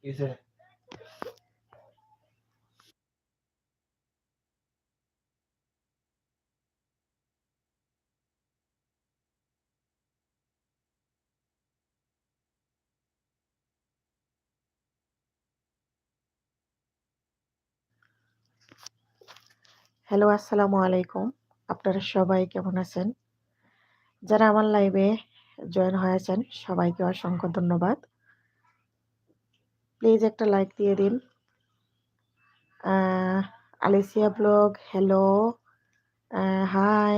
Hello, আসসালামু আলাইকুম। আপনারা সবাই কেমন আছেন? যারা আমার লাইভে জয়েন হয়েছেন সবাইকে অসংখ্য ধন্যবাদ। প্লিজ একটা লাইক দিয়ে দিন। Alicia blog, hello, hi,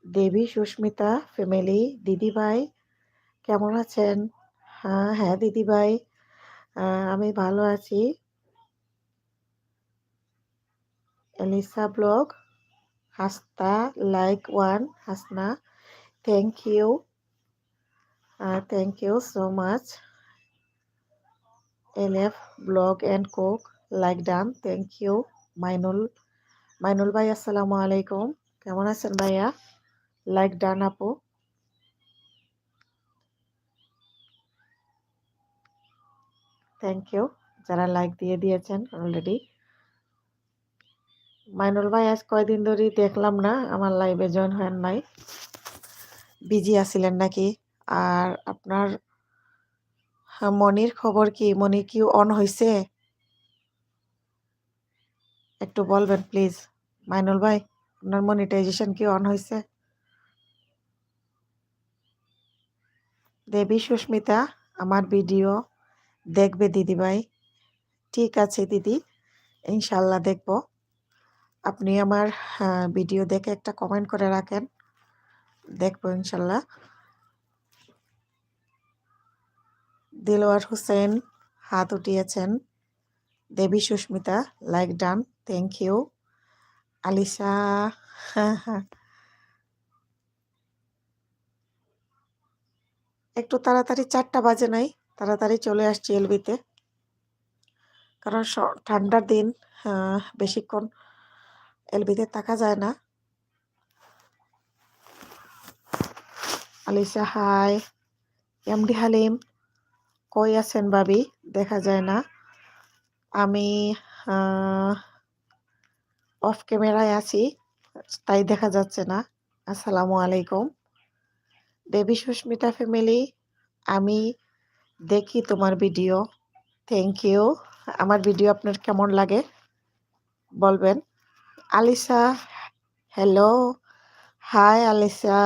Devi Susmita family, দিদিভাই কেমন আছেন? হ্যাঁ দিদিভাই, আমি ভালো আছি। Elisa blog, Hasna like one, Hasna, thank you so much. LF blog and cook like done, thank you. Mainul ভাই, আসসালামু আলাইকুম, কেমন আছেন ভাইয়া? লাইক ডান আপু, থ্যাংক ইউ যারা লাইক দিয়ে দিয়েছেন অলরেডি। মাইনুল ভাই আজ কয়দিন ধরেই দেখলাম না, আমার লাইভে জয়েন হন নাই, বিজি আছিলেন নাকি? আর আপনার মনির খবর কি? মনি কি অন হয়েছে? একটু বলবেন প্লিজ মাইনুল ভাই, আপনার মনিটাইজেশন কি অন হয়েছে? দেবী সুস্মিতা আমার ভিডিও দেখবে দিদিভাই? ঠিক আছে দিদি, ইনশাল্লাহ দেখব। আপনি আমার ভিডিও দেখে একটা কমেন্ট করে রাখেন, দেখবো ইনশাল্লাহ। দিলওয়ার হোসেন হাত উঠিয়েছেন। Debi Susmita like done, thank you. Alisha, একটু তাড়াতাড়ি, 4টা বাজে নাই, তাড়াতাড়ি চলে আসছি এলবিতে, কারণ ঠান্ডার দিন, বেশিক্ষণ এলবিতে থাকা যায় না। আলিশা হাই, এমডি হালিম কই আছেন ভাবি? দেখা যায় না, আমি অফ ক্যামেরায় আছি তাই দেখা যাচ্ছে না। আসসালামু আলাইকুম। দেবী সুস্মিতা ফ্যামিলি, আমি দেখি তোমার ভিডিও, থ্যাংক ইউ। আমার ভিডিও আপনার কেমন লাগে বলবেন। Alisha, hello, hi Alisha.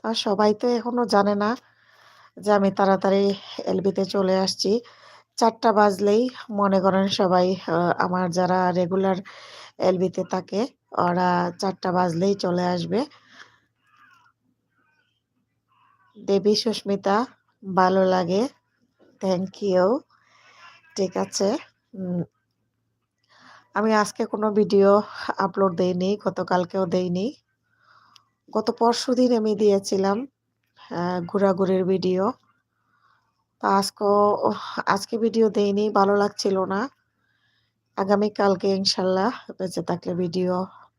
তা সবাই তো এখনো জানে না যে আমি তাড়াতাড়ি এলবিতে চলে আসছি। 4টা বাজলেই মনে করেন সবাই, আমার যারা রেগুলার এলবিতে থাকে ওরা 4টা বাজলেই চলে আসবে। দেবী সুস্মিতা ভালো লাগে, থ্যাংক ইউ। ঠিক আছে, আমি আজকে কোনো ভিডিও আপলোড দেইনি, গতকালকেও দেইনি, গত পরশুদিন আমি দিয়েছিলাম ঘোরাঘুরির ভিডিও। তা আজকে ভিডিও দেইনি, ভালো লাগছিল না। আগামীকালকে ইনশাল্লাহ বেঁচে থাকলে ভিডিও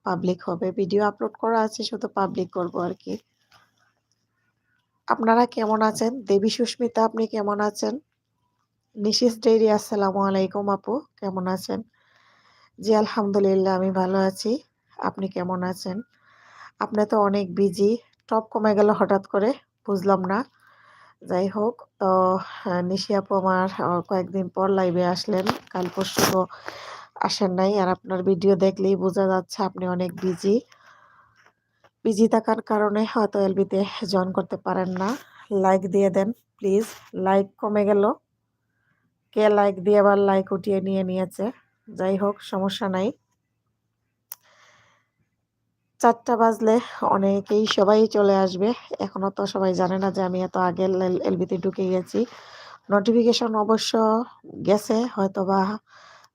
পাবলিক হবে, ভিডিও আপলোড করা আছে, শুধু পাবলিক করবো আর কি। আপনারা কেমন আছেন? দেবী সুস্মিতা আপনি কেমন আছেন? নিশিস ডেইরি, আসসালামু আলাইকুম আপু, কেমন আছেন? জি আলহামদুলিল্লাহ আমি ভালো আছি, আপনি কেমন আছেন? আপনি তো অনেক বিজি, টপ কমে গেল হঠাৎ করে, বুঝলাম না। যাই হোক, তো নিশি আপু আমার কয়েকদিন পর লাইভে আসলেন, কাল পরশু তো আসেন নাই, আর আপনার ভিডিও দেখলেই বোঝা যাচ্ছে আপনি অনেক বিজি। বিজি থাকার কারণে হয়তো এলবিতে জয়েন করতে পারেন না। লাইক দিয়ে দেন প্লিজ, লাইক কমে গেল, কে লাইক দিয়ে আবার লাইক উঠিয়ে নিয়েছে। যাই হোক, সমস্যা নাই। 4টা বাজলে অনেকেই সবাই চলে আসবে, এখনো তো সবাই জানে না যে আমি এত আগে এলবিতে ঢুকে গেছি। নোটিফিকেশন অবশ্য গেছে, হয়তো বা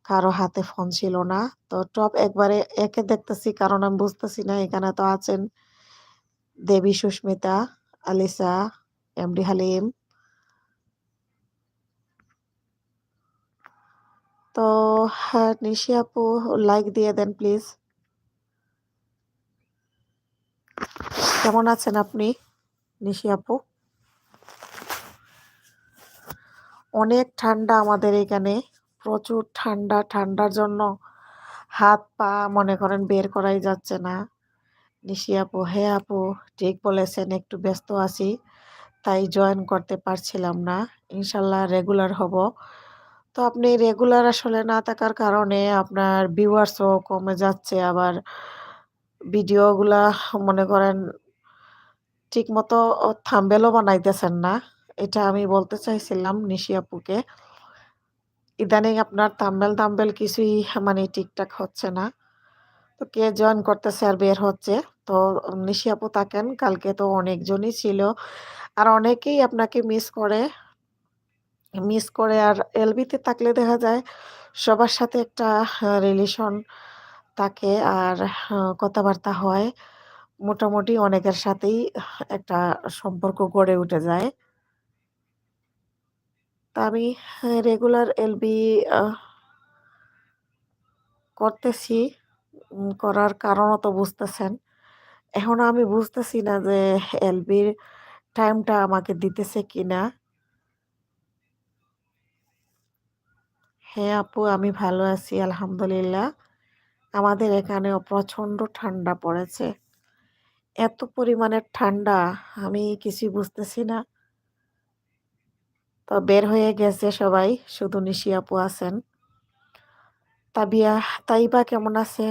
কারো হাতে ফোন ছিল না। তো টপ একবারে একে দেখতেছি, কারণ আমি বুঝতেছি না। এখানে তো আছেন দেবী সুস্মিতা, আলিসা, এমডি হালিম। তো নিশি আপু লাইক দিয়ে দেন প্লিজ। কেমন আছেন আপনি, নিশি আপু? অনেক ঠান্ডা আমাদের এখানে, প্রচুর ঠান্ডা। ঠান্ডার জন্য হাত পা মনে করেন বের করাই যাচ্ছে না। নিশি আপু, হ্যাঁ আপু, ঠিক বলেছেন, একটু ব্যস্ত আছি, তাই জয়েন করতে পারছিলাম না। ইনশাল্লাহ রেগুলার হব। তো আপনি রেগুলার আসলে না থাকার কারণে আপনার ভিউয়ার্সও কমে যাচ্ছে, আবার ভিডিওগুলা মনে করেন ঠিকমতো থাম্বনেলও বানাইতেছেন না। এটা আমি বলতে চাইছিলাম নিশি আপুকে। ইদানিং আপনার থাম্বনেল কিছুই মানে ঠিকঠাক হচ্ছে না। তো কে জয়েন করতেছে আর বের হচ্ছে। তো নিশি আপু থাকেন, কালকে তো অনেকজনই ছিল। আর অনেকেই আপনাকে মিস করে আর এলবিতে থাকলে দেখা যায় সবার সাথে একটা রিলেশন থাকে আর কথাবার্তা হয়। মোটামুটি অনেকের সাথেই একটা সম্পর্ক গড়ে উঠে যায়। তা আমি রেগুলার এলবি আহ করতেছি। করার কারণও তো বুঝতেছেন। এখন আমি বুঝতেছি না যে এলবির টাইমটা আমাকে দিতেছে কিনা। হ্যাঁ আপু, আমি ভালো আছি আলহামদুলিল্লাহ। আমাদের এখানেও প্রচন্ড ঠান্ডা পড়েছে। এত পরিমাণের ঠান্ডা, আমি কিছুই বুঝতেছি না। তো বের হয়ে গেছে সবাই, শুধু নিশি আপু আছেন। তাবিয়া, তাইবা কেমন আছে?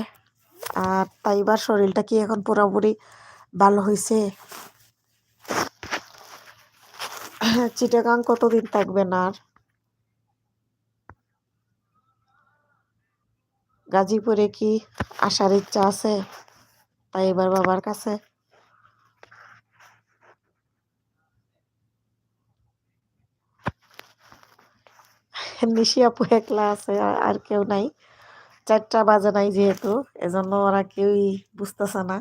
আর তাইবার শরীরটা কি এখন পুরোপুরি ভালো হইছে? চিটাগাং কতদিন থাকবেন আর? গাজীপুরে কি আসার ইচ্ছা আছে তাইবার বাবার কাছে? নিশি আপু একলা আছে, আর কেউ নাই। 4টা বাজে নাই যেহেতু, এজন্য ওরা কেউই বুঝতেছে না।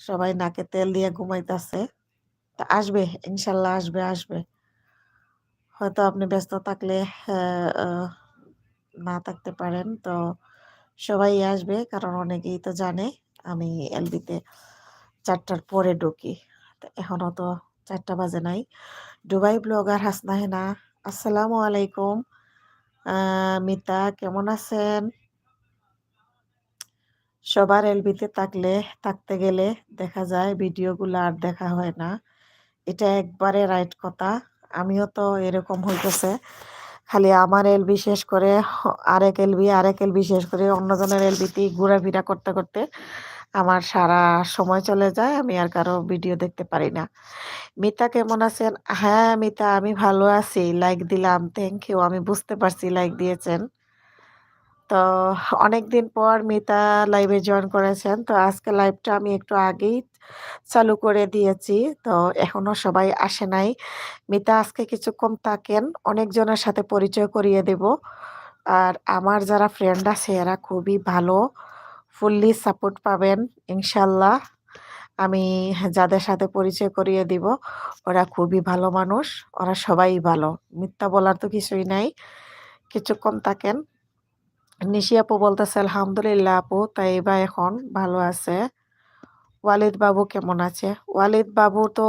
সবাই নাকে তেল দিয়ে ঘুমাইতেছে। তা আসবে, ইনশাল্লাহ আসবে। হয়তো আপনি ব্যস্ত থাকলে না থাকতে পারেন। তো সবাই আসবে, কারণ অনেকেই তো জানে আমি এলবিতে 4টার পরে ঢুকি। তো এখনো তো 4টা বাজে নাই। দুবাই ব্লগার হাসনা, হেনা, আসসালামু আলাইকুম। মিতা কেমন আছেন? সবার এলবিতে থাকতে গেলে দেখা যায় ভিডিওগুলো আর দেখা হয় না। এটা একবারে রাইট কথা। আমিও তো এরকম হইতেছে। খালি আমার এলবি শেষ করে আরেক এলবি শেষ করে অন্যজনের এলবিতেই ঘোরাফেরা করতে করতে আমার সারা সময় চলে যায়। আমি আর কারো ভিডিও দেখতে পারি না। মিতা কেমন আছেন? হ্যাঁ মিতা, আমি ভালো আছি। লাইক দিলাম, থ্যাংক ইউ। আমি বুঝতে পারছি লাইক দিয়েছেন। তো অনেকদিন পর মিতা লাইভে জয়েন করেছেন। তো আজকে লাইভটা আমি একটু আগেই চালু করে দিয়েছি। তো এখনো সবাই আসে নাই। মিতা আজকে কিছুক্ষণ থাকেন, অনেকজনের সাথে পরিচয় করিয়ে দেব। আর আমার যারা ফ্রেন্ড আছে এরা খুবই ভালো, ফুললি সাপোর্ট পাবেন ইনশাল্লাহ। আমি যাদের সাথে পরিচয় করিয়ে দিব ওরা খুবই ভালো মানুষ, ওরা সবাই ভালো। মিথ্যা বলার তো কিছুই নাই। কিছুক্ষণ থাকেন। নিশি আপু বলতেছে আলহামদুলিল্লাহ আপু, তাই বা এখন ভালো আছে। ওয়ালিদ বাবু কেমন আছে? ওয়ালিদ বাবু তো,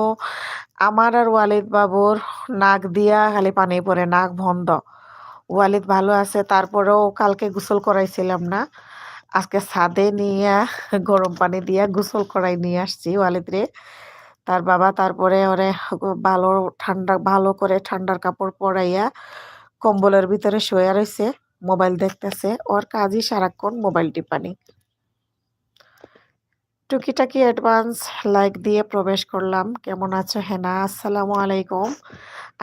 আমার আর ওয়ালিদ বাবুর নাক দিয়া খালি পানি পড়ে, নাক বন্ধ। ওয়ালিদ ভালো আছে, তারপরেও কালকে গোসল করাইছিলাম না, আজকে ছাদে নিয়ে গরম পানি দিয়া গোসল করাই নিয়ে আসছি ওয়ালিদ রে। তার বাবা তারপরে ওরে ভালো করে ঠান্ডার কাপড় পরাইয়া কম্বলের ভিতরে শুয়ে রয়েছে, মোবাইল দেখতেছে। ওর কাজই সারাক্ষণ মোবাইল টিপানি। টুকিটাকি অ্যাডভান্স লাইক দিয়ে প্রবেশ করলাম। কেমন আছো হেনা? আসসালামু আলাইকুম।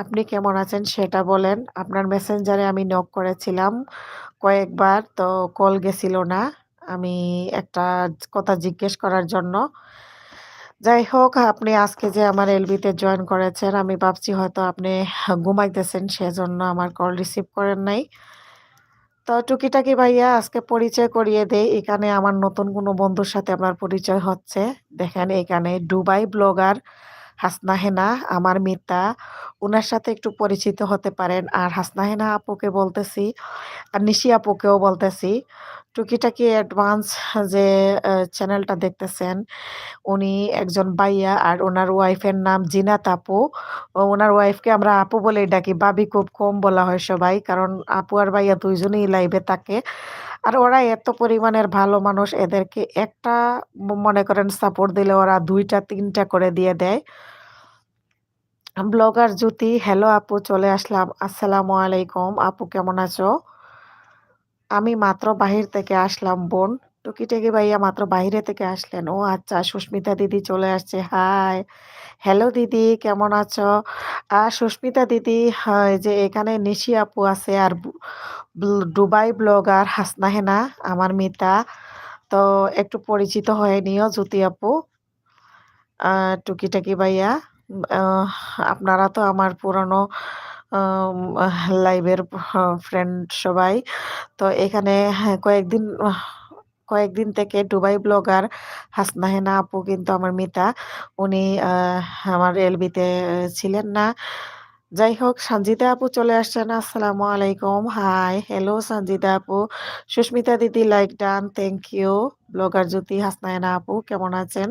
আপনি কেমন আছেন সেটা বলেন। আপনার মেসেঞ্জারে আমি নক করেছিলাম কয়েকবার, তো কল গেছিল না। আমি একটা কথা জিজ্ঞেস করার জন্য। যাই হোক, আপনি আজকে যে আমার এলবিতে জয়েন করেছেন, আমি ভাবছি হয়তো আপনি ঘুমাইতেছেন, সেজন্য আমার কল রিসিভ করেন নাই। তো টুকিটাকি ভাইয়া আজকে পরিচয় করিয়ে দেই। এখানে আমার নতুন কোনো বন্ধুর সাথে আপনার পরিচয় হচ্ছে। দেখেন এখানে দুবাই ব্লগার হাসনা হেনা, আমার মিতা, উনার সাথে একটু পরিচিত হতে পারেন। আর হাসনা হেনা আপুকে বলতেছি, আর নিশি আপুকেও বলতেছি, টুকিটাকি অ্যাডভান্স যে চ্যানেলটা দেখতেছেন, উনি একজন ভাইয়া আর উনার ওয়াইফের নাম জিনাত আপু। উনার ওয়াইফকে আমরা আপু বলেই ডাকি। ভাবি খুব কম বলা হয় সবাই। কারণ আপু আর ভাইয়া ২ জনেই লাইভে থাকে। আর ওরা এত পরিমাণের ভালো মানুষ, এদেরকে একটা মনে করেন সাপোর্ট দিলে ওরা ২ টা ৩ টা করে দিয়ে দেয়। ব্লগার জ্যোতি, হ্যালো আপু, চলে আসলাম। আসসালামু আলাইকুম। আপু কেমন আছো? আমি মাত্র বাহির থেকে আসলাম বোন। টুকিটাকি ভাইয়া মাত্র বাহিরে থেকে আসলেন। ও আচ্ছা, সুস্মিতা দিদি চলে আসছে। হাই। হ্যালো দিদি, কেমন আছো? সুস্মিতা দিদি, এই যে এখানে নিশি আপু আছে আর দুবাই ব্লগার হাসনা হেনা, আমার মিতা। তো একটু পরিচিত হয়ে নিও জ্যোতি আপু, টুকিটাকি ভাইয়া। আহ আপনারা তো আমার পুরনো আম লাইভের ফ্রেন্ড সবাই। তো এখানে হ্যাঁ, কয়েকদিন থেকে দুবাই ব্লগার হাসনা হেনা আপু কিন্তু আমার মিতা। উনি আমার এলবিতে ছিলেন না। যাই হোক, সঞ্জিতা আপু চলে আসছেন। আসসালামু আলাইকুম। হাই, হ্যালো সঞ্জিতা আপু। সুস্মিতা দিদি like done, thank you. Blogger Jyoti, Hasna Hena আপু কেমন আছেন?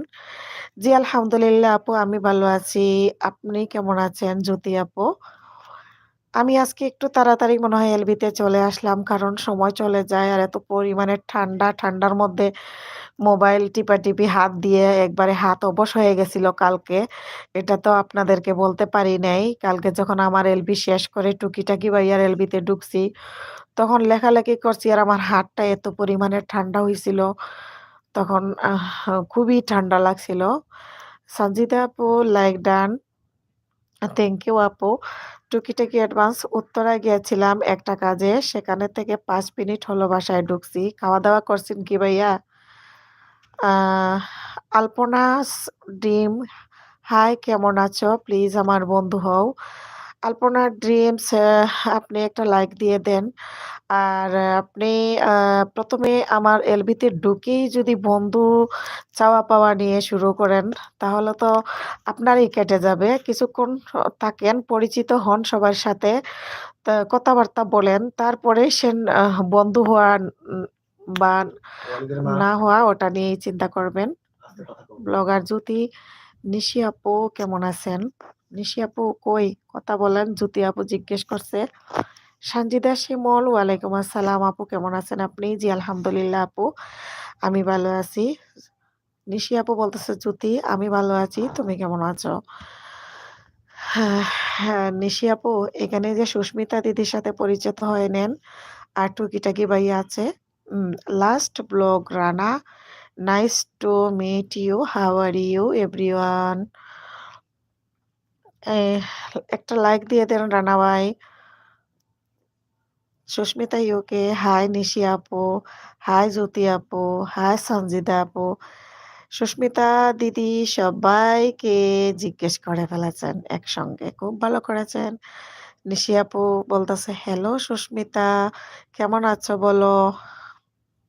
জি আলহামদুলিল্লাহ আপু, আমি ভালো আছি। আপনি কেমন আছেন জ্যোতি আপু? আমি আজকে একটু তাড়াতাড়ি মনে হয় এলবিতে চলে আসলাম। কারণ সময় চলে যায় আর এত পরিমাণে ঠান্ডা। ঠান্ডার মধ্যে মোবাইল টিপাটিপি হাত দিয়ে একবারে হাত অবশ হয়ে গেছিল কালকে। এটা তো আপনাদেরকে বলতে পারি নাই। কালকে যখন আমার এলবি শেষ করে টুকিটাকি ভাইয়ার এলবিতে ঢুকছি, তখন লেখালেখি করছি আর আমার হাতটা এত পরিমাণে ঠান্ডা হইছিল। তখন খুবই ঠান্ডা লাগছিল। সঞ্জিতা আপু লাইক ডান। থ্যাংক ইউ আপু। টুকিটাকি অ্যাডভান্স। উত্তরায় গিয়েছিলাম একটা কাজে। সেখানে থেকে ৫ মিনিট হলো বাসায় ঢুকছি। খাওয়া-দাওয়া করছেন কি ভাইয়া? আহ আলপনাস ডিম, হাই কেমন আছো? প্লিজ আমার বন্ধু হও। আলপনা ড্রিমস, আপনি একটা লাইক দিয়ে দেন। আর আপনি ১ম এ আমার এলবিতে ঢুকেই যদি বন্ধু চাওয়া পাওয়া নিয়ে শুরু করেন, তাহলে তো আপনারই কেটে যাবে। কিছুক্ষণ থাকেন, পরিচিত হন সবার সাথে। কথাবার্তা বলেন। তারপরে সেন বন্ধু হওয়া উম বা না হওয়া ওটা নিয়েই চিন্তা করবেন। ব্লগার জ্যোতি, নিশি আপু কেমন আছেন? নিশি আপু কই? কথা বলেন। জ্যোতি আপু জিজ্ঞেস করছে। সানজিদা শিমুল, ওয়ালাইকুম আসসালাম আপু, কেমন আছেন আপনি? জি আলহামদুলিল্লাহ আপু, আমি ভালো আছি। নিশি আপু বলতেছে, জ্যোতি আমি ভালো আছি, তুমি কেমন আছো? হ্যাঁ, হ্যাঁ, নিশি আপু, এখানে যে সুস্মিতা দিদির সাথে পরিচিত হয়ে নেন। আর টুকিটাকি ভাইয়া আছে। Um last blog Rana. Nice to meet you. How are you everyone? একটা লাইক দিয়ে দেন রানা ভাই। সুস্মিতা ইউকে, হাই নিশি আপু, হাই জ্যোতি আপু, হাই সঞ্জিতা আপু। সুস্মিতা দিদি সবাইকে জিজ্ঞেস করে ফেলেছেন একসঙ্গে। খুব ভালো করেছেন। নিশি আপু বলতেছে, হ্যালো সুস্মিতা, কেমন আছো বলো?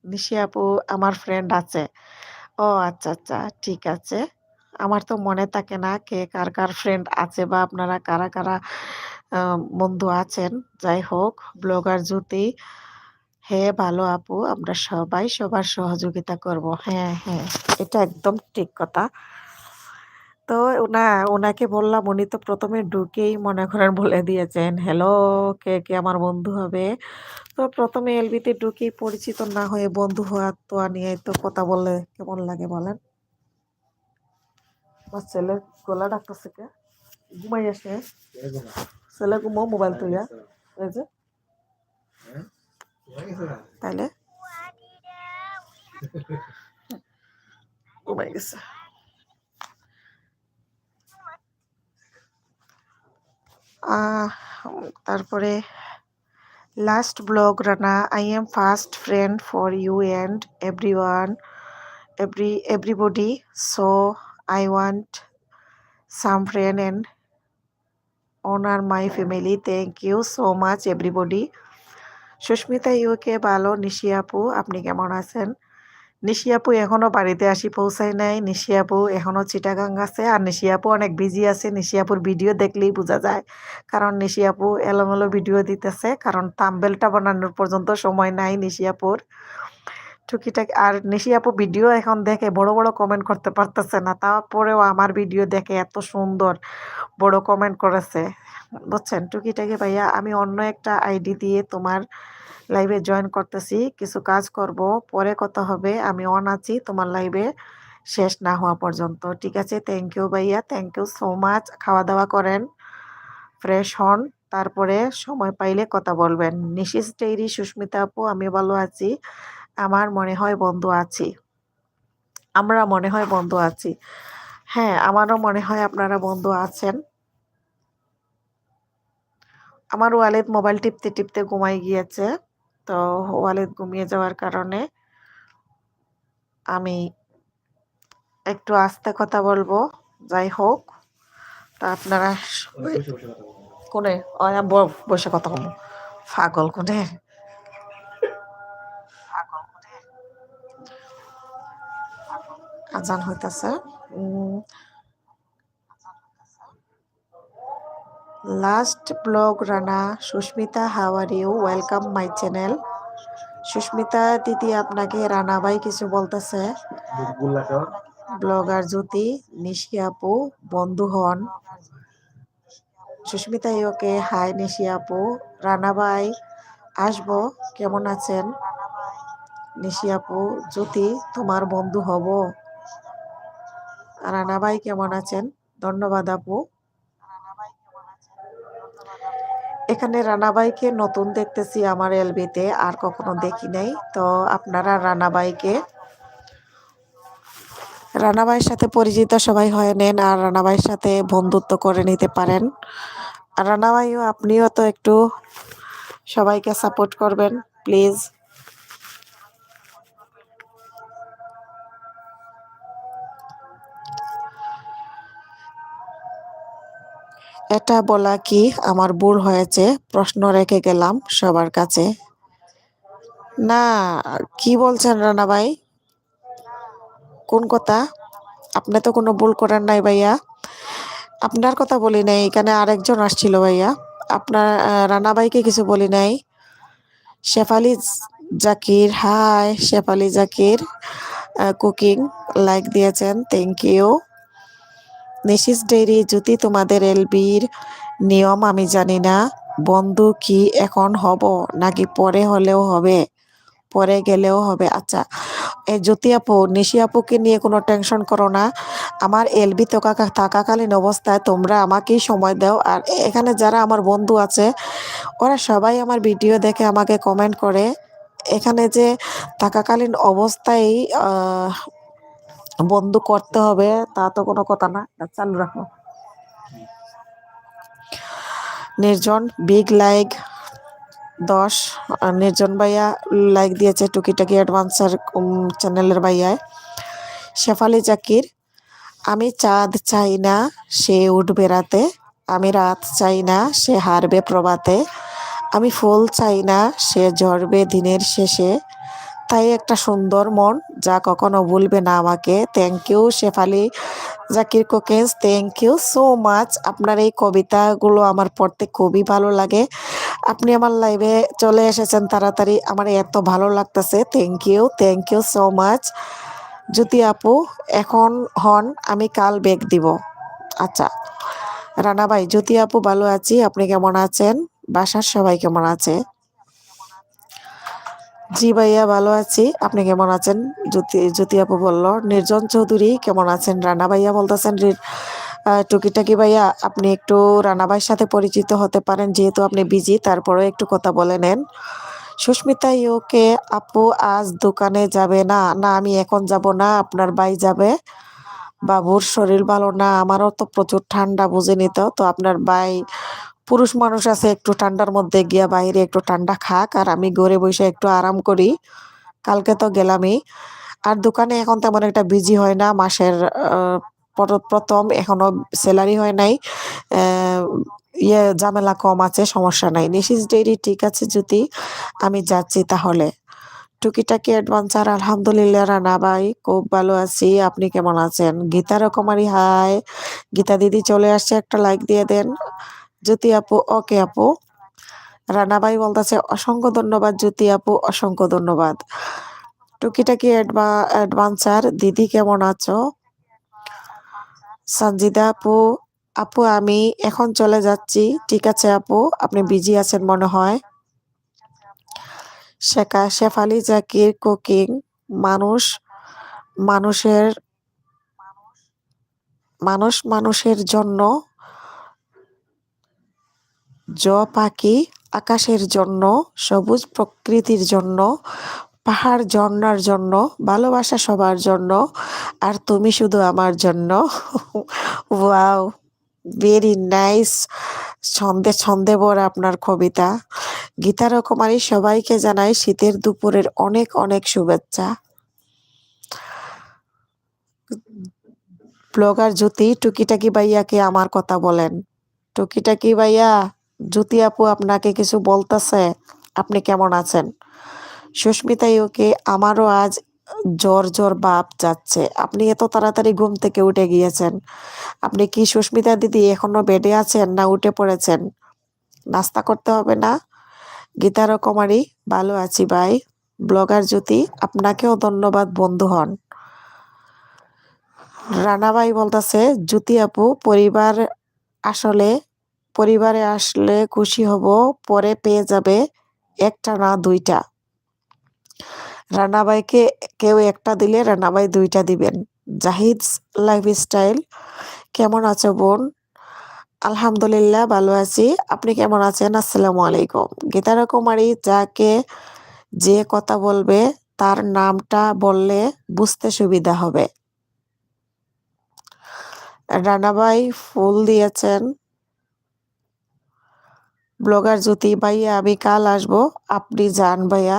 নিশি আপু, আমার ফ্রেন্ড আছে। ও আচ্ছা, আচ্ছা, ঠিক আছে। আমার তো মনে থাকে না কে কার ফ্রেন্ড আছে বা আপনারা কারা আ বন্ধু আছেন। যাই হোক, ব্লগার জ্যোতি, হ্যাঁ, ভালো আপু। আমরা সবাই সবার সহযোগিতা করব। হ্যাঁ, হ্যাঁ, এটা একদম ঠিক কথা। তো উনাকে বললাম, উনি তো ১ম এ ঢুকেই মনে করেন বলে দিয়েছেন, হ্যালো, কে আমার বন্ধু হবে? তো ১ম এ এলবিতে ঢুকেই পরিচিত না হয়ে বন্ধু হওয়া তো নিয়ে তো কথা বললে কেমন লাগে বলেন? আমার ছেলের গলা ডাকতেছে কে? ঘুমাই আসে? ছেলে ঘুমাও মোবাইল থইয়া। এই যে, তাইলে ঘুমাই গেছে। আহ তারপরে last blog Rana, I am first friend for you and everybody. So I want some friend and honor my family. Thank you so much everybody. Susmita ইউকে ভালো। নিশি আপু আপনি কেমন আছেন? নিশি আপু এখনো বাড়িতে আসি পৌঁছায় নাই। নিশি আপু এখনো চিটাগাং আছে। আর নিশি আপু অনেক বিজি আছে। নিশি আপুর ভিডিও দেখলেই বোঝা যায়। কারণ নিশি আপু এলোমেলো ভিডিও দিতেছে। কারণ থাম্বনেলটা বানানোর পর্যন্ত সময় নাই নিশি আপুর। টুকিটাকি আর নিশি আপু ভিডিও এখন দেখে বড় বড় কমেন্ট করতে পারতেছে না। তারপরেও আমার ভিডিও দেখে এত সুন্দর বড় কমেন্ট করেছে। বুঝছেন? টুকিটাকি ভাইয়া আমি অন্য একটা আইডি দিয়ে তোমার লাইভে জয়েন করতেছি। কিছু কাজ করব। পরে কথা হবে। আমি অন আছি তোমার লাইভে শেষ না হওয়া পর্যন্ত। ঠিক আছে? থ্যাংক ইউ ভাইয়া। Thank you so much. খাওয়া-দাওয়া করেন, ফ্রেশ হন। তারপরে সময় পাইলে কথা বলবেন। নিশিস ডেইরি সুস্মিতা আপু আমি ভালো আছি। আমার মনে হয় বন্ধু আছি। আমরা মনে হয় বন্ধু আছি। হ্যাঁ, আমারও মনে হয় আপনারা বন্ধু আছেন। আমার ওয়ালেদ মোবাইল টিপতে টিপতে ঘুমায় গিয়েছে। তো ওয়ালেদ ঘুমিয়ে যাওয়ার কারণে আমি একটু আস্তে কথা বলবো। যাই হোক, তা আপনারা কোনে বসে কথা বলবো পাগল কোনে আজান হইতাছে। Last blog Rana Susmita how are you welcome my channel. Susmita দিদি আপনাকে রানা ভাই কিছু বলতেছে। ব্লগার জ্যোতি নিশি আপু বন্ধু হন। সুস্মিতা ওকে হাই নিশি আপু। রানা ভাই আসবো, কেমন আছেন? নিশি আপু জ্যোতি তোমার বন্ধু হব। রানা ভাই কেমন আছেন? ধন্যবাদ আপু। এখানে রানাবাইকে নতুন দেখতেছি আমার এলবিতে, আর কখনো দেখি নাই। তো আপনারা রানাবাইয়ের সাথে পরিচিত সবাই হয়ে নেন আর রানাবাইয়ের সাথে বন্ধুত্ব করে নিতে পারেন। আর রানাবাইও আপনিও তো একটু সবাইকে সাপোর্ট করবেন প্লিজ। এটা বলা কি আমার ভুল হয়েছে? প্রশ্ন রেখে গেলাম সবার কাছে। না, কি বলছেন রানা ভাই? কোন কথা? আপনি তো কোনো ভুল করেন নাই ভাইয়া। আপনার কথা বলি নাই, এখানে আরেকজন আসছিল ভাইয়া। আপনার রানা ভাইকে কিছু বলি নাই। Shefali Zakir hi. Shefali Zakir cooking like দিয়েছেন, থ্যাংক ইউ। নিশিস ডেইরি যদি তোমাদের এলবির নিয়ম আমি জানি না। বন্ধু কি এখন হব নাকি পরে হলেও হবে? পরে গেলেও হবে? আচ্ছা, এই জ্যোতি আপু নিশি আপুকে নিয়ে কোনো টেনশন করো না। আমার এলবি থাকাকালীন অবস্থায় তোমরা আমাকেই সময় দাও। আর এখানে যারা আমার বন্ধু আছে ওরা সবাই আমার ভিডিও দেখে আমাকে কমেন্ট করে। এখানে যে থাকাকালীন অবস্থায় বন্ধু করতে হবে তা তো কোনো কথা না। চালু রাখো। নির্জন বিগ লাইক 10। নির্জন ভাইয়া লাইক দিয়েছে টুকিটাকি অ্যাডভান্সার চ্যানেলের ভাইয়ায়। শেফালি জাকির আমি চাঁদ চাই না সে উঠবে রাতে, আমি রাত চাই না সে হারবে প্রভাতে, আমি ফুল চাই না সে ঝরবে দিনের শেষে, তাই একটা সুন্দর মন যা কখনো ভুলবে না আমাকে। থ্যাংক ইউ শেফালি জাকির কোকেন্স, থ্যাংক ইউ সো মাচ। আপনার এই কবিতাগুলো আমার পড়তে খুবই ভালো লাগে। আপনি আমার লাইভে চলে এসেছেন তাড়াতাড়ি, আমার এত ভালো লাগতেছে। Thank you so much. Jyoti আপু এখন হন, আমি কাল বেগ দিব। আচ্ছা রানা ভাই, জ্যোতি আপু ভালো আছি, আপনি কেমন আছেন? বাসার সবাই কেমন আছে? জি ভাইয়া ভালো আছি, আপনি কেমন আছেন? জ্যোতি আপু বলল। নির্জন চৌধুরী কেমন আছেন? রানা ভাইয়া বলতেছেন টুকিটাকি ভাইয়া আপনি একটু রানা ভাইয়ের সাথে পরিচিত হতে পারেন, যেহেতু আপনি বিজি, তারপরেও একটু কথা বলে নেন। সুস্মিতা ইউকে আপু আজ দোকানে যাবে না? না আমি এখন যাব না, আপনার ভাই যাবে। বাবুর শরীর ভালো না, আমারও তো প্রচুর ঠান্ডা বুঝে তো আপনার ভাই পুরুষ মানুষ আছে, একটু ঠান্ডার মধ্যে গিয়া বাইরে একটু ঠান্ডা খাক, আর আমি ঘরে বসে একটু আরাম করি। কালকে তো গেলামই। আর দোকানে এখন তেমন একটা বিজি হয় না, মাসের প্রথম এখনো স্যালারি হয় নাই। ঝামেলা কম আছে, সমস্যা নাই। নিশিস ডেইরি ঠিক আছে যদি আমি যাচ্ছি তাহলে। টুকিটাকি অ্যাডভেঞ্চার আলহামদুলিল্লাহ রানা ভাই খুব ভালো আছি, আপনি কেমন আছেন? গীতা রকমারি হাই, গীতা দিদি চলে আসছে, একটা লাইক দিয়ে দেন। জ্যোতি আপু ওকে আপু। রানা ভাই বলতেছে অসংখ্য ধন্যবাদ জ্যোতি আপু, অসংখ্য ধন্যবাদ। টুকিটাকি অ্যাডভেঞ্চার দিদি কেমন আছো? সঞ্জিদা আপু, আপু আমি এখন চলে যাচ্ছি। ঠিক আছে আপু, আপনি বিজি আছেন মনে হয়। শেফালি জাকির কুকিং, মানুষ মানুষের মানুষের জন্য, পাখি আকাশের জন্য, সবুজ প্রকৃতির জন্য, পাহাড় ঝর্ণার জন্য, ভালোবাসা সবার জন্য, আর তুমি শুধু আমার জন্য। Wow, very nice. ছন্দে ছন্দে ভরা আপনার কবিতা। গীতা রকমারি সবাইকে জানাই শীতের দুপুরের অনেক অনেক শুভেচ্ছা। ব্লগার জ্যোতি, টুকিটাকি ভাইয়াকে আমার কথা বলেন। টুকিটাকি ভাইয়া, জ্যোতি আপু আপনাকে কিছু বলতেছে, আপনি কেমন আছেন? সুস্মিতা ইউকে, আমারও আজ জ্বর জ্বর ভাব যাচ্ছে। আপনি এত তাড়াতাড়ি ঘুম থেকে উঠে গিয়েছেন। আপনি কি সুস্মিতা দিদি এখনো বেডে আছেন না উঠে পড়েছেন? নাস্তা করতে হবে না? গীতা রকমারি, ভালো আছি ভাই। ব্লগার জ্যোতি, আপনাকেও ধন্যবাদ, বন্ধু হন। রানাভাই বলতেছে জ্যোতি আপু, আসলে পরিবারে আসলে খুশি হব, পরে পেয়ে যাবে একটা না দুইটা। রানাভাইকে কেউ একটা দিলে রানাভাই দুইটা দিবেন। জাহিদ লাইফস্টাইল, কেমন আছো বোন? আলহামদুলিল্লাহ ভালো আছি, আপনি কেমন আছেন? আসসালামু আলাইকুম। গীতা রকমারি, যাকে যে কথা বলবে তার নামটা বললে বুঝতে সুবিধা হবে। রানাভাই ফুল দিয়েছেন। ব্লগার জ্যোতি, ভাইয়া আমি কাল আসবো, আপনি যান ভাইয়া।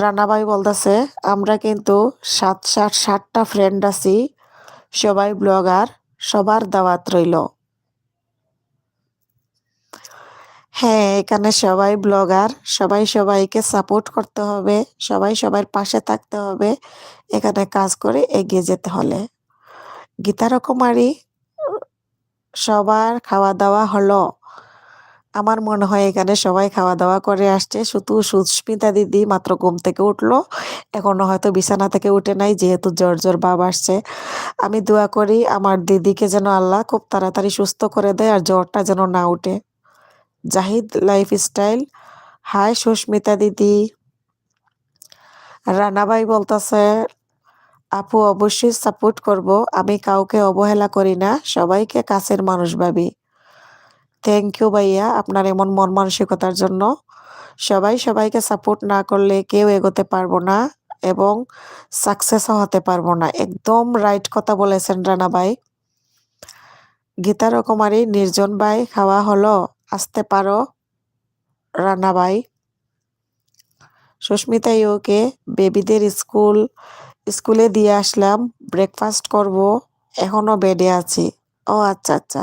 রানাভাই বলতেছে আমরা কিন্তু 7টা ফ্রেন্ড আছি, সবাই ব্লগার, সবার দাওয়াত রইল। হ্যাঁ, এখানে সবাই ব্লগার, সবাই সবাইকে সাপোর্ট করতে হবে, সবাই সবার পাশে থাকতে হবে, এখানে কাজ করে এগিয়ে যেতে হলে। গীতা রকমারি, সবার খাওয়া দাওয়া হলো? আমার মনে হয় এখানে সবাই খাওয়া দাওয়া করে আসছে, শুধু সুস্মিতা দিদি মাত্র ঘুম থেকে উঠলো, এখনো হয়তো বিছানা থেকে উঠে নাই, যেহেতু জ্বর জ্বর ভাব আসছে। আমি দোয়া করি আমার দিদিকে যেন আল্লাহ খুব তাড়াতাড়ি সুস্থ করে দেয় আর জ্বরটা যেন না উঠে। জাহিদ লাইফস্টাইল, হাই সুস্মিতা দিদি। রানাভাই বলতেছে আপু অবশ্যই সাপোর্ট করব, আমি কাউকে অবহেলা করি না, সবাইকে কাছের মানুষ ভাবি। থ্যাংক ইউ ভাইয়া আপনার এমন মন মানসিকতার জন্য। সবাই সবাইকে সাপোর্ট না করলে কেউ এগোতে পারবো না এবং সাকসেসও হতে পারবো না। একদম রাইট কথা বলেছেন রানা ভাই। গীতা রকমারি, নির্জন ভাই খাওয়া হলো? আসতে পারো রানা ভাই। সুস্মিতা ইউকে, বেবিদের স্কুলে দিয়ে আসলাম, ব্রেকফাস্ট করব, এখনো বেডে আছি। ও আচ্ছা আচ্ছা।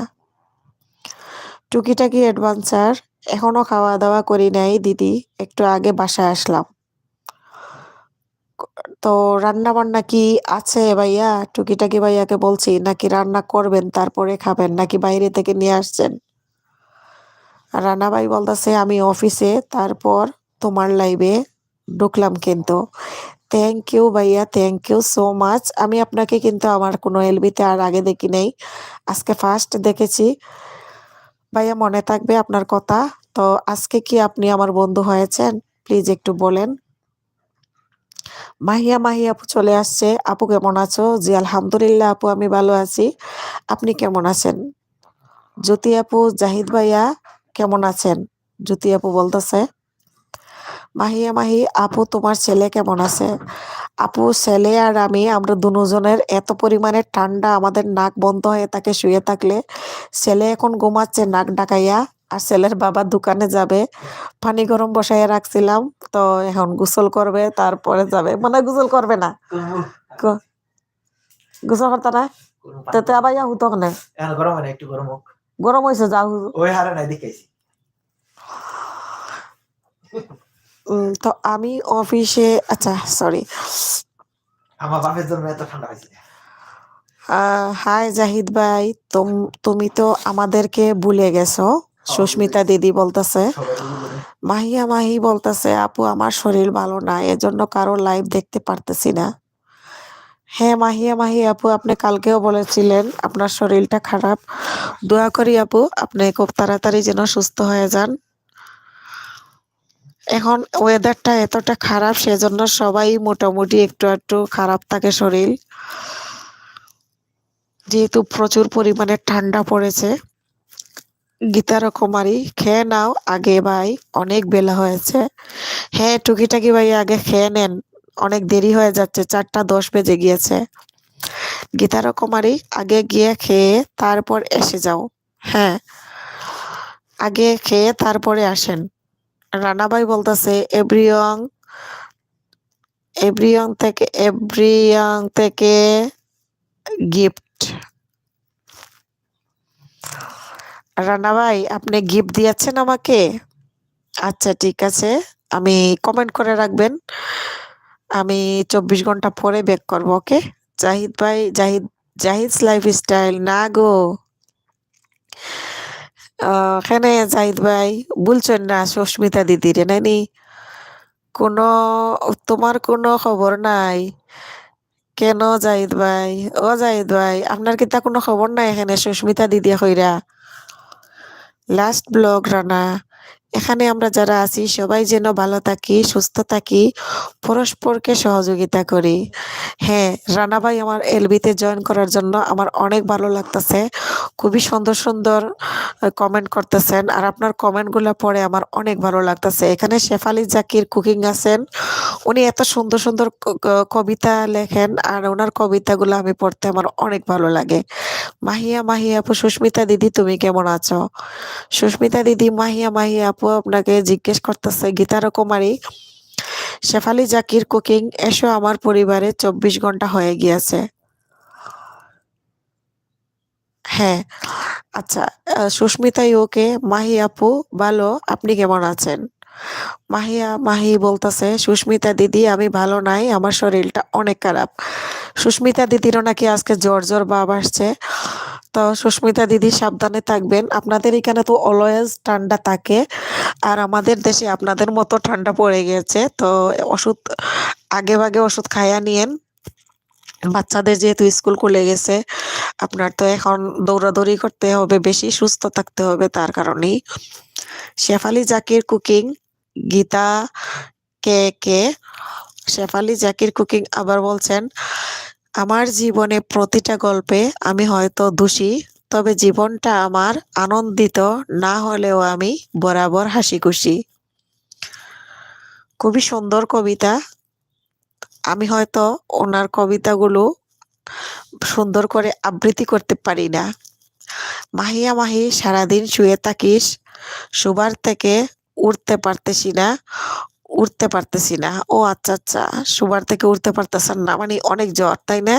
টুকিটাকি অ্যাডভেঞ্চার, এখনো খাওয়া দাওয়া করি নাই দিদি, একটু আগে বাসায় আসলাম। তো রান্না বান্না কি আছে ভাইয়া? টুকিটাকি ভাইয়াকে বলছি, নাকি রান্না করবেন তারপরে খাবেন, নাকি বাইরে থেকে নিয়ে আসছেন? রানা ভাই বলতেছে আমি অফিসে, তারপর তোমার লাইভে ঢুকলাম কিন্তু। থ্যাংক ইউ ভাইয়া, থ্যাংক ইউ সো মাচ। আমি আপনাকে কিন্তু আমার কোনো এলবিতে আর আগে দেখি নাই, আজকে ফার্স্ট দেখেছি। ভাইয়া মনে থাকবে আপনার কথা। তো আজকে কি আপনি আমার বন্ধু হয়েছেন? প্লিজ একটু বলেন। মাহিয়া আপু চলে আসছে। আপু কেমন আছো? জি আলহামদুলিল্লাহ আপু আমি ভালো আছি, আপনি কেমন আছেন? জ্যোতি আপু, জাহিদ ভাইয়া কেমন আছেন? জ্যোতি আপু বলতেছে মাহি আপু তোমার ছেলে কেমন আছে? আপু ছেলে আর আমরা দুজনের এত পরিমাণে ঠান্ডা, আমাদের নাক বন্ধ হয়ে থাকে শুয়ে থাকলে। ছেলে এখন ঘুমাচ্ছে নাক ডাকাইয়া, আর ছেলের বাবা দোকানে যাবে, পানি গরম বসাইয়া রাখছিলাম, তো এখন গোসল করবে তারপরে যাবে। মানে গোসল করবে না, গোসল করতে না, তো আবার ইয়া হতো না, গরম হয় না, একটু গরম হোক। গরম হয়েছে, যাও ওই হারে নাই দেখাইছি। তো আমি অফিসে আচ্ছা সরি। আমার বাপের জন্য এত ঠান্ডা হয়েছে। হাই জাহিদ ভাই, তুমি তো আমাদেরকে ভুলে গেছো। সুস্মিতা দিদি বলতেছে, মাহি বলতেছে আপু আমার শরীর ভালো না, এজন্য কারো লাইভ দেখতে পারতেছি না। হ্যাঁ মাহি আপু, আপনি কালকেও বলেছিলেন আপনার শরীরটা খারাপ। দোয়া করি আপু আপনি খুব তাড়াতাড়ি যেন সুস্থ হয়ে যান। এখন ওয়েদারটা এতটা খারাপ, সেজন্য সবাই মোটামুটি একটু একটু খারাপ থাকে শরীর, যেহেতু প্রচুর পরিমাণে ঠান্ডা পড়েছে। গীতার কুমারী, খেয়ে নাও আগে ভাই, অনেক বেলা হয়েছে। হ্যাঁ টুকিটাকি ভাই আগে খেয়ে নেন, অনেক দেরি হয়ে যাচ্ছে, 4:10 বেজে গিয়েছে। গীতার কুমারী, আগে গিয়ে খেয়ে তারপর এসে যাও। হ্যাঁ, আগে খেয়ে তারপরে আসেন। রানা ভাই বলতেছে এভরিয়ং থেকে গিফট। রানা ভাই আপনি গিফট দিয়েছেন আমাকে? আচ্ছা ঠিক আছে, আমি কমেন্ট করে রাখবেন, আমি 24 ঘন্টা পরে ব্যাক করব। ওকে জাহিদ ভাই, জাহিদস লাইফস্টাইল না গো। এখানে জাহিদ ভাই বলছেন না সুস্মিতা দিদির নাইনি কোনো, তোমার কোনো খবর নাই কেন জাহিদ ভাই? ও জাহিদ ভাই, আপনার কি তা কোনো খবর নাই এখানে সুস্মিতা দিদি কইরা? লাস্ট ব্লগ রানা, এখানে আমরা যারা আছি সবাই যেন ভালো থাকি, সুস্থ থাকি, পরস্পরকে সহযোগিতা করি। হ্যাঁ রানা ভাই, আমার এলবিতে জয়েন করার জন্য আমার অনেক ভালো লাগতেছে। খুবই সুন্দর সুন্দর কমেন্ট করতেছেন, আর আপনার কমেন্টগুলো পড়ে আমার অনেক ভালো লাগতেছে। এখানে শেফালি জাকির কুকিং আছেন, উনি এত সুন্দর সুন্দর কবিতা লেখেন, আর ওনার কবিতাগুলো আমি পড়তে আমার অনেক ভালো লাগে। মাহি আপু, সুস্মিতা দিদি তুমি কেমন আছো? সুস্মিতা দিদি মাহি আপু আপনাকে জিজ্ঞেস করতেছে। গীতার কুমারী, শেফালি জাকির কুকিং, এসো আমার পরিবারে 24 ঘন্টা হয়ে গিয়েছে। হ্যাঁ আচ্ছা, সুস্মিতা ওকে। মাহি আপু ভালো, আপনি কেমন আছেন? মাহি বলতেছে, সুস্মিতা দিদি আমি ভালো নাই, আমার শরীরটা অনেক খারাপ। সুস্মিতা দিদিরও নাকি আজকে জ্বর ভাব আসছে। তো সুস্মিতা দিদি সাবধানে থাকবেন, আপনাদের এখানে তো অলওয়েজ ঠান্ডা থাকে, আর আমাদের দেশে আপনাদের মতো ঠান্ডা পড়ে গেছে। তো ওষুধ আগে ভাগে ওষুধ খাইয়া নিয়েন, বাচ্চাদের যেহেতু স্কুল খুলে গেছে, আপনার তো এখন দৌড়াদৌড়ি করতে হবে, বেশি সুস্থ থাকতে হবে, তার কারণেই। শেফালি জাকির কুকিং, গীতা কে শেফালি জাকির কুকিং আবার বলছেন, আমার জীবনে প্রতিটা গল্পে আমি হয়তো দোষী, তবে জীবনটা আমার আনন্দিত না হলেও আমি বরাবর হাসি খুশি। খুবই সুন্দর কবিতা। আমি হয়তো ওনার কবিতাগুলো সুন্দর করে আবৃত্তি করতে পারি না। মাহি সারাদিন শুয়ে থাকিস, শোবার থেকে উঠতে পারতেছি না। ও আচ্ছা, শোবার থেকে উঠতে পারতেছেন না মানে অনেক জ্বর তাই না?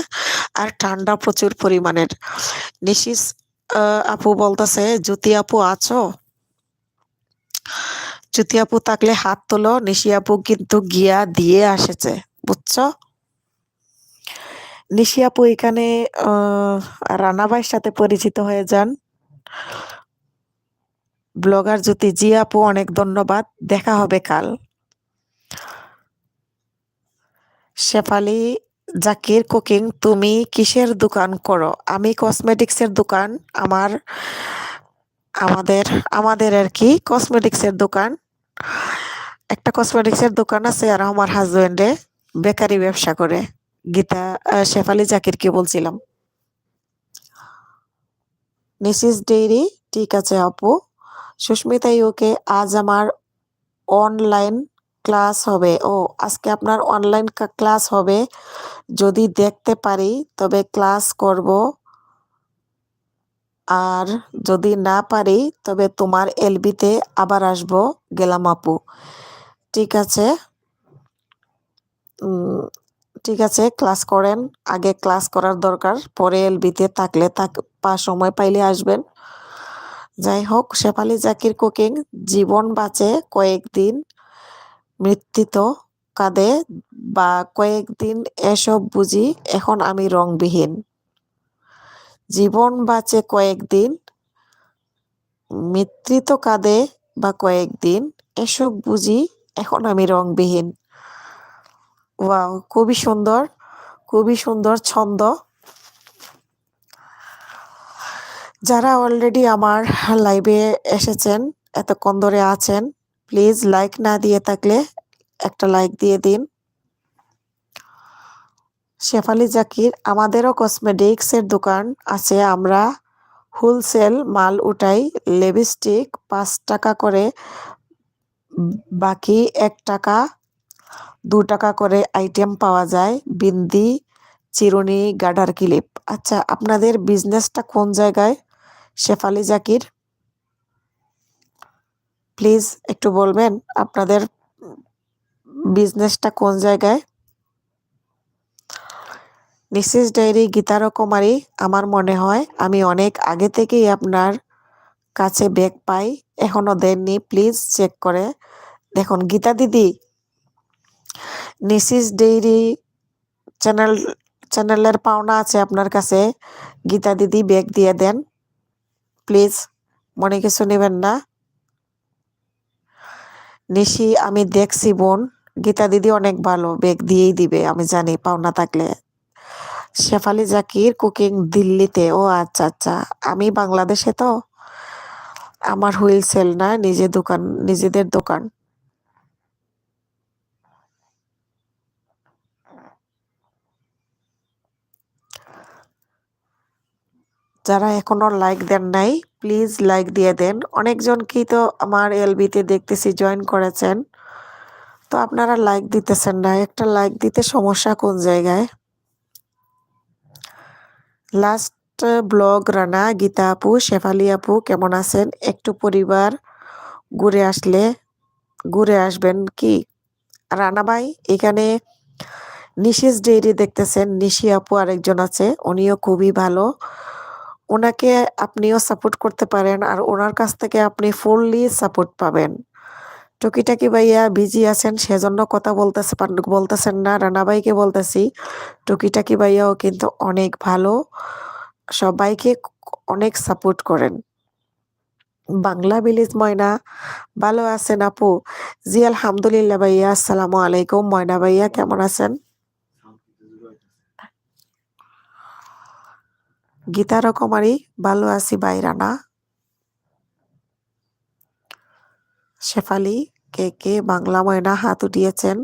আর ঠান্ডা প্রচুর পরিমাণের। নিশিস আপু বলতেছে, জ্যোতি আপু আছো? জ্যোতি আপু থাকলে হাত তোলো, নিশি আপু কিন্তু গিয়া দিয়ে আসেছে, বুঝছো? নিশি আপু এখানে রানা ভাইয়ের সাথে পরিচিত হয়ে যান। ব্লগার জ্যোতি, জি আপু অনেক ধন্যবাদ, দেখা হবে কাল। শেফালি জাকির কুকিং, তুমি কিসের দোকান করো? আমি কসমেটিক্সের দোকান, আমাদের আমাদের আর কি কসমেটিক্সের দোকান, একটা কসমেটিক্সের দোকান আছে, আর আমার হাজবেন্ডে বেকারি ব্যবসা করে। গীতা শেফালি জাকির কি বলছিলাম। মিসিস ডেইরি, ঠিক আছে আপু। সুস্মিতা ওকে, আজ আমার অনলাইন ক্লাস হবে। ও আজকে আপনার অনলাইন ক্লাস হবে, যদি দেখতে পারি তবে ক্লাস করব, আর যদি না পারি তবে তোমার এলবিতে আবার আসবো। গেলাম আপু, ঠিক আছে। ঠিক আছে, ক্লাস করেন, আগে ক্লাস করার দরকার, পরে এলবিতে থাকলে সময় পাইলে আসবেন। যাই হোক, শেফালি জাকির কুকিং, জীবন বাঁচে কয়েকদিন মৃত্যুত কাঁদে বা কয়েকদিন এসব বুঝি এখন আমি রংবিহীন। জীবন বাঁচে কয়েকদিন, মৃত্যুত কাঁদে বা কয়েকদিন এসব বুঝি এখন আমি রংবিহীন। ওয়াও, খুবই সুন্দর ছন্দ। যারা অলরেডি আমার লাইভে এসেছেন, এতক্ষণ ধরে আছেন, প্লিজ লাইক না দিয়ে থাকলে একটা লাইক দিয়ে দিন। শেফালি জাকির, আমাদেরও কসমেটিক্সের দোকান আছে, আমরা হোলসেল মাল উঠাই। লিপস্টিক 5 টাকা করে, বাকি 1 টাকা 2 টাকা করে আইটেম পাওয়া যায়। বিন্দি, চিরুনি, গার্ডার ক্লিপ। আচ্ছা, আপনাদের বিজনেসটা কোন জায়গায় শেফালি জাকির? প্লিজ একটু বলবেন আপনাদের বিজনেসটা কোন জায়গায়? মিসেস ডায়েরি গীতা রকমারি, আমার মনে হয় আমি অনেক আগে থেকেই আপনার কাছে ব্যাগ পাই, এখনো দেননি, প্লিজ চেক করে দেখুন। গীতা দিদি, নিসিস ডেইরি চ্যানেলের পাওনা আছে আপনার কাছে। গীতা দিদি ব্যাগ দিয়ে দেন প্লিজ, মনে কিছু নেবেন না। নিশি, আমি দেখছি বোন, গীতা দিদি অনেক ভালো, ব্যাগ দিয়েই দিবে, আমি জানি পাওনা থাকলে। শেফালি জাকির কুকিং দিল্লিতে, ও আচ্ছা আচ্ছা, আমি বাংলাদেশে, তো আমার হুইলসেল না, নিজেদের দোকান। যারা এখনো লাইক দেন নাই, প্লিজ লাইক দিয়ে দেন। অনেকজনকেই তো আমার এলবিতে দেখতেছি জয়েন করেছেন, তো আপনারা লাইক দিতেছেন না। একটা লাইক দিতে সমস্যা কোন জায়গায়? লাস্ট ব্লগ রানা, গীতা আপু, শেফালি আপু কেমন আছেন? একটু পরিবার ঘুরে আসবেন কি? রানা ভাই, এখানে নিশিস ডেইরি দেখতেছেন, নিশি আপু আরেকজন আছে, উনিও খুবই ভালো, ওনাকে আপনিও সাপোর্ট করতে পারেন, আর ওনার কাছ থেকে আপনি ফুললি সাপোর্ট পাবেন। টুকিটাকি ভাইয়া বিজি আছেন, সেজন্য কথা বলতেছেন না। রানা ভাইকে বলতেছি, টুকিটাকি ভাইয়াও কিন্তু অনেক ভালো, সবাইকে অনেক সাপোর্ট করেন। বাংলা ভিলেজ ময়না, ভালো আছেন আপু? জি আলহামদুলিল্লাহ ভাইয়া, আসসালামু আলাইকুম। ময়না ভাইয়া কেমন আছেন? গীতা রকমারি, ভালো আছি ভাই রানা। শেফালি, কে বাংলা ময়না হাত উঠিয়েছেন।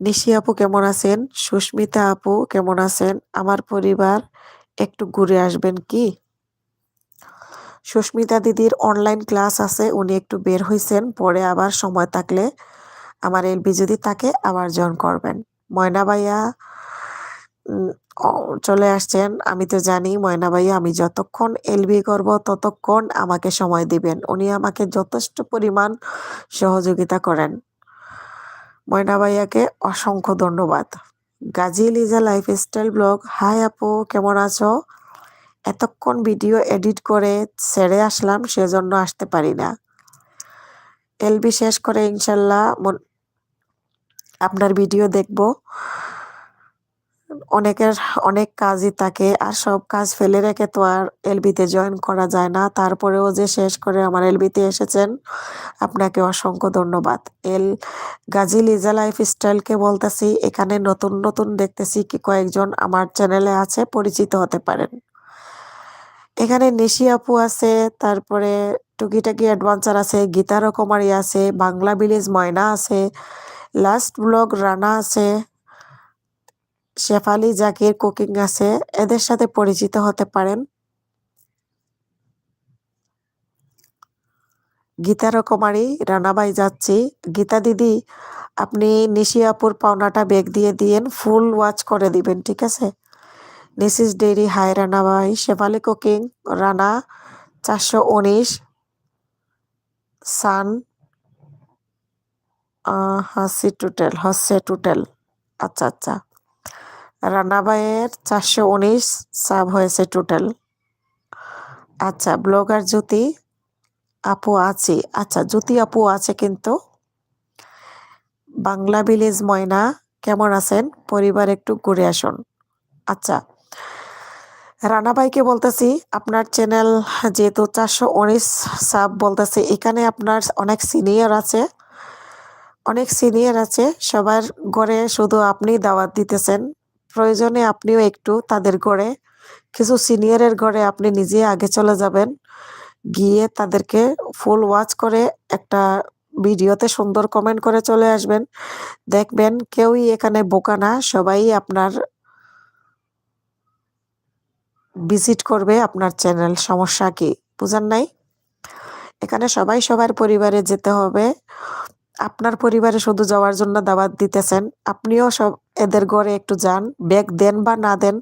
নিশি আপু কেমন আছেন? সুস্মিতা আপু কেমন আছেন? আমার পরিবার একটু ঘুরে আসবেন কি? সুস্মিতা দিদির অনলাইন ক্লাস আছে, উনি একটু বের হইছেন, পরে আবার সময় থাকলে আমার এলবি যদি থাকে আবার জয়েন করবেন। ময়না ভাইয়া চলে আসছেন, আমি তো জানি ময়না ভাইয়া, আমি যতক্ষণ এলবি করব ততক্ষণ আমাকে সময় দিবেন, উনি আমাকে যথেষ্ট পরিমাণ সহযোগিতা করেন। ময়না ভাইয়াকে অসংখ্য ধন্যবাদ। Gazi Liza lifestyle blog, hi আপু কেমন আছো? এতক্ষণ ভিডিও এডিট করে ছেড়ে আসলাম, সেজন্য আসতে পারি না। এলবি শেষ করে ইনশাল্লাহ আপনার ভিডিও দেখব। অনেকের অনেক কাজই থাকে, আর সব কাজ ফেলে রেখে তো আর এলবিতে জয়েন করা যায় না। তারপরেও যে শেষ করে আমার এলবিতে এসেছেন, আপনাকে অসংখ্য ধন্যবাদ। গাজী লিজা লাইফস্টাইলকে বলতেছি, এখানে নতুন নতুন দেখতেছি কি কয়েকজন আমার চ্যানেলে আছে, পরিচিত হতে পারেন। এখানে নিশি আপু আছে, তারপরে টুকিটাকি অ্যাডভেঞ্চার আছে, গীতা রকমারি আছে, বাংলা ভিলেজ ময়না আছে, লাস্ট ব্লগ রানা আছে, শেফালি জাকির কুকিং আছে, এদের সাথে পরিচিত হতে পারেন। গীতা রকমারি, রানাবাই যাচ্ছি। গীতা দিদি, আপনি নিশি আপুর পাওনাটা ব্যাগ দিয়ে দিয়েন, ফুল ওয়াচ করে দিবেন, ঠিক আছে? নিসিস ডেইরি, হাই রানাবাই। শেফালি কুকিং, রানা 419 সান হচ্ছে টোটাল। আচ্ছা আচ্ছা, রানাবাইয়ের 419 সাব হয়েছে টোটাল। আচ্ছা, ব্লগার জ্যোতি আপু আছে, আচ্ছা জ্যোতি আপু আছে, কিন্তু বাংলা ভিলেজ ময়না কেমন আছেন? পরিবার একটু ঘুরে আসুন। আচ্ছা, রানা ভাইকে বলতেছি আপনার চ্যানেল যেহেতু 419 সাব বলতেছে, এখানে আপনার অনেক সিনিয়র আছে, সবার ঘরে শুধু আপনি দাওয়াত দিতেছেন। প্রয়োজনে আপনিও একটু তাদের ঘরে, কিছু সিনিয়রের ঘরে আপনি নিজে আগে চলে যাবেন, গিয়ে তাদেরকে ফুল ওয়াচ করে একটা ভিডিওতে সুন্দর কমেন্ট করে চলে আসবেন। দেখবেন কেউই এখানে বোকা না, সবাই আপনার ভিজিট করবে আপনার চ্যানেল। সমস্যা কি বুঝেন নাই? এখানে সবাই সবার পরিবারে যেতে হবে। আপনার পরিবারে শুধু যাওয়ার জন্য দাওয়াত দিতেছেন, আপনিও সব এদের ঘরে একটু যান। ব্যাগ দেন বা না দেন,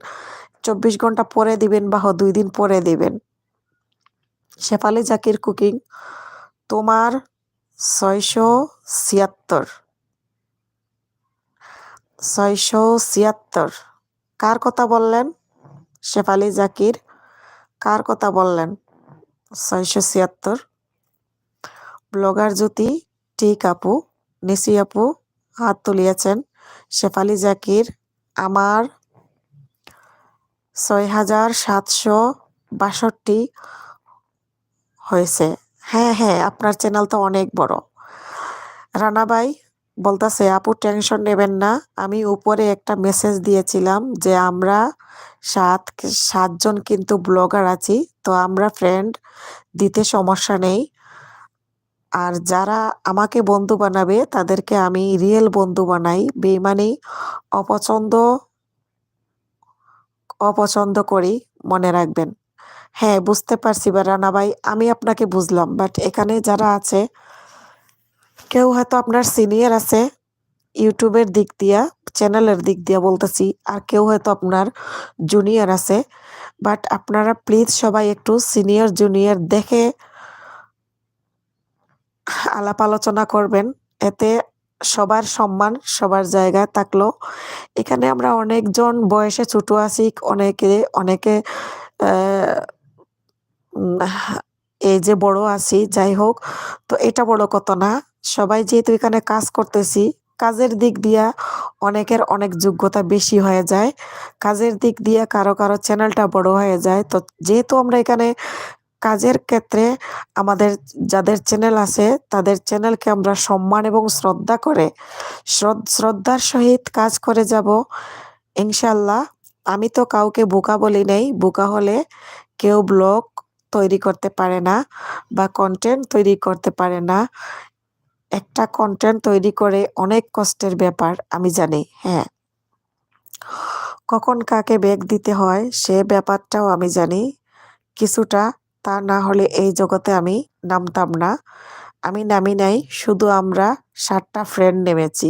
24 ঘন্টা পরে দিবেন বা 2 দিন পরে দিবেন। শেফালি জাকির কুকিং তোমার 676 676 কার কথা বললেন? শেফালি জাকির কার কথা বললেন? 676 ব্লগার জ্যোতি ঠিক আপু, নিসি আপু হাত তুলিয়েছেন। শেফালি জাকির আমার 6762 হয়েছে। হ্যাঁ হ্যাঁ, আপনার চ্যানেল তো অনেক বড়। রানা ভাই বলতেছে আপু টেনশন নেবেন না, আমি উপরে একটা মেসেজ দিয়েছিলাম যে আমরা সাতজন কিন্তু ব্লগার আছি, তো আমরা ফ্রেন্ড দিতে সমস্যা নেই। আর যারা আমাকে বন্ধু বানাবে তাদেরকে আমি রিয়েল বন্ধু বানাই, বেইমানি অপছন্দ অপছন্দ করি, মনে রাখবেন। হ্যাঁ বুঝতে পারছি বা রানা ভাই, আমি আপনাকে বুঝলাম, বাট এখানে যারা আছে কেউ হয়তো আপনার সিনিয়র আছে ইউটিউবের দিক দিয়া, চ্যানেলের দিক দিয়া বলতেছি, আর কেউ হয়তো আপনার জুনিয়র আছে। বাট আপনারা প্লিজ সবাই একটু সিনিয়র জুনিয়র দেখে আলাপ আলোচনা করবেন, এতে সবার সম্মান সবার জায়গায় থাকলো। এখানে আমরা অনেকজন বয়সে ছোট আছি, অনেকে অনেকে এই যে বড় আছি, যাই হোক, তো এটা বড় কথা না। সবাই যেহেতু এখানে কাজ করতেছি, কাজের দিক দিয়া অনেকের অনেক যোগ্যতা বেশি হয়ে যায়, কাজের দিক দিয়ে কারো কারো চ্যানেলটা বড় হয়ে যায়। তো যেহেতু আমরা এখানে কাজের ক্ষেত্রে আমাদের যাদের চ্যানেল আছে তাদের চ্যানেলকে আমরা সম্মান এবং শ্রদ্ধা করে শ্রদ্ধার সহিত কাজ করে যাব ইনশাল্লাহ। আমি তো কাউকে বোকা বলি নাই, বোকা হলে কেউ ব্লগ তৈরি করতে পারে না বা কন্টেন্ট তৈরি করতে পারে না। একটা কন্টেন্ট তৈরি করে অনেক কষ্টের ব্যাপার, আমি জানি। হ্যাঁ, কখন কাকে ব্যাগ দিতে হয় সে ব্যাপারটাও আমি জানি কিছুটা, তা না হলে এই জগতে আমি নামতাম না। আমি নামি নাই, শুধু আমরা 7টা ফ্রেন্ড নেমেছি।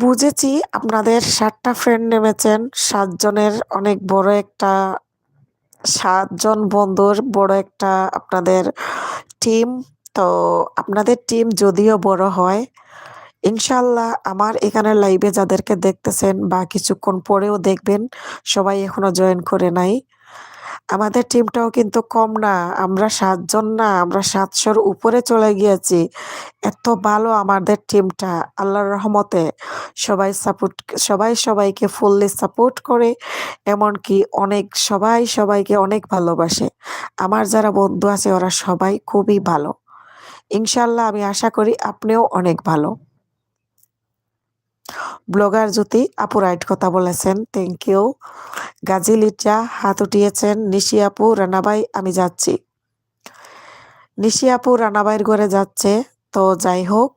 বুঝেছি আপনাদের 7টা ফ্রেন্ড নেমেছেন, 7 জনের অনেক বড় একটা, 7 জন বন্ধুর বড় একটা আপনাদের টিম। তো আপনাদের টিম যদিও বড় হয়, ইনশাল্লাহ আমার এখানে লাইভে যাদেরকে দেখতেছেন বা কিছুক্ষণ পরেও দেখবেন, সবাই এখনো জয়েন করে নাই। আমাদের টিমটাও কিন্তু কম না, আমরা 7 জন না, আমরা 700-র উপরে চলে গিয়েছি। এত ভালো আমাদের টিমটা, আল্লাহর রহমতে। সবাই সবাইকে ফুললি সাপোর্ট করে, এমনকি সবাই সবাইকে অনেক ভালোবাসে। আমার যারা বন্ধু আছে ওরা সবাই খুবই ভালো। ইনশাল্লাহ আমি আশা করি আপনিও অনেক ভালো। ব্লগার জ্যোতি আপু রাইট কথা বলেছেন, থ্যাংক ইউ। গাজী লিট্রা হাত উঠিয়েছেন। নিশি আপু রানাবাই আমি যাচ্ছি। নিশি আপু রানাবাইয়ের ঘরে যাচ্ছে। তো যাই হোক,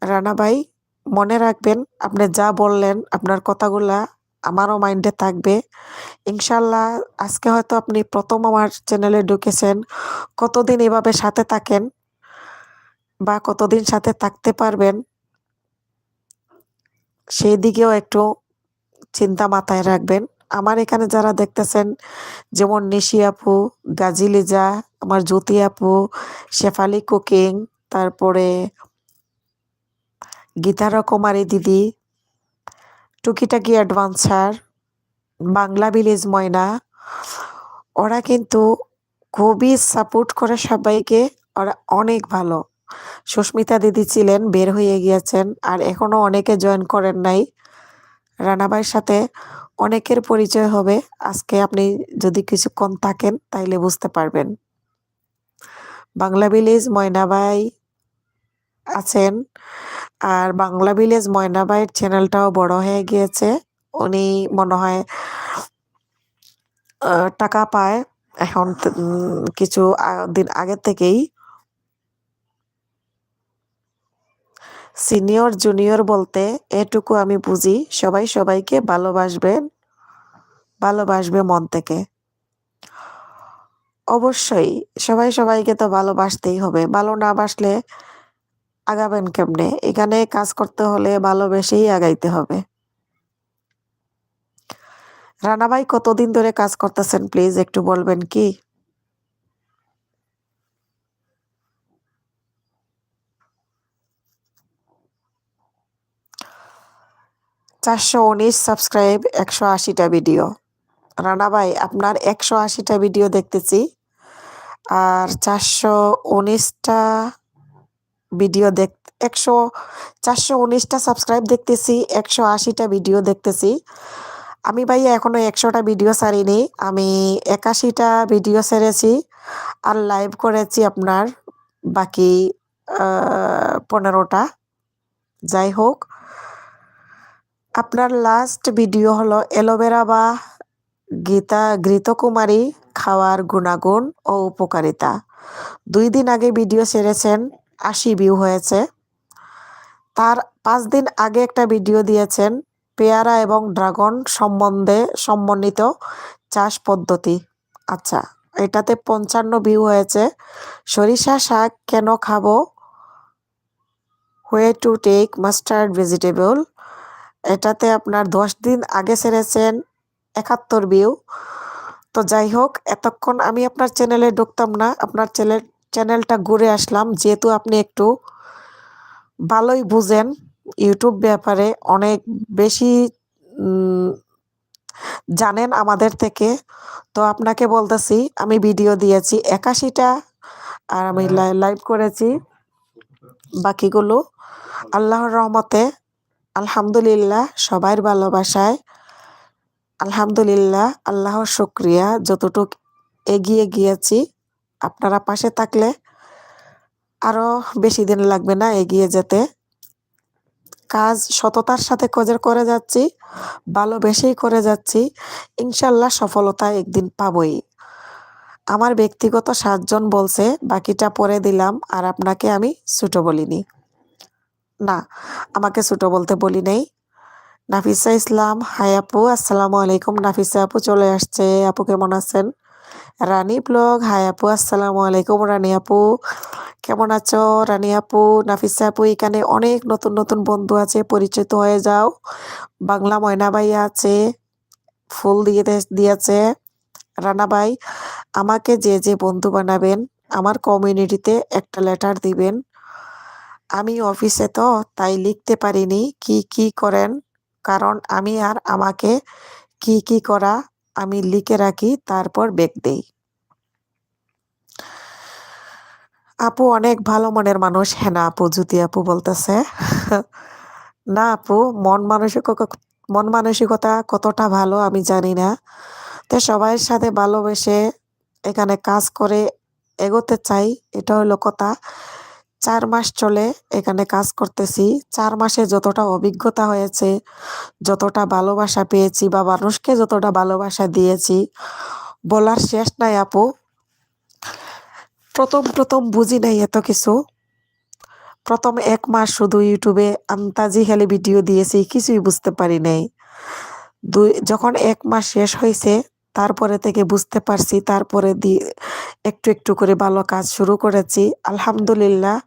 রানাবাই মনে রাখবেন আপনি যা বললেন, আপনার কথাগুলা আমারও মাইন্ডে থাকবে ইনশাল্লাহ। আজকে হয়তো আপনি প্রথম আমার চ্যানেলে ঢুকেছেন, কতদিন এভাবে সাথে থাকেন বা কতদিন সাথে থাকতে পারবেন সেই দিকেও একটু চিন্তা মাথায় রাখবেন। আমার এখানে যারা দেখতেছেন, যেমন নিশি আপু, গাজী লিজা, আমার জ্যোতি আপু, শেফালি কুকিং, তারপরে গীতারা কুমারী দিদি, টুকিটাকি অ্যাডভান্সার, বাংলা ভিলেজ ময়না, ওরা কিন্তু খুবই সাপোর্ট করে সবাইকে, ওরা অনেক ভালো। সুস্মিতা দিদি ছিলেন, বের হয়ে গিয়েছেন, আর এখনো অনেকে জয়েন করেন নাই। রানাভাইয়ের সাথে অনেকের পরিচয় হবে আজকে, আপনি যদি কিছুক্ষণ থাকেন তাইলে বুঝতে পারবেন। বাংলা ভিলেজ ময়নাভাই আছেন, আর বাংলা ভিলেজ ময়নাভাইয়ের চ্যানেলটাও বড় হয়ে গিয়েছে। উনি মনে হয় টাকা পায় এখন, কিছু দিন আগে থেকেই। সিনিয়র জুনিয়র বলতে এটুকু আমি বুঝি, সবাই সবাইকে ভালোবাসবে মন থেকে। অবশ্যই সবাই সবাইকে তো ভালোবাসতেই হবে, ভালো না বাসলে আগাবেন কেমনে? এখানে কাজ করতে হলে ভালোবেসেই আগাইতে হবে। রানা ভাই কতদিন ধরে কাজ করতেছেন প্লিজ একটু বলবেন কি? 419 সাবস্ক্রাইব, 180টা ভিডিও। রানা ভাই আপনার 180টা ভিডিও দেখতেছি, আর 419টা ভিডিও 419টা সাবস্ক্রাইব দেখতেছি, 180টা ভিডিও দেখতেছি। আমি ভাইয়া এখনো 100টা ভিডিও ছাড়িনি, আমি 81টা ভিডিও ছেড়েছি, আর লাইভ করেছি আপনার বাকি 15টা। যাই হোক, আপনার লাস্ট ভিডিও হলো অ্যালোভেরা বা ঘৃতকুমারী খাওয়ার গুণাগুণ ও উপকারিতা। 2 দিন আগে ভিডিও ছেড়েছেন, 80 ভিউ হয়েছে। তার 5 দিন আগে একটা ভিডিও দিয়েছেন পেয়ারা এবং ড্রাগন সমন্বিত চাষ পদ্ধতি। আচ্ছা, এটাতে 55 ভিউ হয়েছে। সরিষা শাক কেন খাবো, way to take mustard vegetable, এটাতে আপনার 10 দিন আগে ছেড়েছেন, 71 ভিউ। তো যাই হোক, এতক্ষণ আমি আপনার চ্যানেলে ঢুকতাম না, আপনার চ্যানেলটা ঘুরে আসলাম, যেহেতু আপনি একটু ভালোই বুঝেন ইউটিউব ব্যাপারে, অনেক বেশি জানেন আমাদের থেকে। তো আপনাকে বলতেছি, আমি ভিডিও দিয়েছি 81টা, আর আমি লাইভ করেছি বাকিগুলো। আল্লাহর রহমতে আলহামদুলিল্লাহ, সবার ভালোবাসায় আলহামদুলিল্লাহ, আল্লাহর শুকরিয়া, যতটুক এগিয়ে গিয়েছি। আপনারা পাশে থাকলে আরো বেশি দিন লাগবে না এগিয়ে যেতে। কাজ সততার সাথে করে যাচ্ছি, ভালোবেসেই করে যাচ্ছি, ইনশাল্লাহ সফলতা একদিন পাবই। আমার ব্যক্তিগত 7 জন বলছে, বাকিটা পরে দিলাম, আর আপনাকে আমি ছোট বলিনি। না, আমাকে ছোট বলতে বলি নাই। নাফিসা ইসলাম, হাই আপু, আসসালামু আলাইকুম। নাফিসা আপু চলে আসছে, আপু কেমন আছেন? রানী ব্লগ, হাই আপু, আসসালামু আলাইকুম। রানী আপু কেমন আছো? রানী আপু, নাফিসা আপু, এখানে অনেক নতুন নতুন বন্ধু আছে, পরিচিত হয়ে যাও। বাংলা ময়না ভাই আছে, ফুল দিয়েছে। রানা ভাই, আমাকে যে যে বন্ধু বানাবেন আমার কমিউনিটিতে একটা লেটার দিবেন। আমি অফিসে তো তাই লিখতে পারিনি কি কি করেন, কারণ আমি আর আমাকে কি কি করা আমি লিখে রাখি, তারপর ব্যাগ দেই। আপু অনেক ভালো মনের মানুষ। হেনা আপু, জ্যোতি আপু বলতেছে। না আপু, মন মানসিকতা কতটা ভালো আমি জানি না, তো সবার সাথে ভালোবেসে এখানে কাজ করে এগোতে চাই, এটা হলো কথা। 4 মাস চলে এখানে কাজ করতেছি, 4 মাসে যতটা অভিজ্ঞতা হয়েছে, যতটা ভালোবাসা পেয়েছি, বা মানুষকে যতটা ভালোবাসা দিয়েছি, বলার শেষ নাই আপু। প্রথম বুঝি নাই এত কিছু। প্রথম 1 মাস শুধু ইউটিউবে আন্তাজি খালি ভিডিও দিয়েছি, কিছুই বুঝতে পারি নাই। যখন 1 মাস শেষ হয়েছে, তারপরে থেকে বুঝতে পারছি, তারপরে একটু একটু করে ভালো কাজ শুরু করেছি। আলহামদুলিল্লাহ,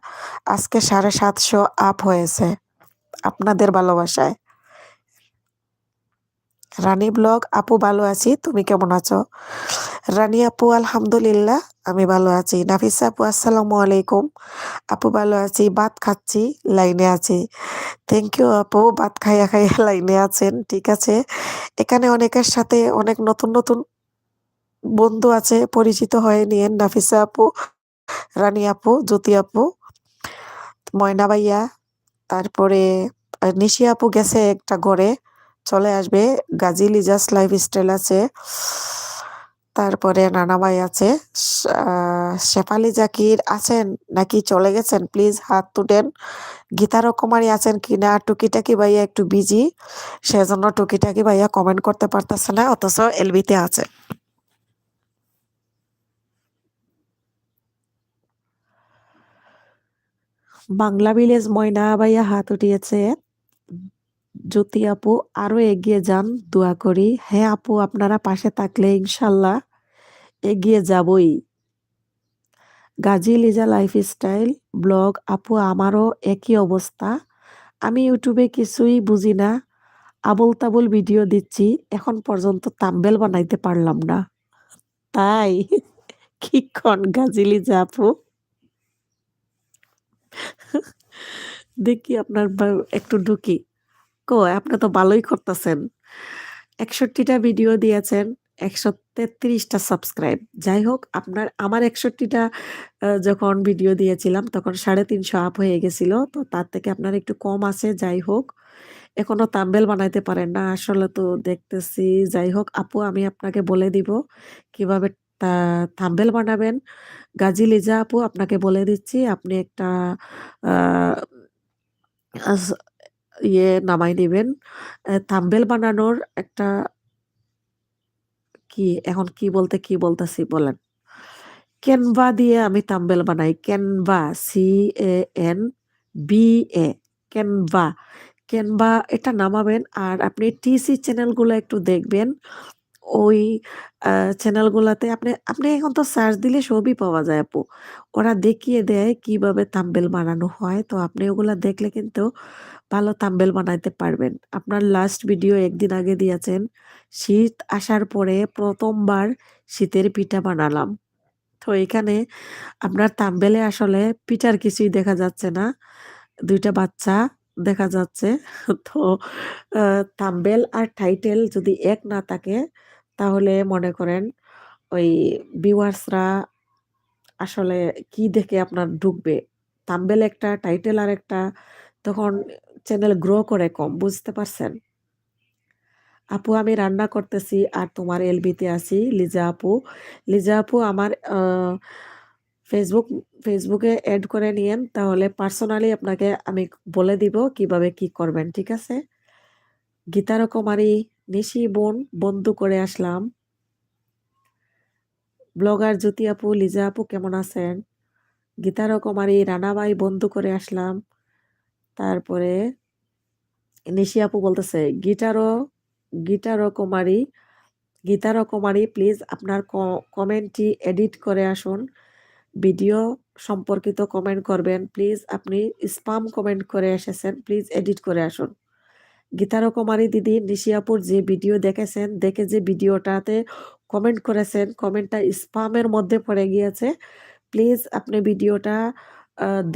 আজকে 750 আপ হয়েছে আপনাদের ভালোবাসায়। রানী ব্লগ, আপু ভালো আছি, তুমি কেমন আছো? রানী আপু, আলহামদুলিল্লাহ আমি ভালো আছি। নাফিসা আপু, আসসালামু আলাইকুম। আপু ভালো আছি, ভাত খাচ্ছি, লাইনে আছি। থ্যাংক ইউ আপু, ভাত খাইয়া খাইয়া লাইনে আছেন, ঠিক আছে। এখানে অনেকের সাথে অনেক নতুন নতুন বন্ধু আছে, পরিচিত হয়ে নিয়েন। নাফিসা আপু, রানী আপু, জ্যোতি আপু, ময়না ভাইয়া, তারপরে নিশি আপু গেছে একটা ঘরে, চলে আসবে। গাজী লিজাস লাইফস্টাইল আছে, তারপরে নানা ভাই আছে। শেফালি জাকির আছেন নাকি চলে গেছেন? প্লিজ হাত তুলেন। গীতা রকমারি আছেন কিনা? টুকিটাকি ভাইয়া একটু বিজি, সেজন্য টুকিটাকি ভাইয়া কমেন্ট করতে পারতেছে না, অথচ এলবিতে আছে। বাংলা ভিলেজ ময়না ভাইয়া হাত উঠিয়েছে। জ্যোতি আপু, আরো এগিয়ে যান, দোয়া করি। হ্যাঁ আপু, আপনারা পাশে থাকলে ইনশাল্লাহ এগিয়ে যাবই। গাজী লিজা লাইফস্টাইল ব্লগ আপু, আমারও একই অবস্থা। আমি ইউটিউবে কিছুই বুঝি না, আবল তাবল ভিডিও দিচ্ছি, এখন পর্যন্ত থাম্বনেল বানাইতে পারলাম না। তাই কি কন গাজী লিজা আপু? দেখি আপনার একটু ঢুকি। আপনি তো ভালোই করতেছেন। 61টা ভিডিও দিয়েছেন, 133টা সাবস্ক্রাইব। যাই হোক, আমার 61টা যখন ভিডিও দিয়েছিলাম তখন 350 আপ হয়ে গেছিল, তো তার থেকে আপনার একটু কম আছে। যাই হোক, এখনো থাম্বনেল বানাইতে পারেন না আসলে, তো দেখতেছি। যাই হোক আপু, আমি আপনাকে বলে দিব কিভাবে থাম্বনেল বানাবেন। গাজী লিজা আপু, আপনাকে বলে দিচ্ছি, আপনি একটা আহ, নামাই নিবেন। থাম্বনেল বানানোর একটা এখন কি বলতেছি বলেন। ক্যানভা দিয়ে আমি থাম্বনেল বানাই। Canva, CANBA, Canva. ক্যানভা এটা নামাবেন, আর আপনি টিসি চ্যানেলগুলো একটু দেখবেন। ওই চ্যানেলগুলাতে আপনি আপনি এখন তো সার্চ দিলে সবই পাওয়া যায় আপু। ওরা দেখিয়ে দেয় কিভাবে থাম্বনেল বানানো হয়, তো আপনি ওগুলা দেখলে কিন্তু ভালো থাম্বনেল বানাইতে পারবেন। আপনার লাস্ট ভিডিও একদিন আগে দিয়েছেন, শীত আসার পরে প্রথমবার শীতের পিঠা বানালাম। তো এখানে আপনার থাম্বনেলে আসলে পিঠার কিছুই দেখা যাচ্ছে না, 2টা বাচ্চা দেখা যাচ্ছে। তো থাম্বনেল আর টাইটেল যদি এক না থাকে, তাহলে মনে করেন ওই ভিউয়ার্সরা আসলে কি দেখে আপনার ঢুকবে। থাম্বনেল একটা, টাইটেল আর একটা, তখন চ্যানেল গ্রো করে কম, বুঝতে পারছেন? আপু, আমি রান্না করতেছি আর তোমার এলবিতে আছি। লিজা আপু, লিজা আপু আমার ফেসবুকে অ্যাড করে নিয়েন, তাহলে পার্সোনালি আপনাকে আমি বলে দিব কিভাবে কি করবেন, ঠিক আছে? গীতা রকমারি, নিশি বোন বন্ধু করে আসলাম। ব্লগার জ্যোতি আপু, লিজা আপু কেমন আছেন? গীতা রকমারি, রানাবাই বন্ধু করে আসলাম। তারপরে নিশি আপু বলতেছে গীতা রকমারি, প্লিজ আপনার কমেন্টটি এডিট করে আসুন। ভিডিও সম্পর্কিত কমেন্ট করবেন প্লিজ। আপনি স্পাম কমেন্ট করে এসেছেন, প্লিজ এডিট করে আসুন। গীতা রকমারি দিদি, নিশি আপুর যে ভিডিও দেখেছেন, দেখে যে ভিডিওটাতে কমেন্ট করেছেন, কমেন্টটা স্পামের মধ্যে পড়ে গিয়েছে। প্লিজ আপনি ভিডিওটা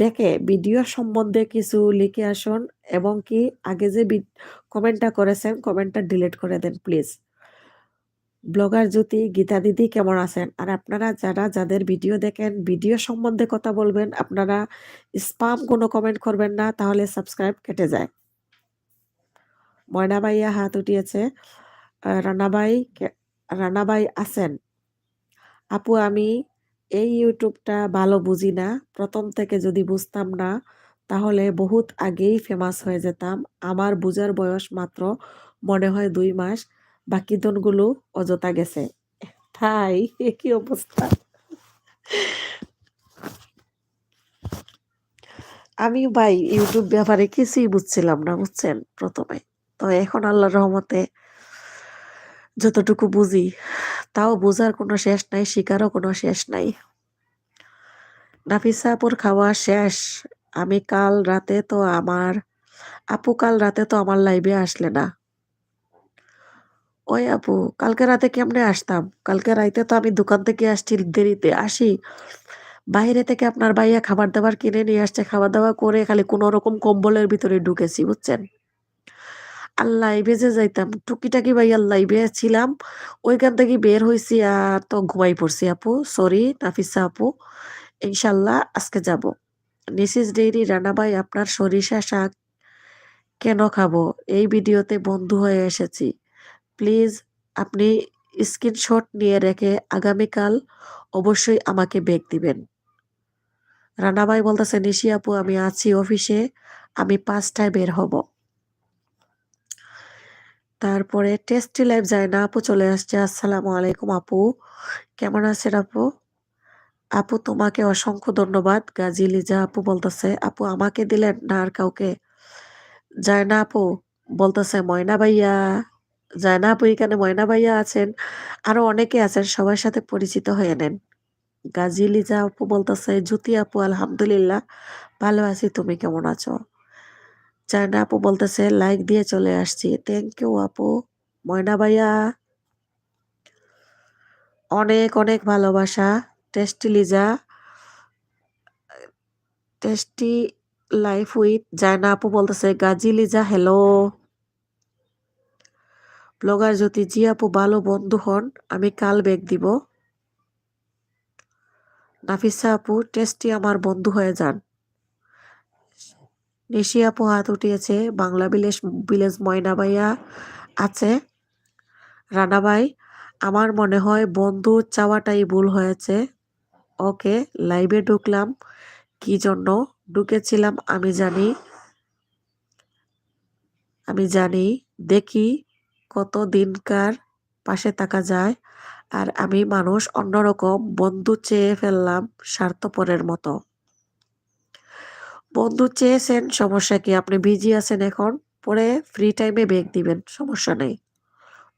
দেখে ভিডিও সম্বন্ধে কিছু লিখে আসুন, এবং কি আগে যে কমেন্টটা করেছেন কমেন্টটা ডিলিট করে দেন প্লিজ। ব্লগার জ্যোতি, গীতা দিদি কেমন আছেন? আর আপনারা যাদের ভিডিও দেখেন, ভিডিও সম্বন্ধে কথা বলবেন, আপনারা স্পাম কোনো কমেন্ট করবেন না, তাহলে সাবস্ক্রাইব কেটে যায়। ময়না ভাইয়া হাত উঠিয়েছে। রানাবাই আছেন? আপু, আমি এই ইউটিউবটা ভালো বুঝি না, প্রথম থেকে যদি বুঝতাম না তাহলে বহুত আগেই ফেমাস হয়ে যেতাম। আমার বুঝার বয়স মাত্র মনে হয় 2 মাস, বাকি দিনগুলো অযথা গেছে। তাই একই অবস্থা। আমি ভাই ইউটিউব ব্যাপারে কিছুই বুঝছিলাম না, বুঝছেন, প্রথমে। তো এখন আল্লাহর রহমতে যতটুকু বুঝি, তাও বোঝার কোনো শেষ নাই, শিকারও কোনো শেষ নাই। নাফিসা আপুর খাওয়া শেষ? আমি কাল রাতে তো আমার আপু, কাল রাতে তো আমার লাইভে আসলে না। ওই আপু, কালকে রাতে কেমনে আসতাম? কালকে রাইতে তো আমি দোকান থেকে আসছি, দেরিতে আসি। বাইরে থেকে আপনার ভাইয়া খাবার দাবার কিনে নিয়ে আসছে, খাওয়া দাওয়া করে খালি কোনো রকম কম্বলের ভিতরে ঢুকেছি, বুঝছেন। আর লাইভে যে যাইতাম, টুকিটাকি ভাইয়া লাইভে ছিলাম, ওইখান থেকে বের হয়েছি আর তো ঘুমাই পড়ছি আপু। সরি নাফিসা আপু, ইনশাল্লাহ আজকে যাব। নিসিস ডেইরি রানাবাই আপনার সরিষা শাক কেন খাবো? এই ভিডিওতে বন্ধু হয়ে এসেছি। প্লিজ আপনি স্ক্রিনশট নিয়ে রেখে আগামীকাল অবশ্যই আমাকে ব্যাক দিবেন। রানাবাই বলতেছে নিশি আপু আমি আছি অফিসে, আমি 5টায় বের হব। তারপরে টেস্টি লাইফ যায় না আপু চলে আসছে। আসসালামু আলাইকুম আপু, কেমন আছেন আপু? আপু তোমাকে অসংখ্য ধন্যবাদ। গাজী লিজা আপু বলতেছে আপু আমাকে দিলেন না আর কাউকে? যায় না আপু বলতেছে ময়না ভাইয়া। যায় না আপু এখানে ময়না ভাইয়া আছেন, আরো অনেকে আছেন, সবার সাথে পরিচিত হয়ে নেন। গাজী লিজা আপু বলতেছে জ্যোতি আপু আলহামদুলিল্লাহ ভালো আছি, তুমি কেমন আছো? যায় না আপু বলতেছে লাইক দিয়ে চলে আসছি। থ্যাংক ইউ আপু। ময়না ভাইয়া অনেক অনেক ভালোবাসা। Tasty Liza, tasty life with Zaina আপু বলতেছে গাজী লিজা হ্যালো। ব্লগার জ্যোতি জি আপু ভালো বন্ধু হন, আমি কাল ব্যাগ দিব। নাফিসা আপু টেস্টি আমার বন্ধু হয়ে যান। নিশি আপু হাত উঠিয়েছে। বাংলা ভিলেজ ভিলেজ ময়না ভাইয়া আছে। রানাবাই আমার মনে হয় বন্ধু চাওয়াটাই ভুল হয়েছে। ওকে লাইভে ঢুকলাম কি জন্য ঢুকেছিলাম আমি জানি দেখি কত দিনকার পাশে থাকা যায়, আর আমি মানুষ অন্যরকম বন্ধু চেয়ে ফেললাম স্বার্থপরের মতো। বন্ধু চেয়েছেন সমস্যা কি? আপনি বিজি আছেন এখন, পরে ফ্রি টাইমে ব্যাগ দিবেন, সমস্যা নেই।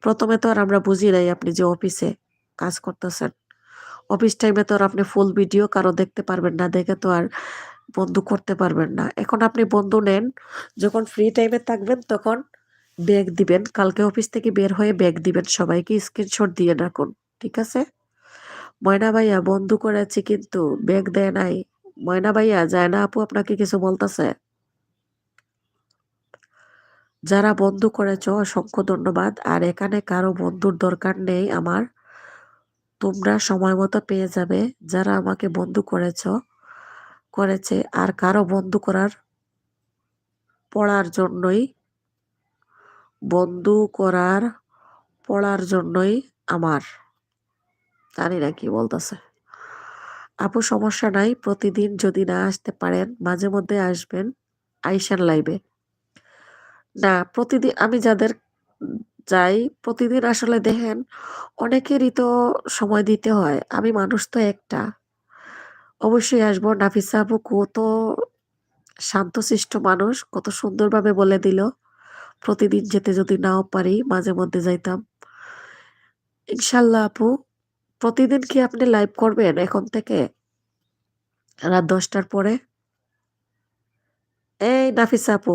প্রথমে তো আর আমরা বুঝি নাই আপনি যে অফিসে কাজ করতেছেন। অফিস টাইমে তো আর আপনি ফুল ভিডিও কারো দেখতে পারবেন না, দেখে তো আর বন্ধু করতে পারবেন না। এখন আপনি বন্ধু নেন, যখন ফ্রি টাইমে থাকবেন তখন ব্যাগ দিবেন। কালকে অফিস থেকে বের হয়ে ব্যাগ দিবেন, সবাইকে স্ক্রিনশট দিয়ে রাখুন, ঠিক আছে? ময়না ভাইয়া বন্ধু করেছি কিন্তু ব্যাগ দেয় নাই। ময়না ভাইয়া যায় না আপু আপনাকে কিছু বলতেছে। যারা বন্ধু করেছ অসংখ্য ধন্যবাদ। আর এখানে কারো বন্ধুর দরকার নেই আমার, তোমরা সময় মতো পেয়ে যাবে। যারা আমাকে বন্ধু করেছে আর কারো বন্ধু পড়ার জন্যই বন্ধু করার পড়ার জন্যই আমার, জানি না কি বলতেছে। আপু সমস্যা নাই, প্রতিদিন যদি না আসতে পারেন মাঝে মধ্যে আসবেন, আইসান লাইভে। না প্রতিদিন আমি যাদের যাই প্রতিদিন আসলে দেখেন অনেকেরই তো সময় দিতে হয়, আমি মানুষ তো একটা। অবশ্যই আসবো। নাফিসা আপু কত শান্তশিষ্ট মানুষ, কত সুন্দরভাবে বলে দিল প্রতিদিন যেতে যদি নাও পারি মাঝে মধ্যে যাইতাম। ইনশাল্লাহ আপু, প্রতিদিন কি আপনি লাইভ করবেন এখন থেকে রাত 10টার পরে? এই নাফিসা আপু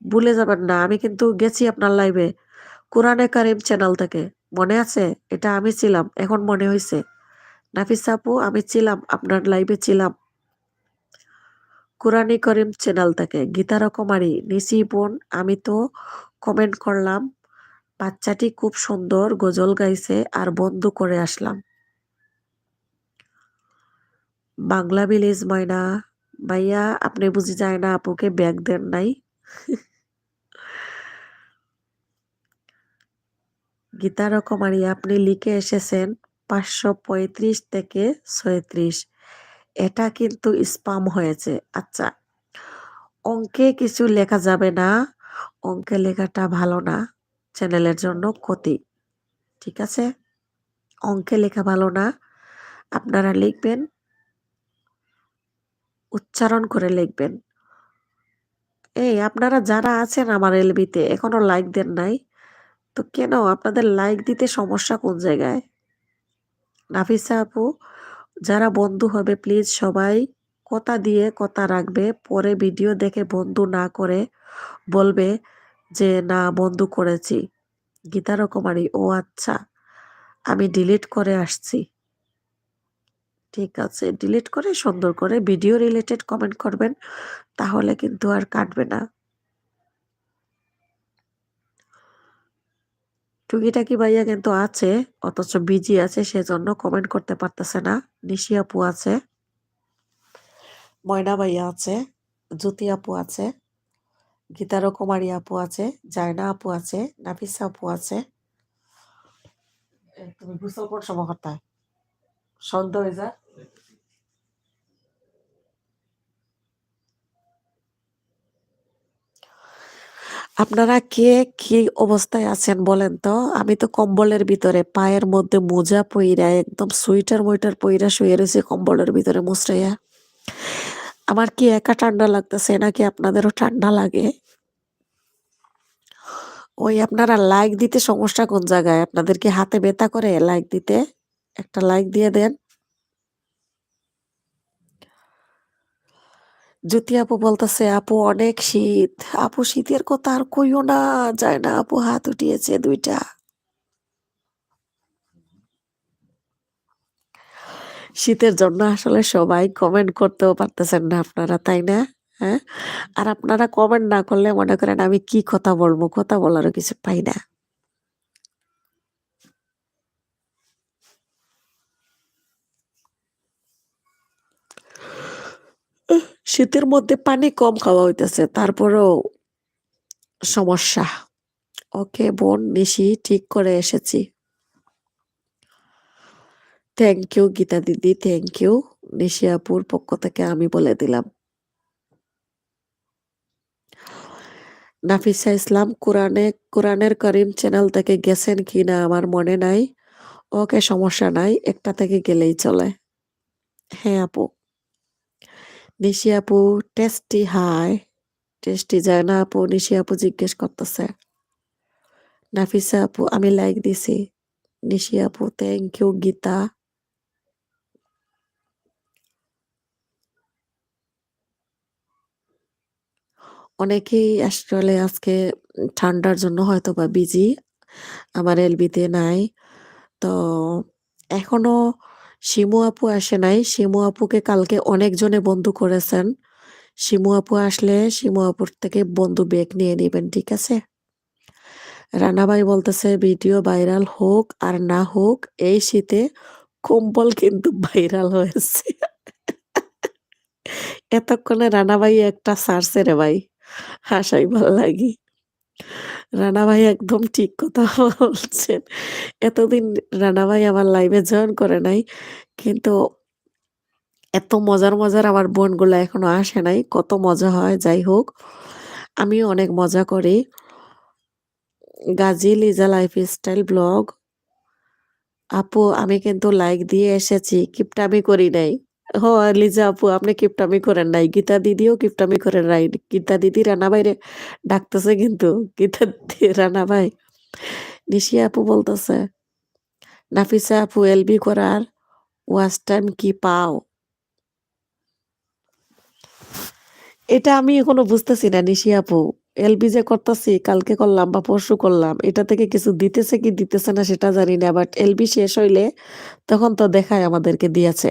ভুলে যাবেন না, আমি কিন্তু গেছি আপনার লাইভে কোরআনে কারিম চ্যানেল থেকে, মনে আছে? এটা আমি ছিলাম, এখন মনে হয়েছে। নাফিসা আপু আমি ছিলাম আপনার লাইভে, ছিলাম কোরআনে কারিম চ্যানেল থেকে। গীতা রকমারি নিশি বোন, আমি তো কমেন্ট করলাম বাচ্চাটি খুব সুন্দর গজল গাইছে আর বন্ধু করে আসলাম। বাংলা ভিলেজ ময়না ভাইয়া আপনি বুঝি যায় না আপুকে ব্যাগ দেন নাই? গীতা রকমারি আপনি লিখে এসেছেন 535 থেকে 36, এটা কিন্তু স্পাম হয়েছে। আচ্ছা, অঙ্কে কিছু লেখা যাবে না, অঙ্কে লেখাটা ভালো না, চ্যানেলের জন্য ক্ষতি, ঠিক আছে? অঙ্কে লেখা ভালো না, আপনারা লিখবেন উচ্চারণ করে লিখবেন। এই আপনারা যারা আছেন আমার এলবিতে এখনো লাইক দেন নাই, তো কেন? আপনাদের লাইক দিতে সমস্যা কোন জায়গায়? নাফিসা আপু যারা বন্ধু হবে প্লিজ সবাই কথা দিয়ে কথা রাখবে, পরে ভিডিও দেখে বন্ধু না করে বলবে যে না বন্ধু করেছি। গীতা রকমারি ও আচ্ছা, আমি ডিলিট করে আসছি। ঠিক আছে, ডিলিট করে সুন্দর করে ভিডিও রিলেটেড কমেন্ট করবেন, তাহলে কিন্তু আর কাটবে না। টুকিটাকি ভাইয়া কিন্তু আছে, অথচ বিজি আছে, সেজন্য কমেন্ট করতে পারতেছে না। নিশি আপু আছে। ময়না ভাইয়া আছে, জ্যোতি আপু আছে, গীতারো কুমারী আপু আছে, জায়না আপু আছে, নাফিসা আপু আছে। তুমি গোসল কোন সময় করতে সন্ধ্যা হয়ে যায়? আপনারা কে কি অবস্থায় আছেন বলেন তো? আমি তো কম্বলের ভিতরে পায়ের মধ্যে মোজা পইরা একদম সোয়েটার মোয়েটার পইরা শুয়ে রয়েছি কম্বলের ভিতরে মুচড়াইয়া। আমার কি একা ঠান্ডা লাগতেছে নাকি আপনাদেরও ঠান্ডা লাগে? ওই আপনারা লাইক দিতে সমস্যা কোন জায়গায়? আপনাদের কি হাতে ব্যথা করে লাইক দিতে? একটা লাইক দিয়ে দেন। জ্যোতি আপু বলতেছে আপু অনেক শীত। আপু শীতের কথা আর কইও না, যায় না আপু হাত উঠিয়েছে 2টা। শীতের জন্য আসলে সবাই কমেন্ট করতেও পারতেছেন না আপনারা, তাই না? হ্যাঁ? আর আপনারা কমেন্ট না করলে মনে করেন আমি কি কথা বলবো? কথা বলারও কিছু পাই না। শীতের মধ্যে পানি কম খাওয়া হইতেছে, তারপরেও সমস্যা। ওকে বোন নিশি, ঠিক করে এসেছি। থ্যাংক ইউ গীতা দিদি, থ্যাংক ইউ। নিশি আপুর পক্ষ থেকে আমি বলে দিলাম। নাফিসা ইসলাম কোরআনের করিম চ্যানেল থেকে গেছেন কিনা আমার মনে নাই। ওকে সমস্যা নাই, একটা থেকে গেলেই চলে। হ্যাঁ আপু। নিশি আপু টেস্টি হাই। টেস্টি যায় না আপু, নিশি আপু জিজ্ঞেস করতেছে। নাফিসা আপু আমি লাইক দিছি। নিশি আপু থ্যাংক ইউ গীতা। অনেকেই আসলে আজকে ঠান্ডার জন্য হয়তো বা বিজি, আমার এলবিতে নাই। তো এখনো শিমু আপু আসে নাই। শিমু আপুকে কালকে অনেকজনে বন্ধু করেছেন। শিমু আপু আসলে শিমু আপুর থেকে বন্ধু বেগ নিয়ে নেবেন, ঠিক আছে? রানাভাই বলতেছে ভিডিও ভাইরাল হোক আর না হোক এই শীতে কম্বল কিন্তু ভাইরাল হয়েছে। এতক্ষণে রানাভাই একটা সারছে রে ভাই, হাসাই ভাল লাগি। রানাভাই একদম ঠিক কথা বলছেন। এতদিন রানাভাই আমার লাইভে জয়েন করে নাই, কিন্তু এত মজার মজার আমার বোনগুলো এখনো আসে নাই। কত মজা হয়, যাই হোক আমিও অনেক মজা করি। গাজী লিজা লাইফস্টাইল ব্লগ আপু আমি কিন্তু লাইক দিয়ে এসেছি, কিপটামি করি নাই। হ লিজা আপু আপনি কিপটামি করেন নাই, গীতা দিদিও কিপটামি করেন নাই। গীতা দিদি রানা ভাইরে ডাকতেছে কিন্তু, গীতা দিদি রানা ভাই। নিশি আপু বলতেছে নাফিসা আপু এলবি করার ওয়াচ টাইম কি পাও? এটা আমি এখনো বুঝতেছি না নিশি আপু। এলবি যে করতেছি, কালকে করলাম বা পরশু করলাম, এটা থেকে কিছু দিতেছে কি দিতেছে না সেটা জানি না, বাট এলবি শেষ হইলে তখন তো দেখায় আমাদেরকে দিয়েছে,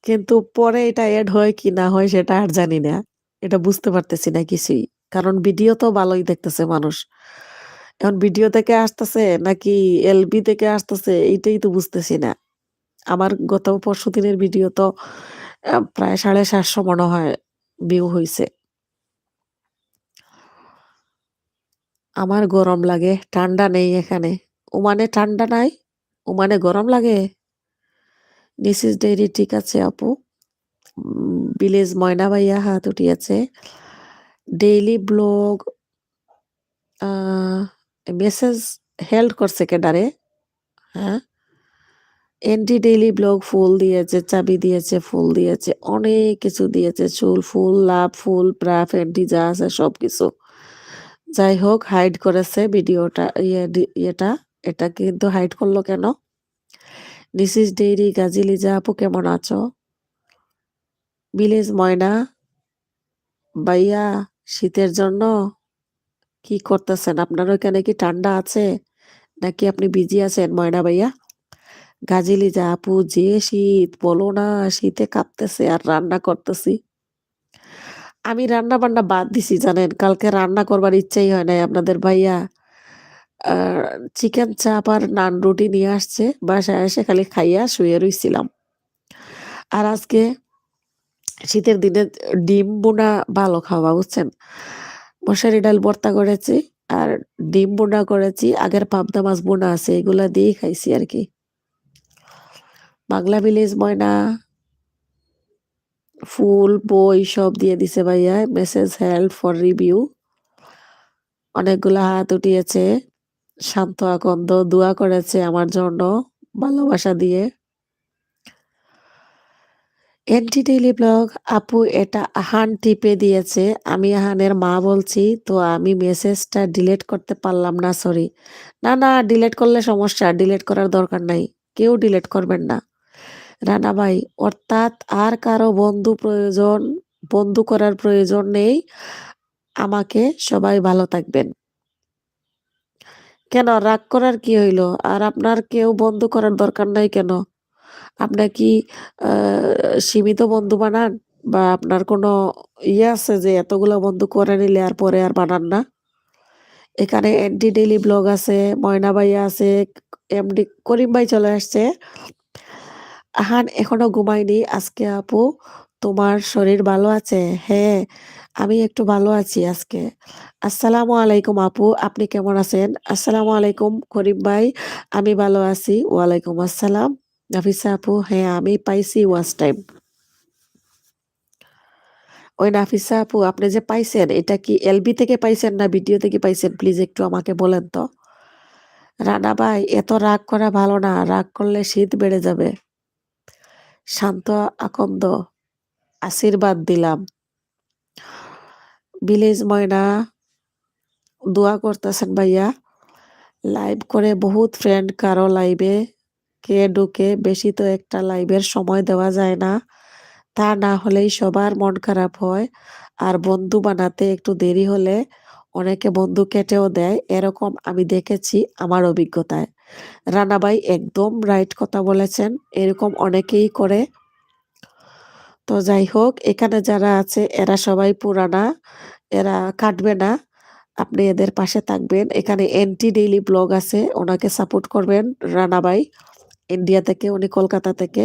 কিন্তু পরে এটা এড হয় কি না হয় সেটা আর জানি না। এটা বুঝতে পারতেছি না কিছুই, কারণ ভিডিও তো ভালোই দেখতেছে মানুষ। এখন ভিডিও থেকে আসতেছে নাকি এলবি থেকে আসতেছে এইটাই তো বুঝতেছি না। আমার গত পরশু দিনের ভিডিও তো প্রায় 750 মনে হয় ভিউ হয়েছে। আমার গরম লাগে, ঠান্ডা নেই এখানে। ওমানে ঠান্ডা নাই, ওমানে গরম লাগে। নিসিস ডেইরি ঠিক আছে আপু। ভিলেজ ময়না ভাইয়া হাত উঠিয়েছে। ডেইলি ব্লগ মেসেজ হেল্ড করছে কেডারে? হ্যাঁ, এনডি ডেইলি ব্লগ ফুল দিয়েছে, চাবি দিয়েছে, ফুল দিয়েছে, অনেক কিছু দিয়েছে, চুল ফুল, লাভ ফুল, ব্রাফ, এনডি যা আছে সবকিছু। যাই হোক হাইড করেছে ভিডিওটা, ইয়েটা। এটা কিন্তু হাইড করলো কেন? নিসিস ডেইরি গাজী লিজা আপু কেমন আছো? ভিলেজ ময়না ভাইয়া শীতের জন্য কি করতেছেন? আপনার ওইখানে কি ঠান্ডা আছে নাকি আপনি বিজি আছেন ময়না ভাইয়া? গাজী লিজা আপু যে শীত বলো না, শীতে কাঁপতেছে আর রান্না করতেছি। আমি রান্না বান্না বাদ দিছি জানেন, কালকে রান্না করবার ইচ্ছাই হয় নাই। আপনাদের ভাইয়া চিকেন চাপ আর নান রুটি নিয়ে আসছে, বাসায় এসে খালি খাইয়া শুয়ে রইছিলাম। আর আজকে শীতের দিনে ডিম বোনা ভালো খাওয়া, বুঝছেন? মশারি ডাল ভর্তা করেছি আর ডিম বোনা করেছি। আগের পাবদা মাছ বোনা আছে, এগুলা দিয়েই খাইছি আরকি। বাংলা ভিলেজ ময়না, ফুল, বই সব দিয়ে দিছে ভাইয়া। Message help for review. অনেকগুলা হাত উঠিয়েছে। শান্ত আকন্দ দোয়া করেছে আমার জন্য ভালোবাসা দিয়ে। এন্টি ডেইলি ব্লগ আপু এটা আহান টিপে দিয়েছে। আমি আহানের মা বলছি, তো আমি মেসেজটা ডিলিট করতে পারলাম না, সরি। না ডিলিট করলে সমস্যা, ডিলিট করার দরকার নাই। কেউ ডিলিট করবেন না। রানা ভাই, অর্থাৎ আর কারো বন্ধু করার প্রয়োজন নেই আমাকে। সবাই ভালো থাকবেন। কেন রাগ করার কি হইল? আর আপনার কেউ বন্ধু করার দরকার নাই কেন? আপনার কি সীমিত বন্ধু বানান? বা আপনার কোনো ইয়ে আছে যে এতগুলো বন্ধু করে নিলে আর পরে আর বানান না? এখানে এন্টি ডেইলি ব্লগ আছে, ময়না ভাইয়া আছে, এমডি করিম ভাই চলে আসছে। আহান এখনো ঘুমায়নি। আজকে আপু তোমার শরীর ভালো আছে? হ্যাঁ, আমি একটু ভালো আছি আজকে। আসসালামু আলাইকুম আপু, আপনি কেমন আছেন? আসসালামু আলাইকুম করিম ভাই, আমি ভালো আছি। ওয়ালাইকুম আসসালাম। নাফিসা আপু, হ্যাঁ আমি পাইছি ওয়াচ টাইম। ওই নাফিসা আপু, আপনি যে পাইছেন এটা কি এলবি থেকে পাইছেন না ভিডিও থেকে পাইছেন? প্লিজ একটু আমাকে বলেন তো। রানা ভাই, এত রাগ করা ভালো না, রাগ করলে শীত বেড়ে যাবে। শান্ত আকন্দ, আশীর্বাদ দিলাম। ভিলেজ ময়না, দোয়া করতেছেন ভাইয়া। লাইভ করে বহুত ফ্রেন্ড কারো লাইভে কে ঢুকে, বেশি তো একটা লাইভের সময় দেওয়া যায় না। তা না হলেই সবার মন খারাপ হয়। আর বন্ধু বানাতে একটু দেরি হলে অনেকে বন্ধু কেটেও দেয়। এরকম আমি দেখেছি আমার অভিজ্ঞতায়। রানা ভাই একদম রাইট কথা বলেছেন। এরকম অনেকেই করে। তো যাই হোক, এখানে যারা আছে এরা সবাই পুরানা, এরা কাটবে না। আপনি এদের পাশে থাকবেন। এখানে এন্টি ডেইলি ব্লগ আছে, ওনাকে সাপোর্ট করবেন। রানা ভাই ইন্ডিয়া থেকে, উনি কলকাতা থেকে।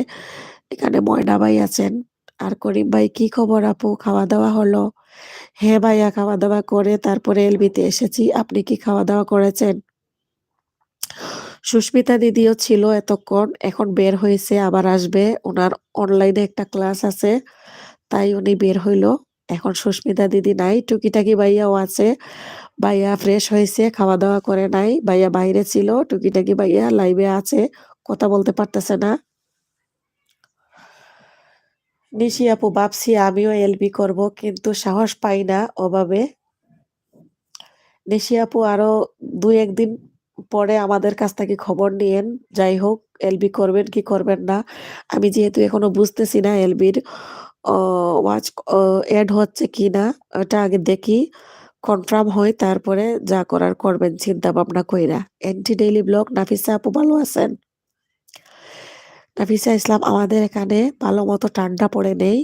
এখানে ময়না ভাই আছেন। আর করিম ভাই, কি খবর আপু, খাওয়া দাওয়া হলো? হ্যাঁ ভাইয়া, খাওয়া দাওয়া করে তারপরে এলবিতে এসেছি। আপনি কি খাওয়া দাওয়া করেছেন? সুস্মিতা দিদিও ছিল এতক্ষণ, এখন বের হয়েছে, আবার আসবে। ওনার অনলাইনে একটা ক্লাস আছে, তাই উনি বের হইল। এখন সুস্মিতা দিদি নাই, টুকিটাকি ভাইয়াও আছে। ভাইয়া ফ্রেশ হয়েছে, খাওয়া দাওয়া করে নাই। ভাইয়া বাইরে ছিল, টুকিটাকি ভাইয়া লাইভে আছে, কথা বলতে পারতেছে না। নিশি আপু, ভাবছি আমিও এলবি করব, কিন্তু সাহস পাই না অভাবে। নিশি আপু, আরো ২-১ দিন পরে আমাদের কাছ থেকে খবর নিয়েন। যাই হোক, এলবি করবেন কি করবেন না। আমি যেহেতু এখনো বুঝতেছি না এলবির ওয়াচ এড হচ্ছে কিনা, ওটা আগে দেখি, কনফার্ম হয়, তারপরে যা করার করবেন চিন্তা ভাবনা কইরা। এন্টি ডেইলি ব্লগ, নাফিসা আপু ভালো আছেন? নাফিসা ইসলাম, আমাদের এখানে ভালো মতো ঠান্ডা পড়ে নেই,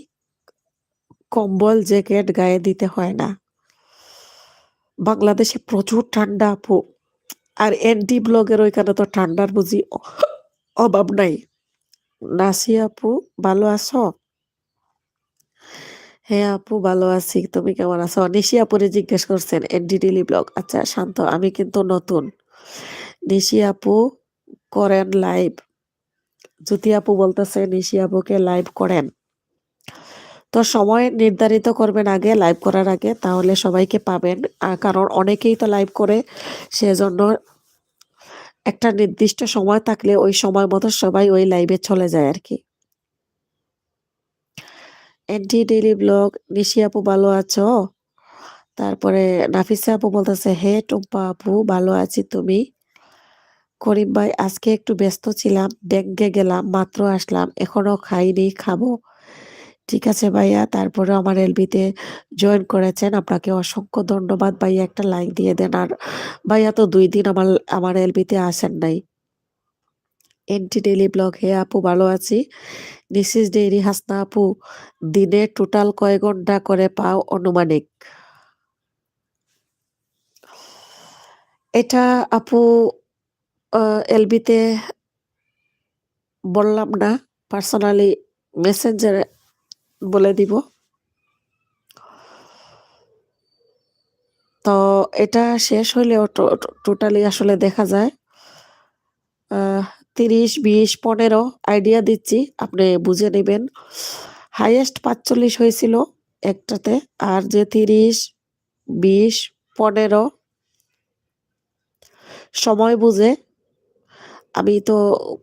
কম্বল জ্যাকেট গায়ে দিতে হয় না। বাংলাদেশে প্রচুর ঠান্ডা আপু। আর এন্টি ব্লগের ওইখানে তো ঠান্ডার বুঝি অভাব নাই। নাসি আপু, ভালো আছো? হ্যাঁ আপু, ভালো আছি। তুমি কেমন আছো? নিশি আপুরে জিজ্ঞেস করছেন এন্টি ডেইলি ব্লগ। আচ্ছা শান্ত, আমি কিন্তু নতুন। নিশি আপু করেন লাইভ। জ্যোতি আপু বলতেছে নিশি আপুকে লাইভ করেন। তো সময় নির্ধারিত করবেন আগে, লাইভ করার আগে, তাহলে সবাইকে পাবেন। কারণ অনেকেই তো লাইভ করে, সেজন্য একটা নির্দিষ্ট সময় থাকলে ওই সময় মতো সবাই ওই লাইভে চলে যায় আর কি। এন্টি ডেইলি ব্লগ, নিশি আপু ভালো আছো? তারপরে নাফিসা আপু বলতেছে, হে টুম্পা আপু, ভালো আছি, তুমি? করিম ভাই, আজকে একটু ব্যস্ত ছিলাম, ব্যাংকে গেলাম, মাত্র আসলাম, এখনো খাইনি, খাবো। ঠিক আছে ভাইয়া, তারপরে আমার এলবিতে জয়েন করেছেন, আপনাকে অসংখ্য ধন্যবাদ ভাইয়া। একটা লাইক দিয়ে দেন। আর ভাইয়া তো 2 দিন আমার এলবিতে আসেন নাই। এন্টি ডেইলি ব্লগ, হে আপু ভালো আছি। নিসিস ডেইরি, হাসনা আপু, দিনে টোটাল কয় ঘন্টা করে পাও অনুমানিক? এটা আপু এলবিতে বললাম না, পার্সোনালি মেসেঞ্জারে বলে দিব। তো এটা শেষ হইলেও টোটালি আসলে দেখা যায় 30, 20, 15 আইডিয়া দিচ্ছি, আপনি বুঝে নেবেন। হাইয়েস্ট 45 হয়েছিল একটাতে, আর যে 30, 20, 15 সময় বুঝে, আমি তো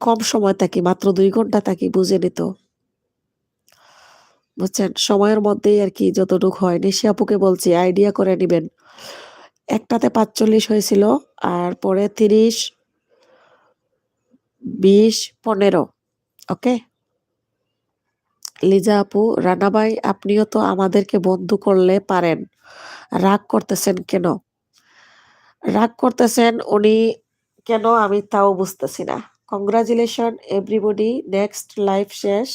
কম সময় থাকি, মাত্র 2 ঘন্টা থাকি, বুঝে নিত, বুঝছেন? সময়ের মধ্যেই আর কি যতটুক হয়। নিশি আপুকে বলছি আইডিয়া করে নিবেন। একটাতে 45 হয়েছিল, আর পরে 30, 20, 15। ওকে? লিজা আপু, রানা ভাই আপনিও তো আমাদেরকে বন্ধু করলে পারেন, রাগ করতেছেন কেন? রাগ করতেছেন উনি কেন, আমি তাও বুঝতেছি না। কংগ্রাচুলেশন এভরিবডি, নেক্সট লাইফ শেষ।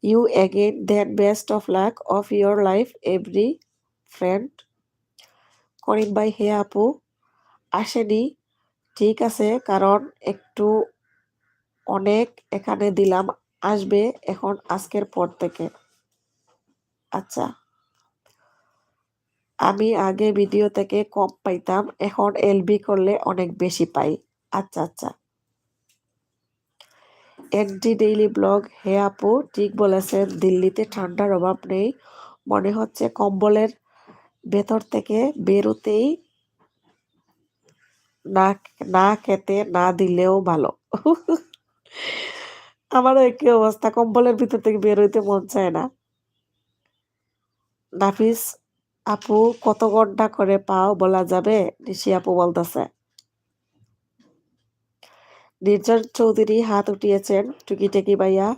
You again, then best of luck of your life every friend. Karim ভাই, হে আপু আসেনি, ঠিক আছে, কারণ একটু অনেক এখানে দিলাম, আসবে এখন আজকের পর থেকে। আচ্ছা, আমি আগে ভিডিও থেকে কম পাইতাম, এখন এলবি করলে অনেক বেশি পাই। আচ্ছা আচ্ছা। এনটি ডেইলি ব্লগ, হে আপু ঠিক বলেছেন, দিল্লিতে ঠান্ডার অভাব নেই, মনে হচ্ছে কম্বলের ভেতর থেকে বেরোতেই না, না খেতে না দিলেও ভালো। আমারও একই অবস্থা, কম্বলের ভিতর থেকে বের হইতে মন চায় না। নাফিস আপু, কত ঘন্টা করে পাও বলা যাবে? নিশি আপু বলতেছে। নির্জন চৌধুরী হাত উঠিয়েছেন, টুকিটাকি ভাইয়া,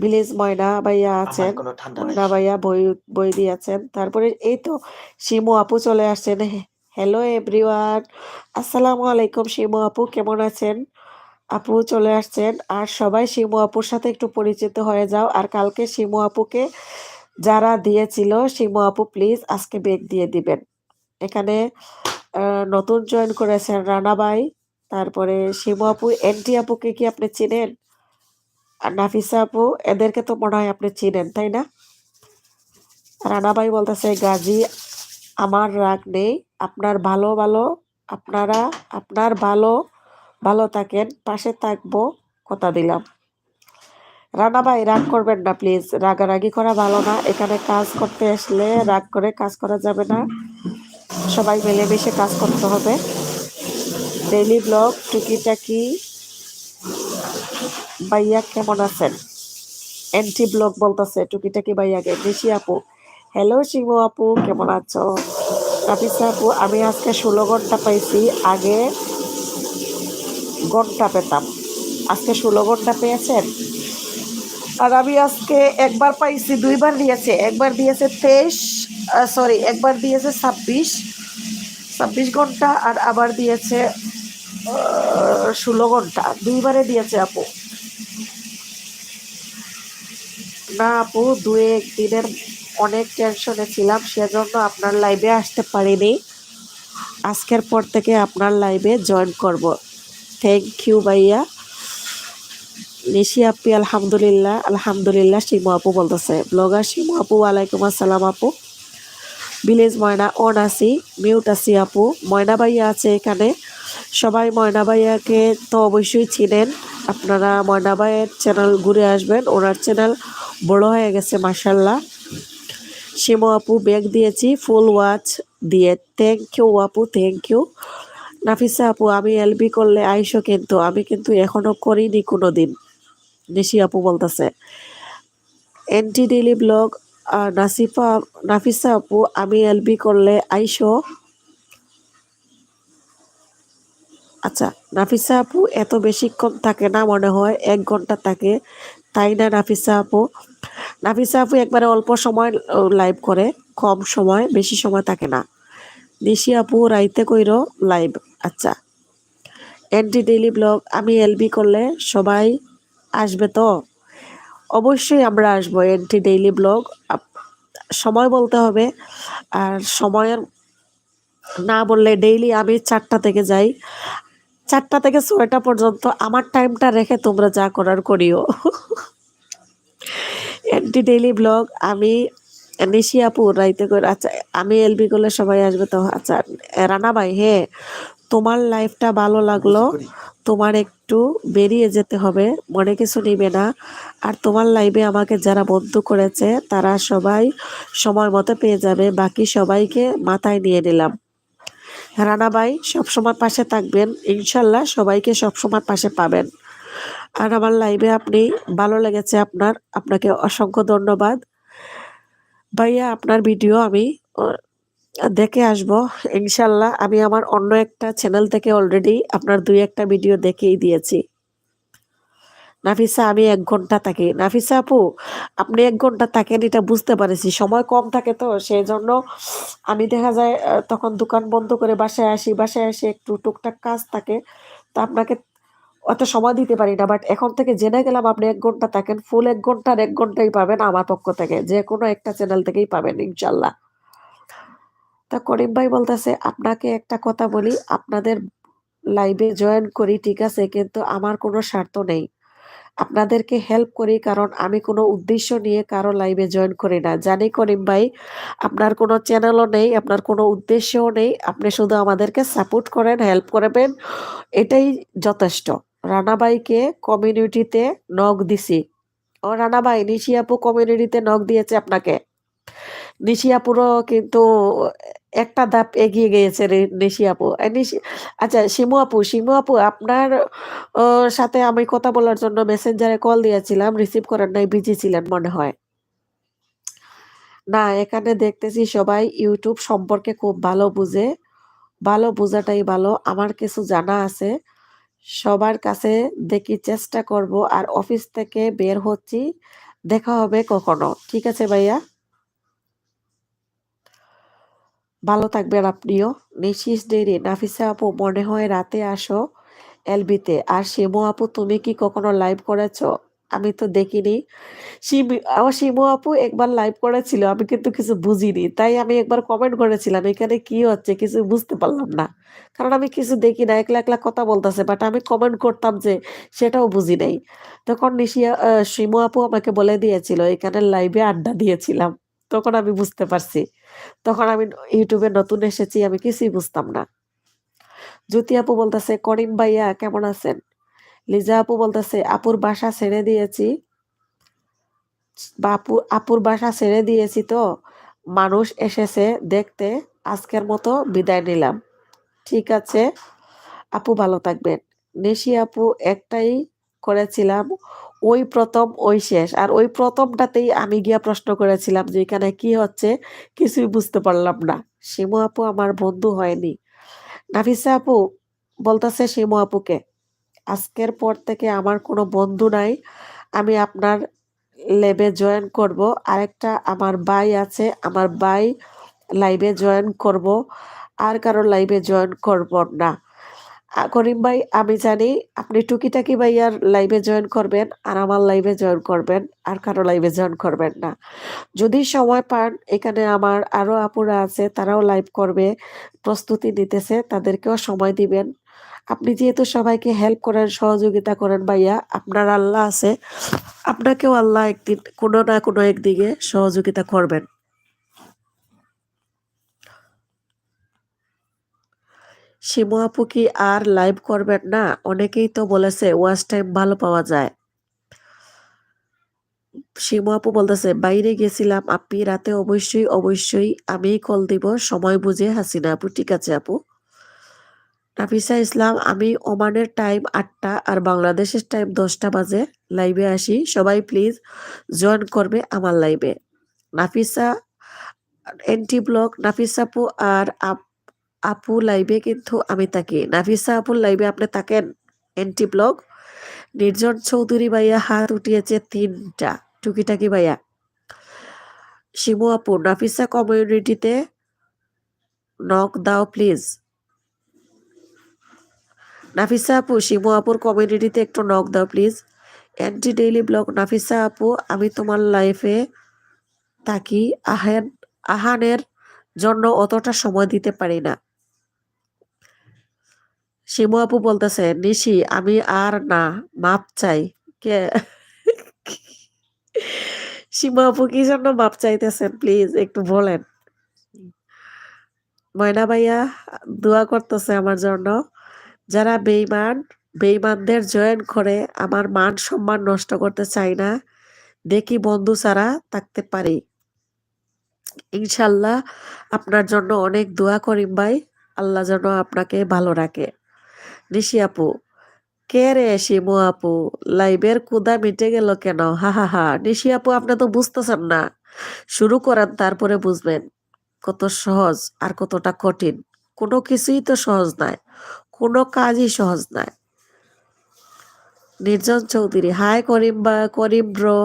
ভিলেজ ময়না ভাইয়া আছেন, ময়না ভাইয়া বই দিয়েছেন। তারপরে এই তো শিমু আপু চলে আসছেন। হ্যালো এভরিওয়ান, আসসালামু আলাইকুম। শিমু আপু কেমন আছেন? আপু চলে আসছেন। আর সবাই শিমু আপুর সাথে একটু পরিচিত হয়ে যাও। আর কালকে শিমু আপুকে যারা দিয়েছিল, শিমু আপু প্লিজ আজকে বেগ দিয়ে দিবেন। এখানে নতুন জয়েন করেছেন রানা ভাই, তারপরে শিমু আপু, এনটি আপুকে কি আপনি চিনেন? আর নাফিসা আপু, এদেরকে তো মনে হয় আপনি চিনেন, তাই না? রানা ভাই বলতেছে, গাজী আমার রাগ নেই, আপনার ভালো ভালো, আপনার ভালো ভালো থাকেন, পাশে থাকবো, কথা দিলাম। রানা ভাই রাগ করবেন না প্লিজ, রাগারাগি করা ভালো না, এখানে কাজ করতে আসলে রাগ করে কাজ করা যাবে না, সবাই মিলেমিশে কাজ করতে হবে। ডেইলি ব্লগ, টুকিটাকি ভাইয়া কেমন আছেন? এনটি ব্লগ বলতেছে টুকিটাকি ভাইয়াকে। নিশি আপু, হ্যালো শিমু আপু কেমন আছো? নাফিসা আপু, আমি আজকে 16 ঘন্টা পাইছি, আগে ঘন্টা পেতাম, আজকে 16 ঘন্টা পেয়েছেন? আর আমি আজকে একবার পাইছি, 2বার দিয়েছে, একবার দিয়েছে 23, সরি একবার দিয়েছে 26 ঘন্টা, আর আবার দিয়েছে 16 ঘন্টা, 2বারে দিয়েছে আপু। না আপু, 2-1 দিনের অনেক টেনশনে ছিলাম, সেজন্য আপনার লাইভে আসতে পারিনি, আজকের পর থেকে আপনার লাইভে জয়েন করব। থ্যাংক ইউ ভাইয়া। নিশি আপি, আলহামদুলিল্লাহ আলহামদুলিল্লাহ। শিমু আপু বলতেছে, ব্লগার শিমু আপু, ওয়ালাইকুম আসসালাম আপু। ভিলেজ ময়না অন আছি, মিউট আছি আপু। ময়না ভাইয়া আছে এখানে, সবাই ময়না ভাইয়াকে তো অবশ্যই চিনেন, আপনারা ময়না ভাইয়ের চ্যানেল ঘুরে আসবেন, ওনার চ্যানেল বড় হয়ে গেছে মাশাল্লাহ। শিমু আপু, ব্যাগ দিয়েছি ফুল ওয়াচ দিয়ে, থ্যাংক ইউ আপু, থ্যাংক ইউ। নাফিসা আপু, আমি এলবি করলে আইসো, কিন্তু আমি কিন্তু এখনো করিনি কোনো দিন, নিশি আপু বলতেছে। এনটি ডেইলি ব্লগ, নাফিসা আপু, আমি এলবি করলে আইসো। আচ্ছা, নাফিসা আপু এত বেশিক্ষণ থাকে না, মনে হয় 1 ঘন্টা থাকে, তাই না নাফিসা আপু? নাফিসা আপু একবারে অল্প সময় লাইভ করে, কম সময়, বেশি সময় থাকে না। নিশি আপু, রাইতে কইর লাইভ। আচ্ছা, এনটি ডেইলি ব্লগ, আমি এলবি করলে সবাই আসবে তো? অবশ্যই আমরা আসবো এনটি ডেইলি ব্লগ, সময় বলতে হবে, আর সময়ের না বললে ডেইলি আমি 4টা থেকে যাই, 4টা থেকে 6টা পর্যন্ত আমার টাইমটা রেখে তোমরা যা করার করিও। এন্টি ডেইলি ব্লগ আমি নিশি আপু রাইতে করে। আচ্ছা আমি এলবি করলে সবাই আসবে তো। আচ্ছা রানা ভাই, হ্যাঁ তোমার লাইফটা ভালো লাগলো, করি তোমার একটু বেরিয়ে যেতে হবে, মনে কিছু নিবে না। আর তোমার লাইভে আমাকে যারা বন্ধু করেছে তারা সবাই সময় মতো পেয়ে যাবে, বাকি সবাইকে মাথায় নিয়ে নিলাম। রানা ভাই সবসময় পাশে থাকবেন ইনশাল্লাহ, সবাইকে সবসময় পাশে পাবেন। আর আমার লাইভে আপনি ভালো লেগেছে আপনার, আপনাকে অসংখ্য ধন্যবাদ ভাইয়া। আপনার ভিডিও আমি দেখে আসব ইনশাল্লাহ। আমি আমার অন্য একটা চ্যানেল থেকে অলরেডি আপনার 2-1টা ভিডিও দেখেই দিয়েছি। নাফিসা আমি 1 ঘন্টা থাকি। নাফিসা আপু আপনি 1 ঘন্টা থাকেন এটা বুঝতে পারেছি, সময় কম থাকে তো সেই জন্য আমি দেখা যায় তখন দোকান বন্ধ করে বাসায় আসি, বাসায় এসে একটু টুকটাক কাজ থাকে, তো আপনাকে অত সময় দিতে পারি না। বাট এখন থেকে জেনে গেলাম আপনি 1 ঘন্টা থাকেন, ফুল 1 ঘন্টার 1 ঘন্টাই পাবেন আমার পক্ষ থেকে, যে কোনো একটা চ্যানেল থেকেই পাবেন ইনশাল্লাহ। তা করিম ভাই বলতেছে আপনাকে একটা কথা বলি, আপনাদের লাইভে জয়েন করি ঠিক আছে, কিন্তু আমার কোনো স্বার্থ নেই, আপনাদেরকে হেল্প করি, কারণ আমি কোনো উদ্দেশ্য নিয়ে কারো লাইভে জয়েন করি না। জানি করিম ভাই আপনার কোনো চ্যানেলও নেই, আপনার কোনো উদ্দেশ্যও নেই, আপনি শুধু আমাদেরকে সাপোর্ট করেন, হেল্প করবেন, এটাই যথেষ্ট। রানা ভাইকে কমিউনিটিতে নক দিছি। ও রানা ভাই নিশি আপু কমিউনিটিতে নক দিয়েছে আপনাকে। নিশি আপুরও কিন্তু একটা ধাপ এগিয়ে গিয়েছে রে নিশি আপু। আচ্ছা শিমু আপু, শিমু আপু আপনার সাথে আমি কথা বলার জন্য মেসেঞ্জারে কল দিয়েছিলাম, রিসিভ করেন নাই, বিজি ছিলেন মনে হয়। না এখানে দেখতেছি সবাই ইউটিউব সম্পর্কে খুব ভালো বুঝে, ভালো বোঝাটাই ভালো, আমার কিছু জানা আছে, সবার কাছে দেখি চেষ্টা করব। আর অফিস থেকে বের হচ্ছি, দেখা হবে কখনো। ঠিক আছে ভাইয়া, ভালো থাকবেন আপনিও। নিশিস ডেইরি নাফিসা আপু মনে হয় রাতে আসো এলবিতে। আর শিমু আপু তুমি কি কখনো লাইভ করেছো? আমি তো দেখিনি। আমার শিমু আপু একবার লাইভ করেছিল, আমি কিন্তু কিছু বুঝিনি, তাই আমি একবার কমেন্ট করেছিলাম এখানে কি হচ্ছে কিছু বুঝতে পারলাম না, কারণ আমি কিছু দেখি না, একলা একলা কথা বলতেছে, বাট আমি কমেন্ট করতাম যে সেটাও বুঝি নাই। তখন শিমু আপু আমাকে বলে দিয়েছিল এখানে লাইভে আড্ডা দিয়েছিলাম, তখন আমি বুঝতে পারছি। তখন আমি ইউটিউবে নতুন এসেছি, আমি কিছুই বুঝতাম না। জ্যোতি আপু বলতেছে করিম ভাইয়া কেমন আছেন? লিজা আপু বলতেছে আপুর বাসা ছেড়ে দিয়েছি, আপুর বাসা ছেড়ে দিয়েছি তো মানুষ এসেছে দেখতে, আজকের মতো বিদায় নিলাম। ঠিক আছে আপু, ভালো থাকবেন। নেশি আপু একটাই করেছিলাম, ওই প্রথম ওই শেষ, আর ওই প্রথমটাতেই আমি গিয়া প্রশ্ন করেছিলাম যে এখানে কি হচ্ছে, কিছুই বুঝতে পারলাম না। শিমু আপু আমার বন্ধু হয়নি। নাফিসা আপু বলতেছে শিমু আপুকে আজকের পর থেকে আমার কোনো বন্ধু নাই, আমি আপনার লেবে জয়েন করব। আরেকটা আমার ভাই আছে, আমার ভাই লাইভে জয়েন করব, আর কারো লাইভে জয়েন করব না। করিম ভাই আমি জানি আপনি টুকিটাকি ভাইয়ার লাইভে জয়েন করবেন, আর আমার লাইভে জয়েন করবেন, আর কারো লাইভে জয়েন করবেন না। যদি সময় পান এখানে আমার আরো আপুরা আছে, তারাও লাইভ করবে, প্রস্তুতি নিতেছে, তাদেরকেও সময় দিবেন। আপনি যেহেতু সবাইকে হেল্প করেন, সহযোগিতা করেন ভাইয়া, আপনার আল্লাহ আছে, আপনাকেও আল্লাহ একদিন কোনো না কোনো একদিকে সহযোগিতা করবেন। শিমু আপু কি আর লাইভ করবেন না? অনেকেই তো বলেছে ওয়াচ টাইম ভালো পাওয়া যায়। শিমু আপু বলতেছে বাইরে গেছিলাম আপনি, রাতে অবশ্যই অবশ্যই আমিই কল দিব সময় বুঝে। হাসিনা আপু ঠিক আছে আপু। নাফিসা ইসলাম আমি ওমানের টাইম 8টা আর বাংলাদেশের টাইম 10টা বাজে লাইভে আসি, সবাই প্লিজ জয়েন করবে আমার লাইভে। নাফিসা এন্টি ব্লগ নাফিসা আপু আর আপু লাইভে কিন্তু আমি থাকি। নাফিসা আপুর লাইভে আপনি থাকেন এন্টি ব্লগ। নির্জন চৌধুরী ভাইয়া হাত উঠিয়েছে 3টা। টুকিটাকি ভাইয়া। শিমু আপু নাফিসা কমিউনিটিতে নক দাও প্লিজ। নাফিসা আপু শিমু আপুর কমিউনিটিতে একটু নক দাও please. Anti daily blog Nafisa আপু আমি তোমার লাইফে থাকি, আহানের জন্য অতটা সময় দিতে পারি না। শিমু আপু বলতেছে নিশি আমি আর না, মাপ চাই। কে সীমা আপু কি জন্য মাপ চাইতেছেন প্লিজ একটু বলেন। ময়না ভাইয়া দোয়া করতেছে আমার জন্য। যারা বেঈমানদের জয়েন করে আমার মান সম্মান নষ্ট করতে চাই না। দেখি বন্ধু ছাড়া থাকতে পারি। ইনশাল্লাহ আপনার জন্য অনেক দোয়া করিম ভাই। আল্লাহ যেন আপনাকে ভালো রাখে। ঋষি আপু, কে রে শিমু আপু, লাইভের কুদা মিটে গেল কেন? হা হা হা। ঋষি আপু, আপনি তো বুঝতেছেন না। শুরু করেন, তারপরে বুঝবেন কত সহজ আর কতটা কঠিন। কোনো কিছুই তো সহজ নয়, কোনো কাজই সহজ নয়। নির্জন চৌধুরী, হাই করিম ব্রো।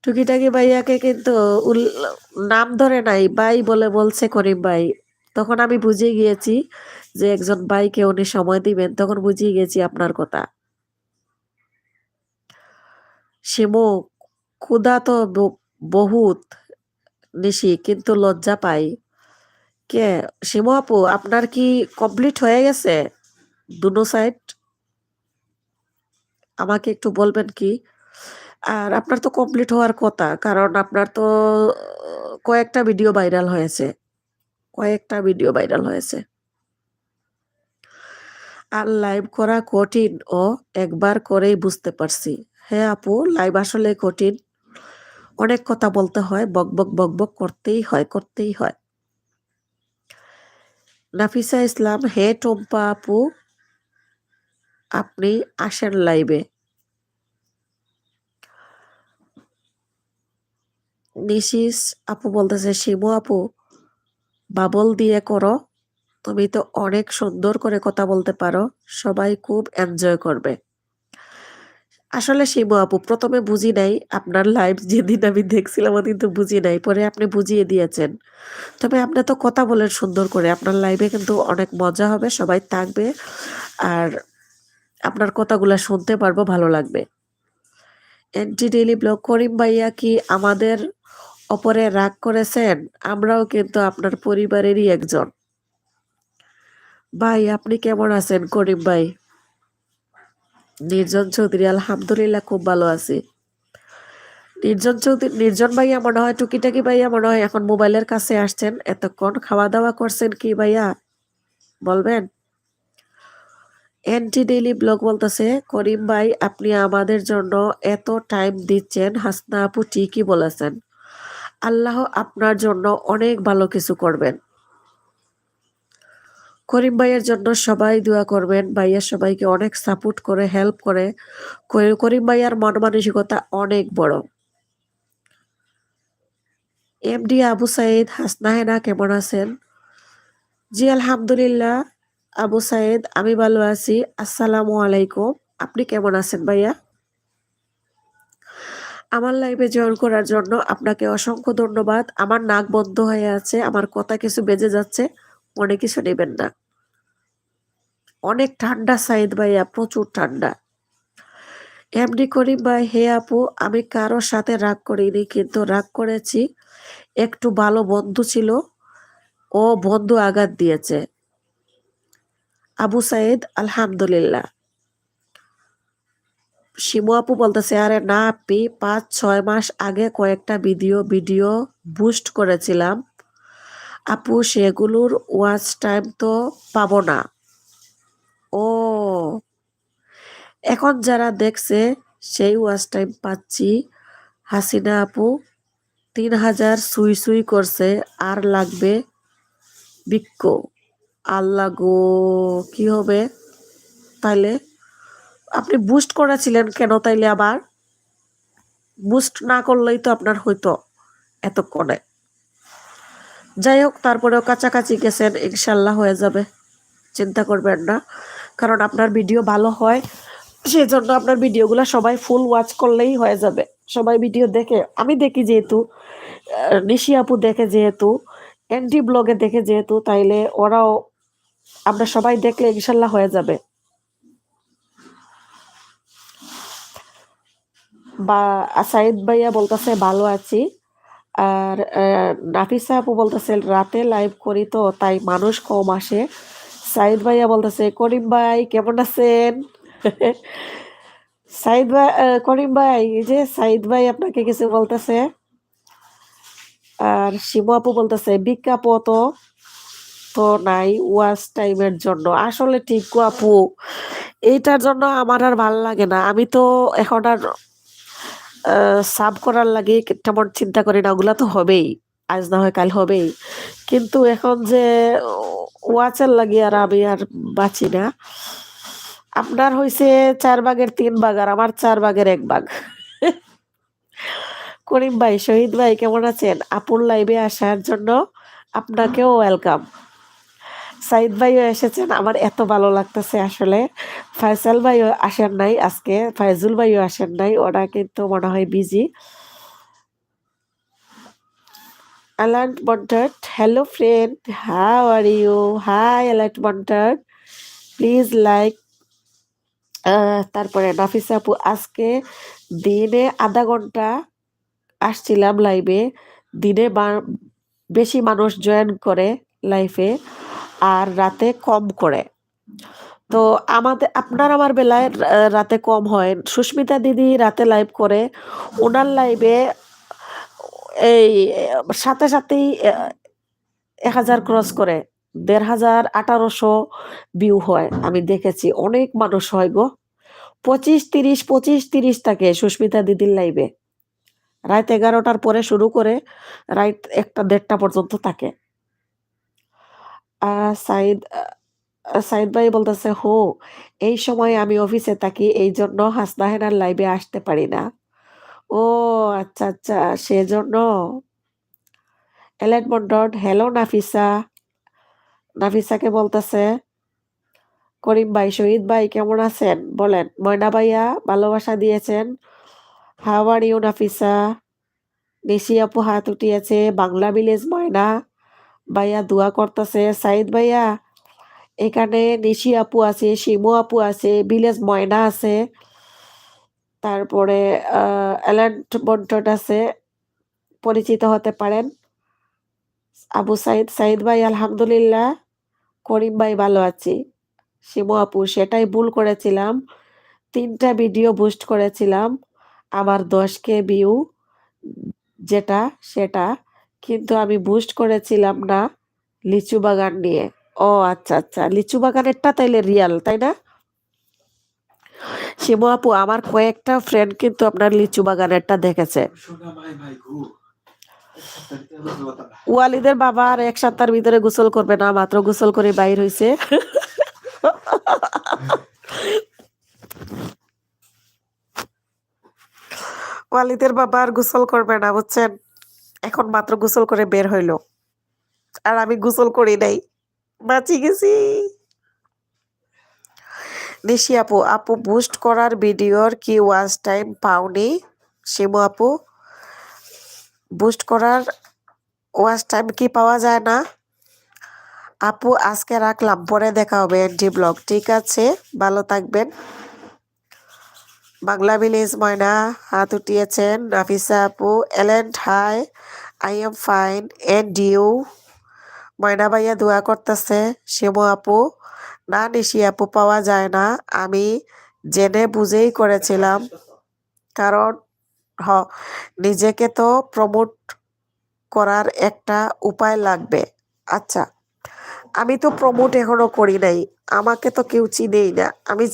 টুকিটাকি ভাইয়াকে কিন্তু নাম ধরে নাই, ভাই বলে বলছে করিম ভাই। তখন আমি বুঝে গিয়েছি যে একজন ভাইকে উনি সময় দিবেন, তখন বুঝিয়ে গেছি আপনার কথা। শিমু, ক্ষুধা তো বহুত নিশি, কিন্তু লজ্জা পাই। কে শিমু আপু, আপনার কি কমপ্লিট হয়ে গেছে দুনো সাইড? আমাকে একটু বলবেন কি? আর আপনার তো কমপ্লিট হওয়ার কথা, কারণ আপনার তো কয়েকটা ভিডিও ভাইরাল হয়েছে, কয়েকটা ভিডিও ভাইরাল হয়েছে। আর লাইভ করা কঠিন ও একবার করেই বুঝতে পারছি। হ্যাঁ আপু, লাইভ আসলে কঠিন, অনেক কথা বলতে হয়, বকবক করতেই হয়। নাফিসা ইসলাম, হে টম্পা আপু, আপনি আসেন লাইভে। নিশিস আপু বলতেছে, শিমু আপু বাবল দিয়ে করো, তুমি তো অনেক সুন্দর করে কথা বলতে পারো, সবাই খুব এনজয় করবে। আসলে শিমু আপু, প্রথমে বুঝি নাই, আপনার লাইভ যেদিন আমি দেখছিলাম ওদিন তো বুঝি নাই, পরে আপনি বুঝিয়ে দিয়েছেন। তবে আপনি তো কথা বলেন সুন্দর করে, আপনার লাইভে কিন্তু অনেক মজা হবে, সবাই থাকবে আর আপনার কথাগুলা শুনতে পারবো, ভালো লাগবে। এন্টি ডেইলি ব্লগ, করিম ভাইয়া কি আমাদের ওপরে রাগ করেছেন? আমরাও কিন্তু আপনার পরিবারেরই একজন। ভাই আপনি কেমন আছেন করিম ভাই? নির্জন চৌধুরী, আলহামদুলিল্লাহ খুব ভালো আছি। নির্জন ভাইয়া মনে হয়, টুকিটাকি ভাইয়া মনে হয় এখন মোবাইলের কাছে আসছেন। এতক্ষণ খাওয়া দাওয়া করছেন কি ভাইয়া বলবেন? এন্টি ডেইলি ব্লগ বলতেছে, করিম ভাই আপনি আমাদের জন্য এত টাইম দিচ্ছেন, হাসনা আপু ঠিকই বলেছেন। আল্লাহ আপনার জন্য অনেক ভালো কিছু করবেন। করিম ভাইয়ের জন্য সবাই দোয়া করবেন। ভাইয়া সবাইকে অনেক সাপোর্ট করে, হেল্প করে। করিম ভাইয়ার মন মানসিকতা অনেক বড়। এমডি আবু সাইদ, হাসনা হেনা কেমন আছেন? জি আলহামদুলিল্লাহ আবু সাইদ, আমি ভালো আছি। আসসালামু আলাইকুম। আপনি কেমন আছেন ভাইয়া? আমার লাইভে জয়েন করার জন্য আপনাকে অসংখ্য ধন্যবাদ। আমার নাক বন্ধ হয়ে আছে, আমার কথা কিছু বেজে যাচ্ছে, মনে কিছু নেবেন না। অনেক ঠান্ডা সাইদ ভাইয়া, প্রচুর ঠান্ডা। এমডি করিম ভাই, হে আপু, আমি কারোর সাথে রাগ করিনি, কিন্তু রাগ করেছি একটু ভালো বন্ধু ছিল, ও বন্ধু আঘাত দিয়েছে। আবু সাইদ, আলহামদুলিল্লাহ। শিমু আপু বলতেছে, আরে না আপনি 5-6 মাস আগে কয়েকটা ভিডিও বুস্ট করেছিলাম আপু, সেগুলোর ওয়াচ টাইম তো পাবো না। ও, এখন যারা দেখছে সেই ওয়াচ টাইম পাচ্ছি। হাসিনা আপু 3000 সুই করছে, আর লাগবে বিক্ষ। আল্লাহ গো, কি হবে তাইলে? আপনি বুস্ট করেছিলেন কেন তাইলে? আবার বুস্ট না করলেই তো আপনার হইতো এতক্ষণে। যাই হোক, তারপরেও কাছাকাছি গেছেন, ইনশাল্লাহ হয়ে যাবে, চিন্তা করবেন না। কারণ আপনার ভিডিও ভালো হয়, সেই জন্য আপনার ভিডিওগুলো সবাই ফুল ওয়াচ করলেই হয়ে যাবে। সবাই ভিডিও দেখে, আমি দেখি যেহেতু, নিশি আপু দেখে যেহেতু, এনডি ব্লগে দেখে যেহেতু, তাইলে ওরাও, আমরা সবাই দেখলে ইনশাল্লাহ হয়ে যাবে। বা সাইদ ভাইয়া বলতেছে ভালো আছি। আর নাফিসা আপু বলতেছে রাতে লাইভ করি তো তাই মানুষ কম আসে। সাইদ ভাইয়া বলতেছে, করিম ভাই কেমন আছেন? সাইদ ভাই, করিম ভাই, এই যে সাইদ ভাই আপনাকে কিছু বলতেছে, আর শিমু আপু বলতেছে বিজ্ঞাপন তো নাই ওয়াচ টাইমের জন্য। আসলে ঠিক গো আপু, এইটার জন্য আমার আর ভাল লাগে না। আমি তো এখন আর সাব করার লাগে তেমন চিন্তা করি না, ওগুলা তো হবেই, আজ না হয় কাল হবেই। কিন্তু এখন যে ওয়াচের লাগে আর আমি আর বাঁচি না। আপনার হয়েছে 4 ভাগের 3 ভাগ, আর আমার 4 ভাগের 1 ভাগ। করিম ভাই, শহীদ ভাই কেমন আছেন? আপুর লাইভে আসার জন্য আপনাকেও ওয়েলকাম। সাইদ ভাইও এসেছেন, আমার এত ভালো লাগতেছে আসলে। ফয়সাল ভাইও আসেন নাই আজকে, ফাইজুল ভাইও আসেন নাই, ওরা কিন্তু মনে হয় busy. Alert Montat, hello friend, how are you? Hi Alert Montat, please like. তারপরে নাফিসা আপু, আজকে দিনে আধা ঘন্টা আসছিলাম লাইভে, দিনে বেশি মানুষ জয়েন করে লাইভে, আর রাতে কম করে। তো আপনার আমার বেলায় রাতে কম হয়। সুস্মিতা দিদি রাতে লাইভ করে, ওনার লাইভে এই সাথে সাথেই 1000 ক্রস করে, 1500, 1800 ভিউ হয়। আমি দেখেছি অনেক মানুষ হয় গো। 25-30 থাকে সুস্মিতা দিদির লাইভে, রাত 11টার পরে শুরু করে রাত 1টা-1:30 পর্যন্ত থাকে। সাইদ সাইদ ভাই বলতেছে, হো এই সময় আমি অফিসে থাকি, এই জন্য হাসনা হেনার লাইভে আসতে পারি না। ও আচ্ছা আচ্ছা, সেজন্য। এলেট মন্ডট, হ্যালো নাফিসা। নাফিসাকে বলতেছে, করিম ভাই, শহীদ ভাই কেমন আছেন বলেন। ময়না ভাইয়া ভালোবাসা দিয়েছেন। How are you Nafisa. Nishi আপু হাত উঠিয়েছে, বাংলা ভিলেজ ময়না ভাইয়া দোয়া করতেছে। সাইদ ভাইয়া, এখানে নিশি আপু আছে, শিমু আপু আছে, ভিলেজ ময়না আছে, তারপরে অ্যালান্ট বন্টন আছে, পরিচিত হতে পারেন। আবু সাইদ, সাইদ ভাই আলহামদুলিল্লাহ, করিম ভাই ভালো আছি। শিমু আপু, সেটাই ভুল করেছিলাম, 3টা ভিডিও বুস্ট করেছিলাম, আমার 10K ভিউ, যেটা সেটা, কিন্তু আমি বুস্ট করেছিলাম না লিচু বাগান নিয়ে। ও আচ্ছা আচ্ছা, লিচু বাগানেরটা তাইলে রিয়াল, তাই না? শিমু আপু, আমার কয়েকটা ফ্রেন্ড কিন্তু আপনার লিচু বাগানেরটা দেখেছে। ওয়ালিদের বাবা আর 1 সপ্তাহের ভিতরে গোসল করবে না, মাত্র গোসল করে বাইর হইছে। ওয়ালিদের বাবা আর গোসল করবে না, বুঝছেন, এখন মাত্র গোসল করে বের হইলো, আর আমি গোসল করি নাই, বাঁচি গেছি। নিশি আপু, আপু বুস্ট করার ভিডিওর কি ওয়াচ টাইম পাওনি? শিমু আপু, বুস্ট করার ওয়াচ টাইম কি পাওয়া যায় না? আপু আজকে রাখলাম, পরে দেখা হবে এনটি ব্লগ। ঠিক আছে, ভালো থাকবেন। বাংলা ভিলেজ ময়না হাত উঠিয়েছেন। নাফিসা আপু, এলেন্ট hi, I am fine and you. Moyna ভাইয়া দোয়া করতেছে। শিমু আপু, না নিশি আপু পাওয়া যায় না, আমি জেনে বুঝেই করেছিলাম, কারণ নিজেকে তো প্রমোট করার একটা উপায় লাগবে। আচ্ছা, আমি তো প্রমোট এখনো করি নাই, আমাকে তো কেউ চিনেই না, আমি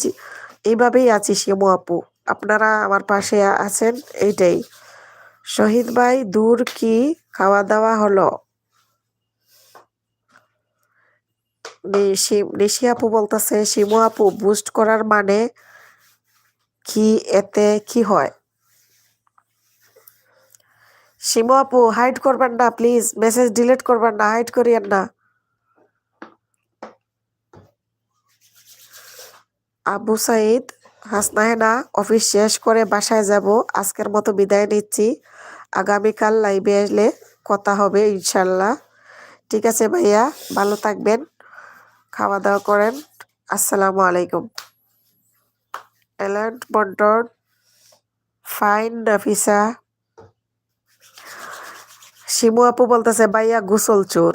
এইভাবেই আছি শিমু আপু, আপনারা আমার পাশে আছেন, এইটাই। শহীদ ভাই, দূর কি খাওয়া দাওয়া হলো? নিশি আপু বলতেছে, শিমু আপু বুস্ট করার মানে কি, এতে কি হয়? শিমু আপু, হাইড করবেন না প্লিজ, মেসেজ ডিলিট করবেন না, হাইড করিয়েন না। আবু সাইদ, হাসনা হেনা অফিস শেষ করে বাসায় যাব, আজকের মতো বিদায় নিচ্ছি, আগামীকাল লাইভে এলে কথা হবে ইনশাল্লাহ। ঠিক আছে ভাইয়া, ভালো থাকবেন, খাওয়া দাওয়া করেন, আসসালামু আলাইকুম। এলান্ট বন্টন, ফাইন নাফিসা। শিমু আপু বলতেছে, ভাইয়া গোসল চোর।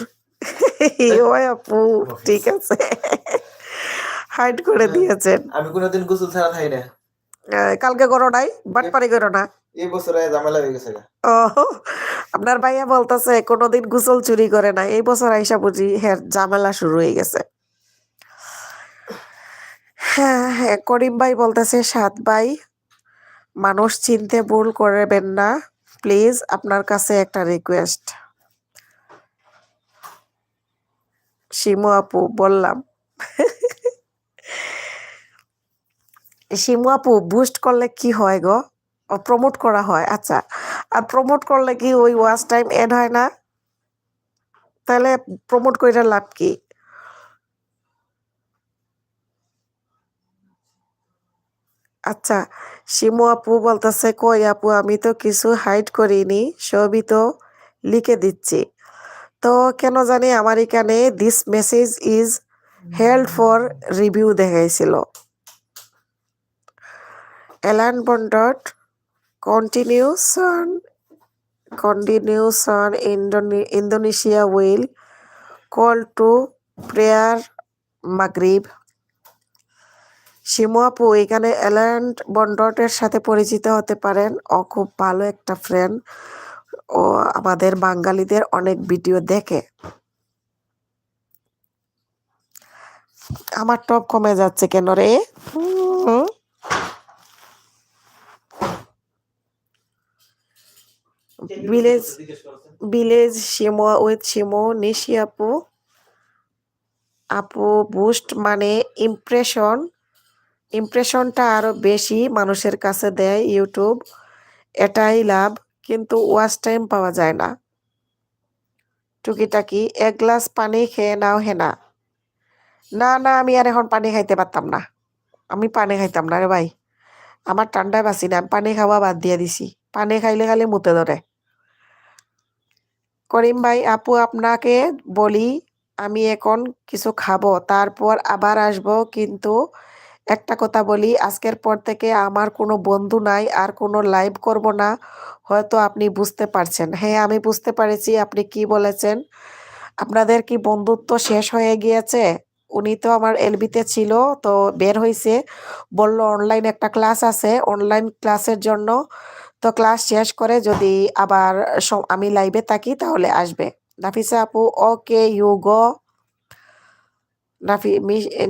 ওই আপু, ঠিক আছে, হাইড করে দিয়েছেন। আমি কোনোদিন গোসল ছাড়া থাকি না। কালকে করো নাই, বাটপারি করো না। এই বছরে ঝামেলা হয়ে গেছে গা। ও, আপনার ভাইয়া বলতেছে কোনোদিন গোসল চুরি করে না, এই বছর আইসা বুঝি হ্যাঁ ঝামেলা শুরু হয়ে গেছে। হ্যাঁ হ্যাঁ, করিম ভাই বলতেছে 7 ভাই মানুষ চিনতে ভুল করবেন না প্লিজ, আপনার কাছে একটা রিকোয়েস্ট। শিমু আপু বললাম, শিমু আপু বুস্ট করলে কি হয় গো? প্রমোট করা হয়, আচ্ছা। আর প্রমোট করলে কি ওই ওয়াচ টাইম এড হয় না? তাহলে প্রমোট কইরা লাভ কি? আচ্ছা, শিমু আপু বলতেছে কই আপু আমি তো কিছু হাইড করিনি, সবই তো লিখে দিচ্ছি। তো কেন জানি আমার এখানে this message is held for review দেখাইছিল। অ্যালান বন্ডট continuation Indonesia will call to prayer মাগরিব। শিমু আপু এখানে অ্যালান বন্ডটের সাথে পরিচিত হতে পারেন, ও খুব ভালো একটা ফ্রেন্ড, ও আমাদের বাঙালিদের অনেক ভিডিও দেখে। আমার টপ কমে যাচ্ছে কেন রে? ভিলেজ শিমো উইথ শিমো নিশি আপু। আপু বুস্ট মানে ইমপ্রেশনটা আরো বেশি মানুষের কাছে দেয় ইউটিউব, এটাই লাভ, কিন্তু ওয়াচ টাইম পাওয়া যায় না। টুকিটাকি 1 গ্লাস পানি খেয়ে নাও হেনা। না না, আমি আর এখন পানি খাইতে পারতাম না, আমি পানি খাইতাম না রে ভাই, আমার ঠান্ডায় বাঁচি না, আমি পানি খাওয়া বাদ দিয়ে দিছি, পানি খাইলে খালি মুতে ধরে। করিম ভাই আপু আপনাকে বলি আমি এখন কিছু খাবো তারপর আবার আসবো, কিন্তু একটা কথা বলি আজকের পর থেকে আমার কোনো বন্ধু নাই, আর কোনো লাইভ করব না, হয়তো আপনি বুঝতে পারছেন। হ্যাঁ আমি বুঝতে পেরেছি আপনি কি বলেছেন। আপনাদের কি বন্ধুত্ব শেষ হয়ে গিয়েছে? উনি তো আমার এলবিতে ছিল, তো বের হইছে, বলল অনলাইন একটা ক্লাস আছে, অনলাইন ক্লাসের জন্য, তো ক্লাস শেষ করে যদি আবার আমি লাইভে থাকি তাহলে আসবে। নাফিসা আপু okay you go.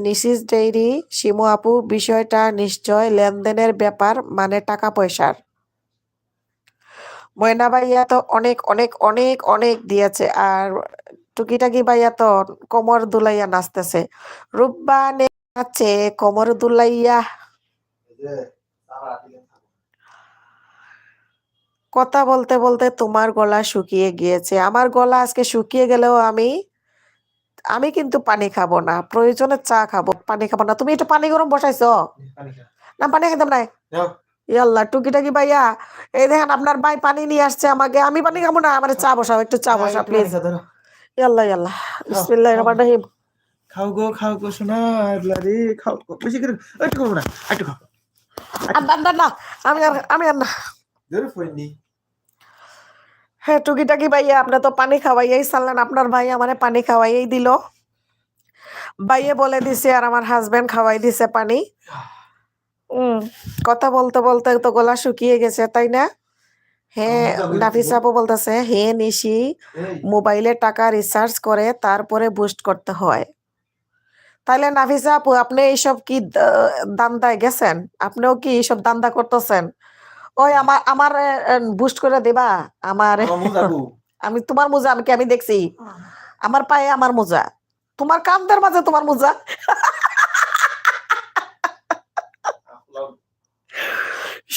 Nishi's diary Shimu আপু বিষয়টা নিশ্চয় লেনদেনের ব্যাপার, মানে টাকা পয়সার। ময়না ভাইয়া তো অনেক অনেক অনেক অনেক দিয়েছে, আর টুকিটাকি ভাইয়া তো কোমর দুলাইয়া নাচতেছে, রুব্বা নাচছে কোমর দুলাইয়া। কথা বলতে বলতে তোমার গলা শুকিয়ে গিয়েছে, আমার গলা আজকে শুকিয়ে গেলেও আমি আমি কিন্তু পানি খাবো না, প্রয়োজনে চা খাবো, পানি খাবো না। তুমি একটু পানি গরম বসাইছো? না পানি খেতাম নাই। ইয়াল্লা টুকিটাকি ভাইয়া, এই দেখেন আপনার ভাই পানি নিয়ে আসছে আমাকে, আমি পানি খাবো না, আমার চা বসাও, একটু চা বসা প্লিজ। ইয়াল্লা ইয়াল্লা বিসমিল্লাহির রহমানির রহিম। খাও গো শোনা রে, খাও গো বেশি করে, একটু খাবো না, একটু খাও। না আমি আর না। হ্যাঁ টুকিটাকি ভাইয়া আপনি তো পানি খাওয়াইয়াই ছাড়লেন, আপনার ভাই আমারে পানি খাওয়াইয়াই দিল, ভাইয়ে বলে দিছে আর আমার হাজবেন্ড খাওয়াই দিছে পানি। কথা বলতে বলতে তো গলা শুকিয়ে গেছে তাই না? হ্যাঁ নাফিসা আপু বলতেছে হে নিশি মোবাইলে টাকা রিচার্জ করে তারপরে বুস্ট করতে হয়। তাইলে নাফিসা আপু আপনি এইসব কি দান্দায় গেছেন? আপনিও কি এইসব দান্দা করতেছেন? ওই আমার বুস্ট করে দিবা আমার আমি তোমার মোজা আমি দেখছি, আমার পায়ে আমার মোজা, তোমার কান্দের মাঝে তোমার মোজা।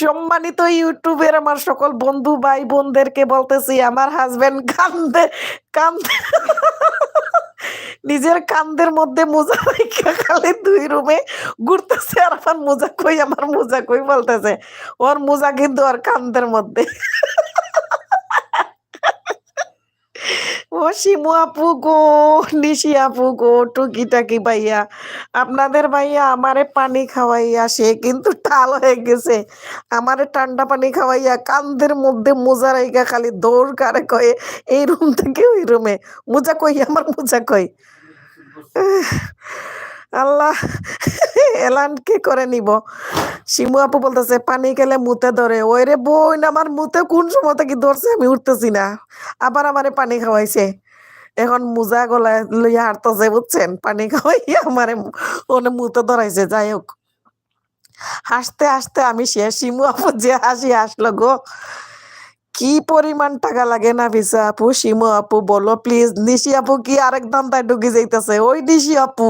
সম্মানিত ইউটিউবের আমার সকল বন্ধু ভাই বোনদেরকে বলতেছি আমার হাজবেন্ড কান্দে নিজের কান্দের মধ্যে মোজা রেখে খালি 2 রুমে ঘুরতেছে, আর আমার মোজা কই বলতেছে, ওর মোজা কিন্তু আর কান্দের মধ্যে। ও শিমু আপু গো, নিশি আপু গো, টুকিটাকি ভাইয়া, আপনাদের ভাইয়া আমারে পানি খাওয়াইয়া সে কিন্তু টাল হয়ে গেছে, আমারে ঠান্ডা পানি খাওয়াইয়া কান্দের মধ্যে মোজা রাইগা খালি দৌড় কারে কয়ে এই রুম থেকে ওই রুমে, মোজা কই আমার মোজা কই। আল্লাহ এলান কি করে নিব। শিমু আপু বলতেছে পানি খেলে মুতে ধরে। ওই রে বোন, আমার মুতে কোন সময় থেকে ধরছে আমি উঠতেছি না। আবার আমারে পানি খাওয়াইছে। এখন মুজা গলায় লইয়া হাঁটতেছে, বুঝছেন, পানি খাওয়াইয়া আমারে ওনে মুতে ধরাইছে। যাই হোক, হাসতে হাসতে আমি শেষ। শিমু আপু যে হাসি হাসলো গো, কি পরিমাণ টাকা লাগে না ভিসা আপু। শিমু আপু বলো প্লিজ। নিশি আপু কি আরেক ধান্দায় ঢুকে যাইতেছে। ওই নিশি আপু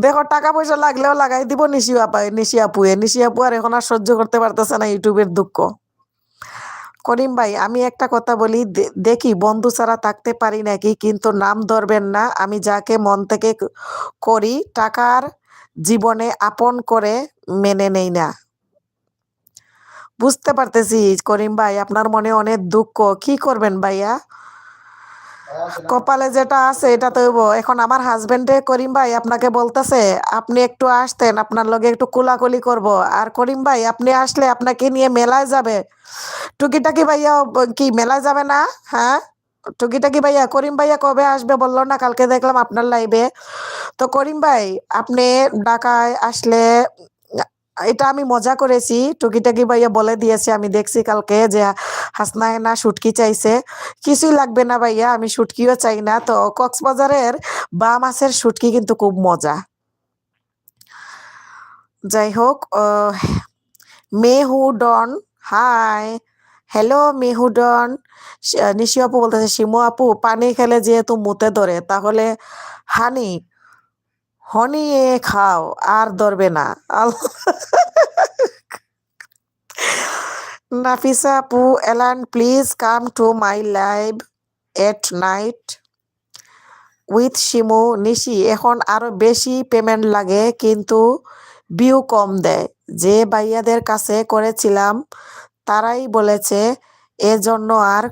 দেখো, টাকা পয়সা লাগলেও লাগাই দিব নিশি আপু আর এখন আর সহ্য করতে পারতেছে না ইউটিউবের দুঃখ। করিম ভাই, আমি একটা কথা বলি, দেখি বন্ধু ছাড়া থাকতে পারি নাকি, কিন্তু নাম ধরবেন না। আমি যাকে মন থেকে করি টাকার জীবনে আপন করে মেনে নেই না। বুঝতে পারতেছি করিম ভাই, আপনার মনে অনেক দুঃখ। কি করবেন ভাইয়া, কপালে যেটা আছে এটা তো হইবো। এখন আমার হাজবেন্ডে করিম ভাই আপনাকে বলতেছে আপনি একটু আসতেন, আপনার লগে একটু কোলাকুলি করব। আর করিম ভাই আপনি আসলে আপনাকে নিয়ে মেলায় যাবে। টুকিটাকি ভাইয়া কি মেলায় যাবে না? হ্যাঁ, টুকিটাকি ভাইয়া, করিম ভাইয়া কবে আসবে বললো না? কালকে দেখলাম আপনার লাইভে। তো করিম ভাই আপনি ঢাকায় আসলে, এটা আমি মজা করেছি, টুকিটাকি ভাইয়া বলে দিয়েছে, আমি দেখছি কালকে যে হাসনা হেনা শুটকি চাইছে। কিছুই লাগবে না ভাইয়া, আমি শুটকিও চাই না। তো কক্সবাজারের বা মাছের শুটকি কিন্তু খুব মজা। যাই হোক, মেহুডন, হাই, হ্যালো মেহুডন। নিশি আপু বলতেছে শিমু আপু পানি খেলে যেহেতু মুতে ধরে, তাহলে হানি হনিয়ে খাও, আর ধরবে না। নাফিসা আপু, Alan please come to my live at night with Shimu. Nishi এখন আরো বেশি পেমেন্ট লাগে, কিন্তু ভিউ কম দেয়। যে ভাইয়াদের কাছে করেছিলাম তারাই বলেছে এজন্য আর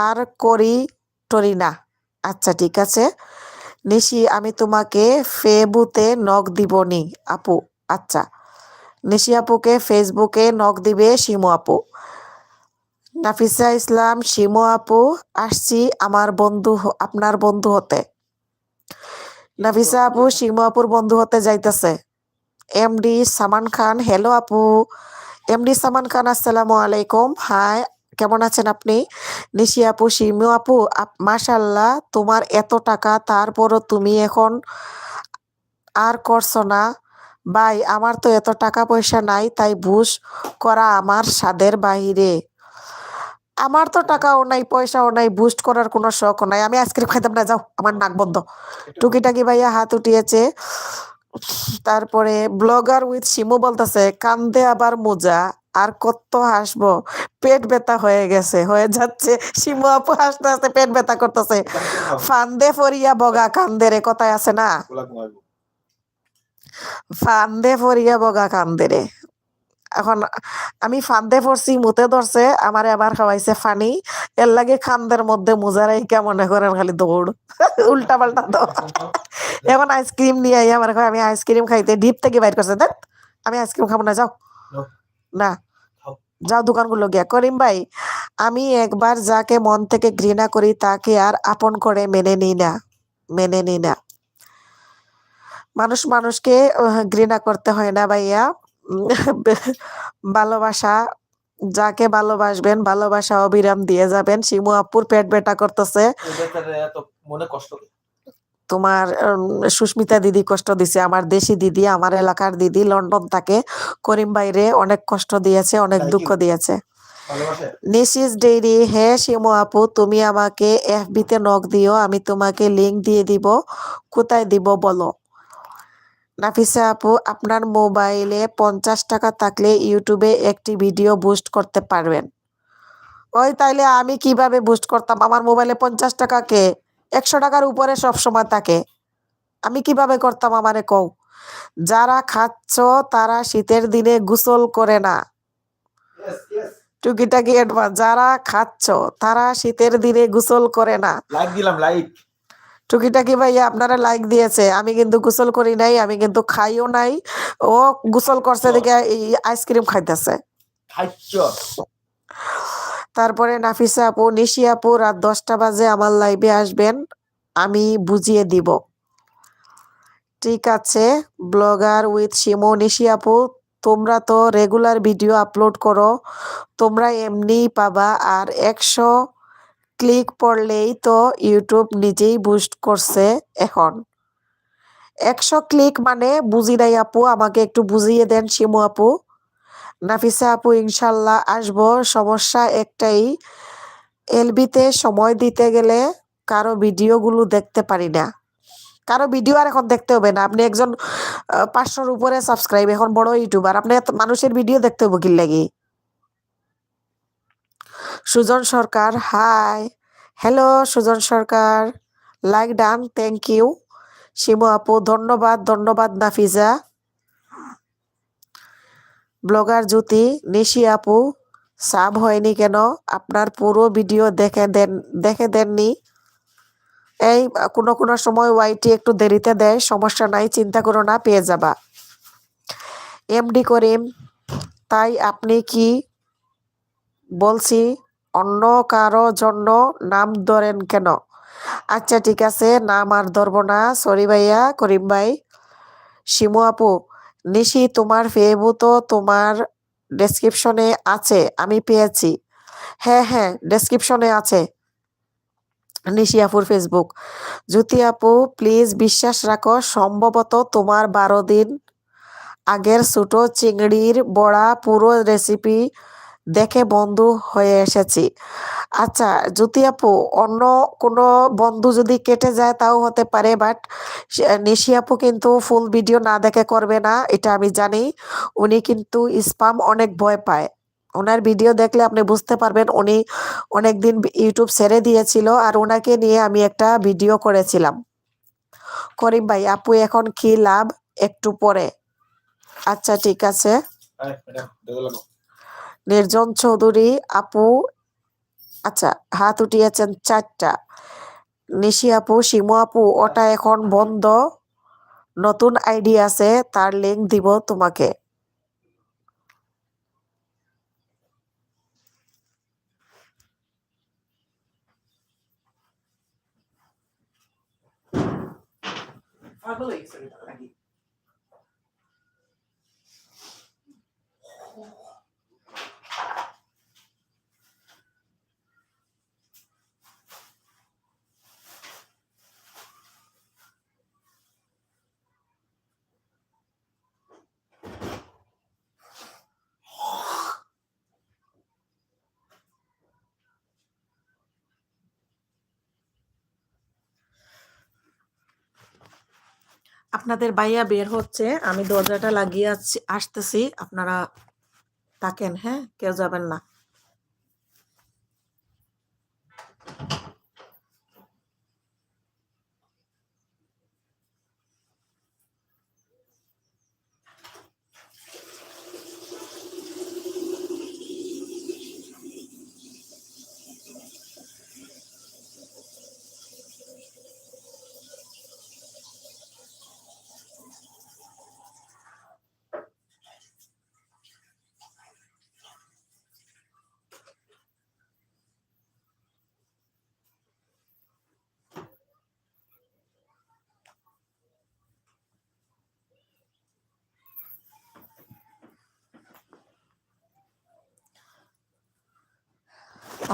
আর করি টরি না। আচ্ছা ঠিক আছে নিশি, আমি তোমাকে ফেবুতে নক দিবনি আপু। আচ্ছা, নিশি আপুকে ফেসবুকে নক দিবে শিমু আপু। নাফিসা ইসলাম, শিমু আপু আসছি আমার বন্ধু, আপনার বন্ধু হতে। নাফিসা আপু শিমু আপুর বন্ধু হতে যাইতেছে। এমডি সামান খান, হ্যালো আপু। এমডি সামান খান, আসসালামু আলাইকুম। হাই, কেমন আছেন আপনি? নিশি আপু, শিমু আপু, মাশাল্লাহ তোমার এত টাকা, তারপরও তুমি এখন আর করছো না। ভাই আমার তো এত টাকা পয়সা নাই, তাই বুশ করা আমার স্বাদের বাহিরে। আমার তো টাকাও নাই, পয়সাও নাই, বুস্ট করার কোনো শখও নাই। আমি আইসক্রিম খাইতাম না, যাও, আমার নাক বন্ধ। টুকিটাকি ভাইয়া হাত উঠিয়েছে। তারপরে ব্লগার উইথ শিমু বলতেছে কান্দে আবার মোজা, আর কত হাসবো, পেট ব্যথা হয়ে যাচ্ছে। শিমু আপু হাসতে হাসতে পেট ব্যথা করতেছে। ফান্দে ফরিয়া বগা কান্দে রে, কথায় আছে না? ফান্দে ফরিয়া বগা কান্দে রে। এখন আমি ফান্দে পড়ছি, মুতে ধরছে, আমারে আবার খাওয়াইছে ফানি। এর লাগে খান্দের মধ্যে মুজারাই মনে করেন খালি দৌড়। উল্টা পাল্টা তো। এখন আইসক্রিম নিয়ে আই আমার, আমি আইসক্রিম খাইতে ডিপ থেকে বাইর করছে। দেখ আমি আইসক্রিম খাবো না, যাও না, যাও দোকানগুলো গিয়া। করিম ভাই, আমি একবার যাকে মন থেকে ঘৃণা করি তাকে আর আপন করে মেনে নি না। মানুষকে ঘৃণা করতে হয় না ভাইয়া। ভালোবাসা, যাকে ভালোবাসবেন ভালোবাসা অবিরাম দিয়ে যাবেন। শিমু আপুর পেট ব্যথা করতেছে। তোমার সুস্মিতা দিদি কষ্ট দিছে, আমার দেশি দিদি, আমার এলাকার দিদি, লন্ডন থাকে। করিম বাইরে অনেক কষ্ট দিয়েছে, অনেক দুঃখ দিয়েছে। নিশিস ডেইরি, হে শিমু আপু তুমি আমাকে এফবিতে নক দিও, আমি তোমাকে লিংক দিয়ে দিব। কোথায় দিব বলো? নাফিসা আপু, আপনার মোবাইলে 50 টাকা থাকলে ইউটিউবে একটি ভিডিও বুস্ট করতে পারবেন। ওই তাইলে আমি কিভাবে বুস্ট করতাম? আমার মোবাইলে 50 টাকাকে 100 টাকার উপরে সব সময় থাকে, আমি কিভাবে করতাম আমারে কও? যারা খাচ্ছ তারা শীতের দিনে গোসল করে না। টুকিটাকি অ্যাডভান্স, যারা খাচ্ছ তারা শীতের দিনে গোসল করে না। লাইক দিলাম, লাইক। টুকিটাকি ভাইয়া আপনারা লাইক দিয়েছে, আমি কিন্তু গোসল করি নাই, আমি কিন্তু খাইও নাই। ও গোসল করছে দেখে আইসক্রিম খাইতেছে। তারপরে নাফিসা আপু, নিশি আপু রাত 10টা বাজে আমার লাইভে আসবেন, আমি বুঝিয়ে দিব। ঠিক আছে, ব্লগার উইথ শিমু। নিশি আপু, তোমরা তো রেগুলার ভিডিও আপলোড করো, তোমরা এমনিই পাবা। আর 100 ক্লিক পড়লেই তো ইউটিউব নিজেই বুস্ট করছে এখন। 100 ক্লিক মানে বুঝি নাই আপু, আমাকে একটু বুঝিয়ে দেন শিমু আপু। নাফিসা আপু, ইনশাল্লাহ আসবো, সমস্যা একটাই, এলবিতে সময় দিতে গেলে কারো ভিডিওগুলো দেখতে পারি না। কারো ভিডিও আর এখন দেখতে হবে না, আপনি একজন 500-র উপরে সাবস্ক্রাইব, এখন বড় ইউটিউবার, আপনি এত মানুষের ভিডিও দেখতে হবে কি লাগি? Sujon Sarkar, hi, hello Sujon Sarkar, like done, thank you. Shimu আপু, ধন্যবাদ ধন্যবাদ। নাফিজা, ব্লগার জ্যোতি, নিশি আপু, সাব হয়নি কেন? আপনার পুরো ভিডিও দেখে দেননি? এই কোনো কোনো সময় ওয়াইটি একটু দেরিতে দেয়, সমস্যা নাই, চিন্তা করো না, পেয়ে যাবা। এমডি করিম, তাই আপনি কি বলছি অন্য কারো জন্য নাম ধরেন কেন? আচ্ছা ঠিক আছে, নাম আর ধরবো না, সরি ভাইয়া করিম ভাই। শিমু আপু, নিশি তোমার ফেবু তো তোমার ডেসক্রিপশনে আছে, আমি পেয়েছি। হ্যাঁ হ্যাঁ, ডেসক্রিপশনে আছে নিশি আপুর ফেসবুক। জ্যোতি আপু, প্লিজ বিশ্বাস রাখো, সম্ভবত তোমার 12 দিন আগের ছোট চিংড়ির বড়া পুরো রেসিপি দেখে বন্ধু হয়ে এসেছি। আচ্ছা জ্যোতি আপু, অন্য কোনো বন্ধু যদি কেটে যায় তাও হতে পারে, বাট নিশি আপু কিন্তু ফুল ভিডিও না দেখে করবে না, এটা আমি জানি। উনি কিন্তু স্পাম অনেক ভয় পায়। ওনার ভিডিও দেখলে আপনি বুঝতে পারবেন উনি অনেকদিন ইউটিউব ছেড়ে দিয়েছিল, আর ওনাকে নিয়ে আমি একটা ভিডিও করেছিলাম। করিম ভাই, আপু এখন কি লাভ? একটু পরে। আচ্ছা ঠিক আছে। নির্জন চৌধুরী আপু, আচ্ছা হাত উঠিয়েছেন 4টা। নিশি আপু, শিমু আপু, ওটা এখন বন্ধ, নতুন আইডি আছে, তার লিংক দিব তোমাকে। আপনাদের ভাইয়া বের হচ্ছে, আমি দরজাটা লাগিয়ে আসতেছি, আপনারা থাকেন, হ্যাঁ, কেউ যাবেন না।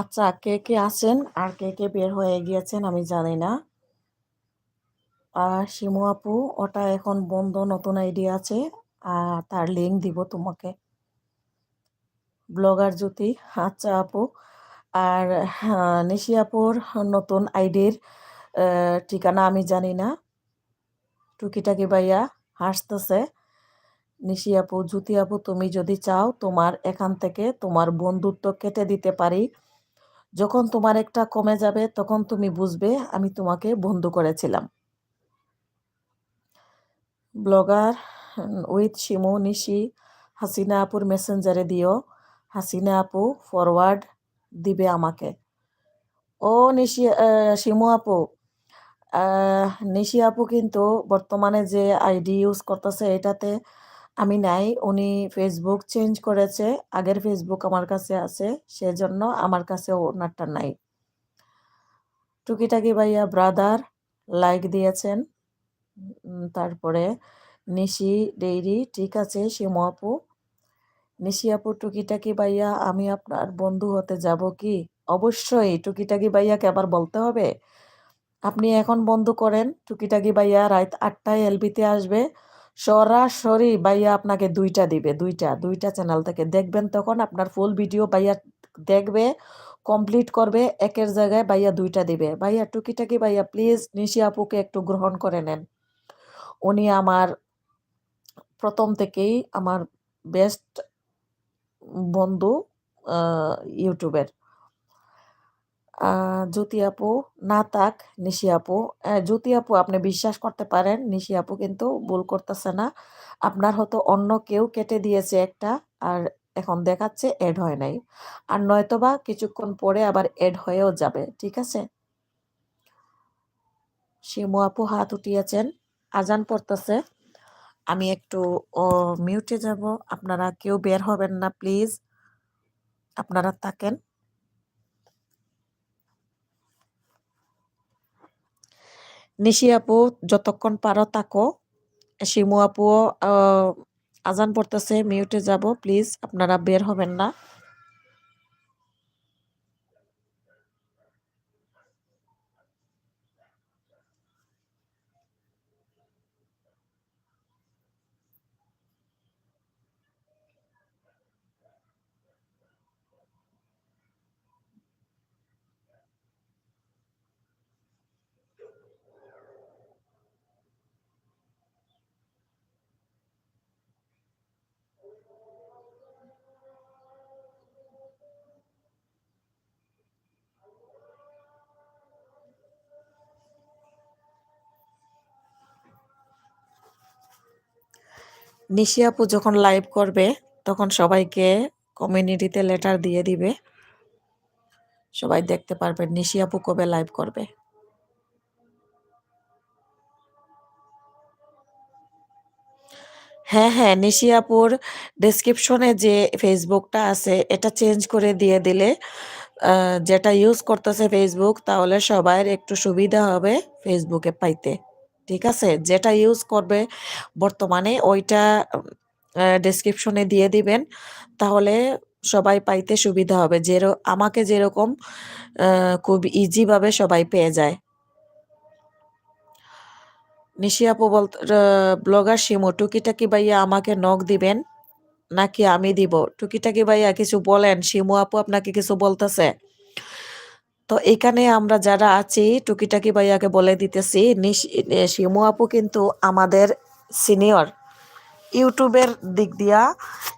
আচ্ছা, কে কে আছেন আর কে কে বের হয়ে গিয়েছেন আমি জানি না। আর শিমু আপু, ওটা এখন বন্ধ, নতুন আইডি আছে, আর তার লিংক দিব তোমাকে। ব্লগার জ্যোতি, আচ্ছা আপু। আর নিশি আপুর নতুন আইডির ঠিকানা আমি জানি না। টুকিটাকি ভাইয়া হাসতেছে। নিশি আপু, জ্যোতি আপু, তুমি যদি চাও তোমার এখান থেকে তোমার বন্ধুত্ব কেটে দিতে পারি। যখন তোমার একটা কমে যাবে তখন তুমি বুঝবে আমি তোমাকে বন্ধু করেছিলাম। ব্লগার উইথ শিমু, নিশি হাসিনা আপুর মেসেঞ্জারে দিও, হাসিনা আপু ফরওয়ার্ড দিবে আমাকে। ও নিশি, শিমু আপু, নিশি আপু কিন্তু বর্তমানে যে আইডি ইউজ করতেছে এটাতে আমি নাই, উনি ফেসবুক চেঞ্জ করেছে, আগের ফেসবুক আমার কাছে আছে, সেজন্য আমার কাছে ওনারটা নাই। টুকিটাকি ভাইয়া ব্রাদার লাইক দিয়েছেন, তারপরে নিশি ডেইরি, ঠিক আছে শিমু আপু। নিশি আপু, টুকিটাকি ভাইয়া আমি আপনার বন্ধু হতে যাব কি? অবশ্যই টুকিটাকি ভাইয়াকে আবার বলতে হবে। আপনি এখন বন্ধু করেন, টুকিটাকি ভাইয়া রাত 8টায় এলবিতে আসবে, সরাসরি ভাইয়া আপনাকে 2টা দিবে, দুইটা চ্যানেল থেকে দেখবেন, তখন আপনার ফুল ভিডিও ভাইয়া দেখবে, কমপ্লিট করবে, একের জায়গায় ভাইয়া 2টা দিবে। ভাইয়া টুকিটাকি ভাইয়া প্লিজ নিশি আপুকে একটু গ্রহণ করে নেন। উনি আমার প্রথম থেকেই আমার বেস্ট বন্ধু ইউটিউবের। জ্যোতি আপু, না তাক নিশি আপু। জ্যোতি আপু আপনি বিশ্বাস করতে পারেন, নিশি আপু কিন্তু ভুল করতেছে না। আপনার হয়তো অন্য কেউ কেটে দিয়েছে একটা, আর এখন দেখাচ্ছে এড হয় নাই, আর নয়তোবা কিছুক্ষণ পরে আবার এড হয়েও যাবে, ঠিক আছে। শিমু আপু হাত উঠিয়েছেন, আজান পড়তেছে, আমি একটু মিউটে যাব, আপনারা কেউ বের হবেন না প্লিজ, আপনারা থাকেন। নিশি আপু যতক্ষণ পারো তাকো, শিমু আপুও আজান পড়তেছে, মিউটে যাব প্লিজ, আপনারা বের হবেন না। নিশি আপু যখন লাইভ করবে তখন সবাইকে কমিউনিটিতে লেটার দিয়ে দিবে, সবাই দেখতে পারবে নিশি আপু কবে লাইভ করবে। হ্যাঁ হ্যাঁ, নিশি আপুর ডেসক্রিপশনে যে ফেসবুকটা আছে এটা চেঞ্জ করে দিয়ে দিলে, যেটা ইউজ করতেছে ফেসবুক, তাহলে সবার একটু সুবিধা হবে ফেসবুকে পাইতে, ঠিক আছে। যেটা ইউজ করবে বর্তমানে ওইটা ডেসক্রিপশনে দিয়ে দিবেন, তাহলে সবাই পাইতে সুবিধা হবে, আমাকে যেরকম খুব ইজিভাবে সবাই পেয়ে যায়। নিশি আপু ব্লগার শিমু, টুকিটাকি ভাইয়া আমাকে নক দিবেন নাকি আমি দিব? টুকিটাকি ভাইয়া কিছু বলেন, শিমু আপু আপনাকে কিছু বলতেছে। তো এখানে আমরা যারা আছি টুকিটাকি ভাইয়াকে বলে দিতেছি, শিমু আপু কিন্তু আমাদের সিনিয়র, ইউটিউবের দিক দিয়া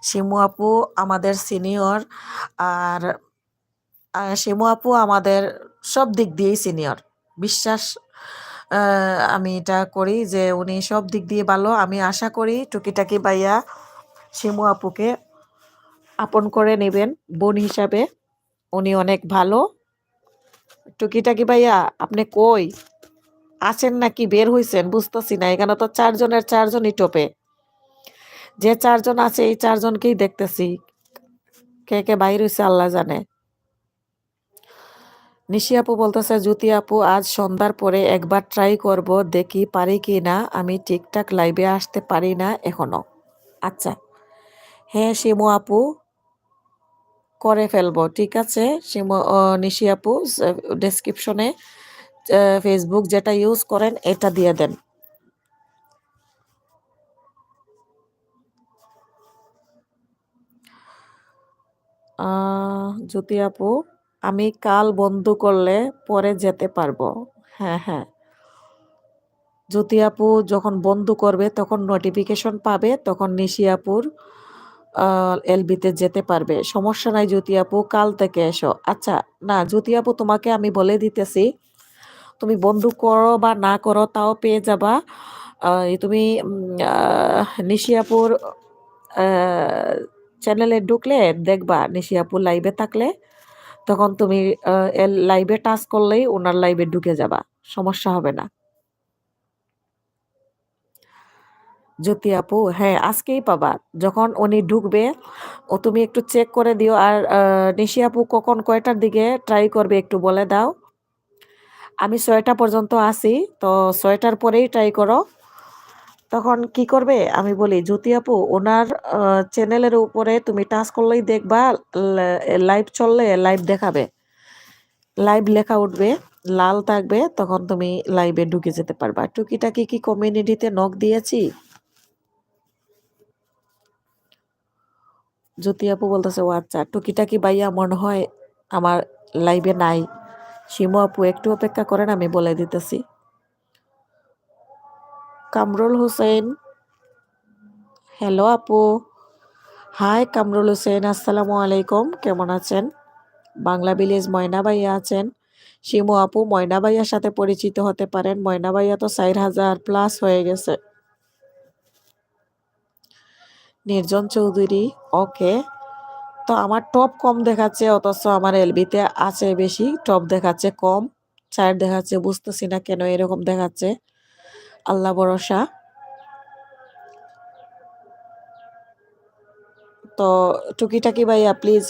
শিমু আপু আমাদের সিনিয়র, আর শিমু আপু আমাদের সব দিক দিয়েই সিনিয়র। বিশ্বাস আমি এটা করি যে উনি সব দিক দিয়ে ভালো। আমি আশা করি টুকিটাকি ভাইয়া শিমু আপুকে আপন করে নেবেন বোন হিসাবে, উনি অনেক ভালো। টুকিটাকি ভাইয়া আপনি কই আছেন নাকি বের হইছেন বুঝতেছি না, এখানে তো 4জনের 4জনই টোপে, যে 4জন আছে এই 4জনকেই দেখতেছি, কে কে বাইর হইছে আল্লাহ জানে। নিশি আপু বলতেছে, জ্যোতি আপু আজ সন্ধ্যার পরে একবার ট্রাই করব, দেখি পারি কি না, আমি ঠিকঠাক লাইভে আসতে পারি না এখনো। আচ্ছা হ্যাঁ শিমু আপু, করে ফেলবো, ঠিক আছে। নিশি আপু ডেসক্রিপশনে ফেসবুক যেটা ইউজ করেন এটা দিয়ে দেন। জ্যোতি আপু, আমি কাল বন্ধ করলে পরে যেতে পারবো। হ্যাঁ হ্যাঁ, জ্যোতি আপু যখন বন্ধ করবে তখন নোটিফিকেশন পাবে, তখন নিশি আপুর এলবিতে যেতে পারবে, সমস্যা নাই। জ্যোতি আপু কাল থেকে এসো। আচ্ছা না জ্যোতি আপু, তোমাকে আমি বলে দিতেছি, তুমি বন্ধু করো বা না করো তাও পেয়ে যাবা। তুমি নিশি আপুর চ্যানেলে ঢুকলে দেখবা নিশি আপু লাইভে থাকলে, তখন তুমি লাইভে টাচ করলেই ওনার লাইভে ঢুকে যাবা, সমস্যা হবে না। জ্যোতি আপু হ্যাঁ আজকেই পাবা, যখন উনি ঢুকবে তুমি একটু চেক করে দিও। আর নিশি আপু কখন কয়টার দিকে ট্রাই করবে একটু বলে দাও। আমি 6টা পর্যন্ত আছি, তো 6টার পরেই ট্রাই করো। তখন কি করবে আমি বলি, জ্যোতি আপু ওনার চ্যানেলের উপরে তুমি টাচ করলেই দেখবা লাইভ চললে লাইভ দেখাবে, লাইভ লেখা উঠবে, লাল থাকবে, তখন তুমি লাইভে ঢুকে যেতে পারবা। টুকিটাকি কি কমিউনিটিতে নক দিয়েছি? জ্যোতি আপু বলতেছে ও আচ্ছা, টুকিটাকি ভাইয়া মনে হয় আমার লাইভে নাই। শিমু আপু একটু অপেক্ষা করেন, আমি বলে দিতেছি। কামরুল হোসেন, হ্যালো আপু। হাই কামরুল হোসেন, আসসালামু আলাইকুম, কেমন আছেন? বাংলা ভিলেজ ময়না ভাইয়া আছেন। শিমু আপু ময়না ভাইয়ার সাথে পরিচিত হতে পারেন, ময়না ভাইয়া তো 4000+ হয়ে গেছে। নির্জন চৌধুরী, ওকে। তো আমার টপ কম দেখাচ্ছে, অথচ আমার এলবিতে আছে বেশি, টপ দেখাচ্ছে কম, 4 দেখাচ্ছে, বুঝতেছি না কেন এরকম দেখাচ্ছে, আল্লাহ ভরসা। তো টুকিটাকি ভাইয়া প্লিজ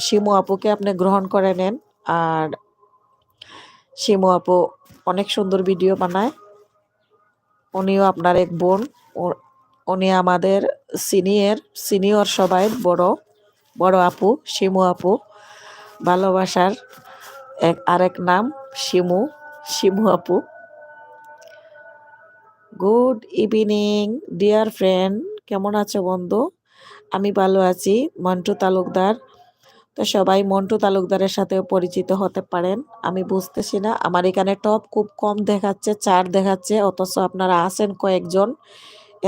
শিমু আপুকে আপনি গ্রহণ করে নেন। আর শিমু আপু অনেক সুন্দর ভিডিও বানায়, উনিও আপনার এক বোন, উনি আমাদের সিনিয়র সবাই বড় আপু, শিমু আপু, ভালোবাসার আরেক নাম শিমু আপু। গুড ইভিনিং ডিয়ার ফ্রেন্ড, কেমন আছো বন্ধু? আমি ভালো আছি, মন্টু তালুকদার। তো সবাই মন্টু তালুকদারের সাথে পরিচিত হতে পারেন। আমি বুঝতেছি না, আমার এখানে টপ খুব কম দেখাচ্ছে, 4 দেখাচ্ছে, অথচ আপনারা আছেন কয়েকজন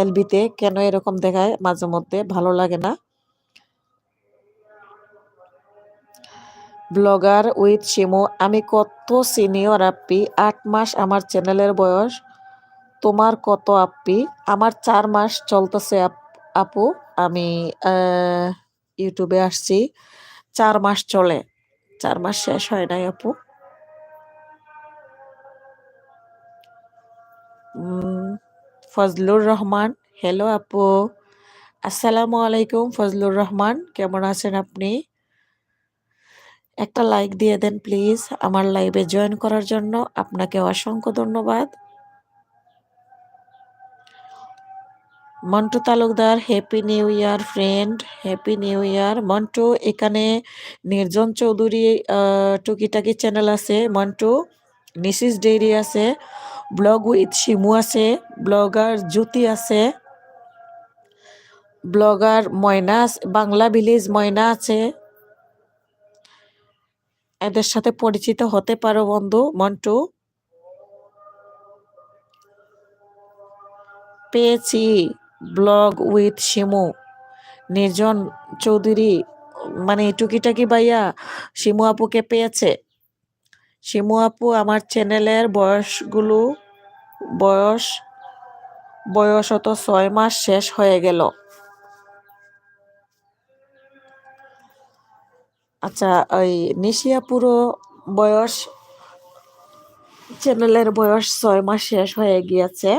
এলবিতে, কেন এরকম দেখায় মাঝে মধ্যে, ভালো লাগে না। ব্লগার উইথ শিমু, আমি কত সিনিয়র আপ্পি, 8 মাস আমার চ্যানেলের বয়স। তোমার কত আপ্পি? আমার 4 মাস চলতেছে আপু। আমি ইউটিউবে আসছি, 4 মাস চলে, 4 মাস শেষ হয় নাই আপু। ফজলুর রহমান, হ্যালো আপু, আসসালামু আলাইকুম ফজলুর রহমান, কেমন আছেন আপনি? একটা লাইক দিয়ে দেন প্লিজ আমার লাইভে জয়েন করার জন্য, আপনাকে অসংখ্য ধন্যবাদ। Montu Talukdar, happy new your friend, happy new year. Montu এখানে নির্জন চৌধুরী টুকিটাকি চ্যানেল আছে, মন্টু নিশিস ডেইরি আছে, ব্লগ উইথ শিমু আছে, ব্লগার জ্যোতি আছে, ব্লগার ময়না, বাংলা ভিলেজ ময়না আছে। এদের সাথে পরিচিত হতে পারো বন্ধু। মন্টু পেয়েছি, ব্লগ উইথ শিমু, নির্জন চৌধুরী, মানে টুকিটাকি ভাইয়া শিমু আপুকে পেয়েছে। শিমু আপু আমার চ্যানেলের বয়স তো 6 মাস শেষ হয়ে গেল। আচ্ছা, ওই নিশিয়া পুরো চ্যানেলের বয়স 6 মাস শেষ হয়ে গিয়েছে,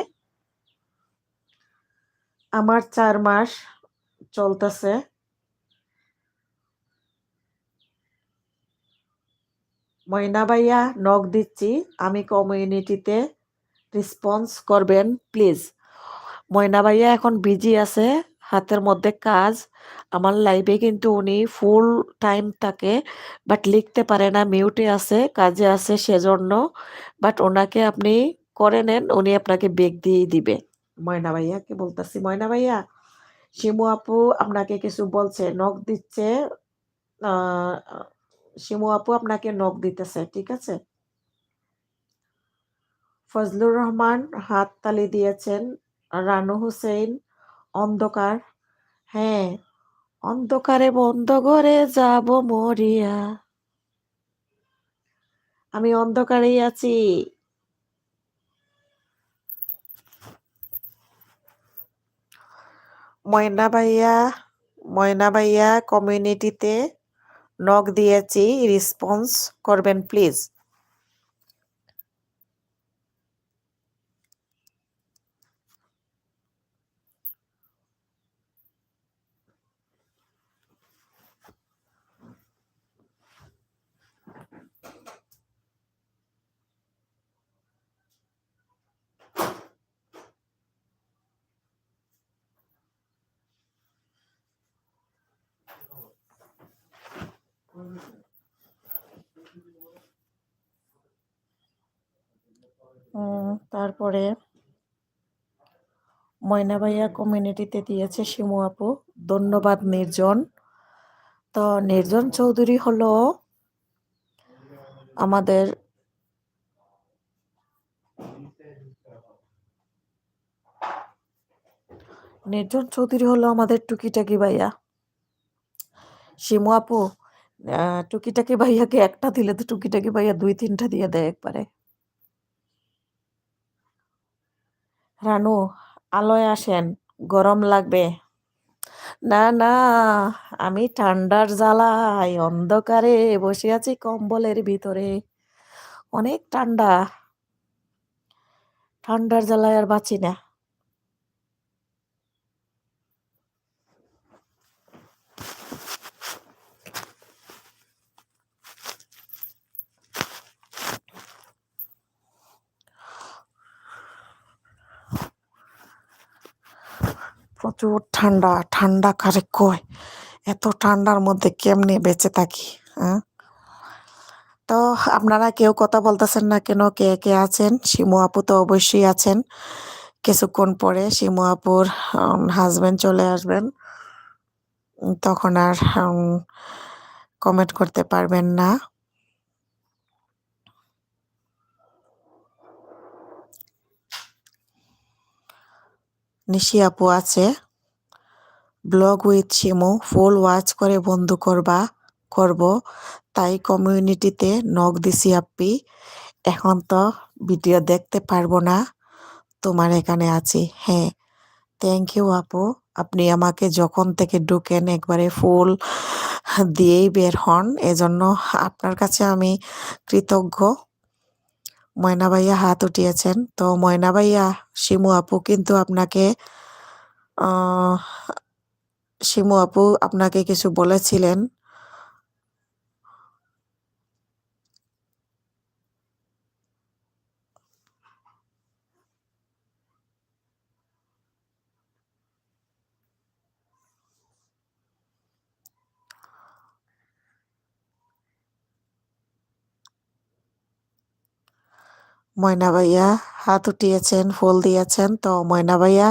আমার 4 মাস চলতেছে। ময়না ভাইয়া নক দিচ্ছি, আমি কমিউনিটিতে রেসপন্স করবেন প্লিজ। ময়না ভাইয়া এখন বিজি আছে, হাতের মধ্যে কাজ। আমার লাইভে কিন্তু উনি ফুল টাইম থাকে, বাট লিখতে পারে না, মিউটে আছে, কাজে আছে সেজন্য। বাট ওনাকে আপনি করে নেন, উনি আপনাকে বেগ দিয়ে দিবে। ময়না ভাইয়াকে বলতেছি, ময়না ভাইয়া শিমু আপু আপনাকে কিছু বলছে, নক দিচ্ছে। আহ শিমু আপু আপনাকে নক দিতেছে, ঠিক আছে? ফজলুর রহমান হাত তালি দিয়েছেন। রানু হোসেন, অন্ধকার, হ্যাঁ, অন্ধকারে বন্ধ ঘরে যাব মরিয়া, আমি অন্ধকারেই আছি। ময়না ভাইয়া কমিউনিটিতে নক দিয়েছি, রেসপন্স করবেন প্লিজ। তারপরে ময়না ভাইয়া কমিউনিটিতে দিয়েছে শিমু আপু, ধন্যবাদ নির্জন। তো নির্জন চৌধুরী হলো আমাদের টুকিটাকি ভাইয়া। শিমু আপু টুকিটাকি ভাইয়াকে একটা দিলে তো টুকিটাকি ভাইয়া 2-3টা দিয়ে দেয় একবারে। রানু, আলোয় আসেন, গরম লাগবে। না না, আমি ঠান্ডার জ্বালায় অন্ধকারে বসে আছি কম্বলের ভিতরে, অনেক ঠান্ডা, ঠান্ডার জ্বালায় আর বাঁচি না। প্রচুর ঠান্ডা, ঠান্ডা কারে কয়, এত ঠান্ডার মধ্যে কেমনে বেঁচে থাকি। হ্যাঁ, তো আপনারা কেউ কথা বলতেছেন না কেন? কে কে আছেন? শিমু আপু তো অবশ্যই আছেন। কিছুক্ষণ পরে শিমু আপুর হাজবেন্ড চলে আসবেন, তখন আর কমেন্ট করতে পারবেন না। নিশি আপু আছে, blog with Shimu full watch করে বন্ধু করব, তাই কমিউনিটিতে নক দিছি আপ্পি। এখন তো ভিডিও দেখতে পারবো না, তোমার এখানে আছি। হ্যাঁ, থ্যাংক ইউ আপু, আপনি আমাকে যখন থেকে ঢুকেন একবারে ফুল দিয়েই বের হন, এজন্য আপনার কাছে আমি কৃতজ্ঞ। ময়না ভাইয়া হাত উঠিয়েছেন, তো ময়না ভাইয়া শিমু আপু কিন্তু আপনাকে শিমু আপু আপনাকে কিছু বলেছিলেন। ময়না ভাইয়া হাত উঠিয়েছেন, ফুল দিয়েছেন, তো ময়না ভাইয়া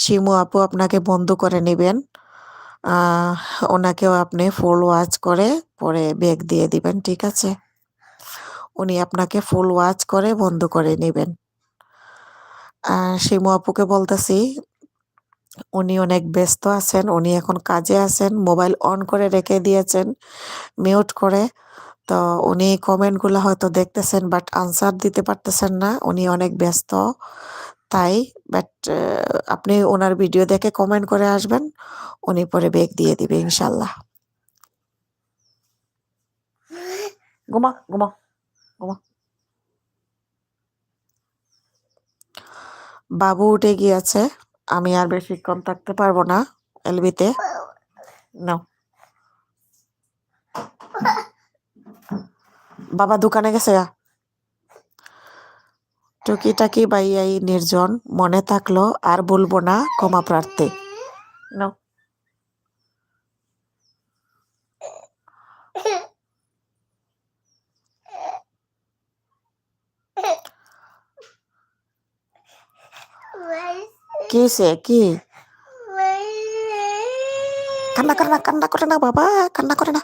শিমু আপু আপনাকে বন্ধ করে নেবেন। ওনাকেও আপনি ফুল ওয়াচ করে পরে ব্যাগ দিয়ে দিবেন, ঠিক আছে? উনি আপনাকে ফুল ওয়াচ করে বন্ধ করে নেবেন। শিমু আপুকে বলতেছি, উনি অনেক ব্যস্ত আছেন, উনি এখন কাজে আছেন, মোবাইল অন করে রেখে দিয়েছেন মিউট করে। তো উনি কমেন্টগুলো হয়তো দেখতেছেন বাট আনসার দিতে পারতেছেন না, উনি অনেক ব্যস্ত তাই। বাট আপনি ওনার ভিডিও দেখে কমেন্ট করে আসবেন, উনি পরে ব্যাগ দিয়ে দিবে ইনশাল্লাহ। ঘুমা ঘুমা ঘুমা। বাবু উঠে গিয়েছে, আমি আর বেশিক্ষণ থাকতে পারবো না এলবিতে। নাও, বাবা দোকানে গেছে। টুকিটাকি বাইয়াই নির্জন, মনে থাকলো আর বলবো না, ক্ষমা প্রার্থী। নাও, কি সে কি কান্না করে না, কান্না করে না বাবা, কান্না করে না।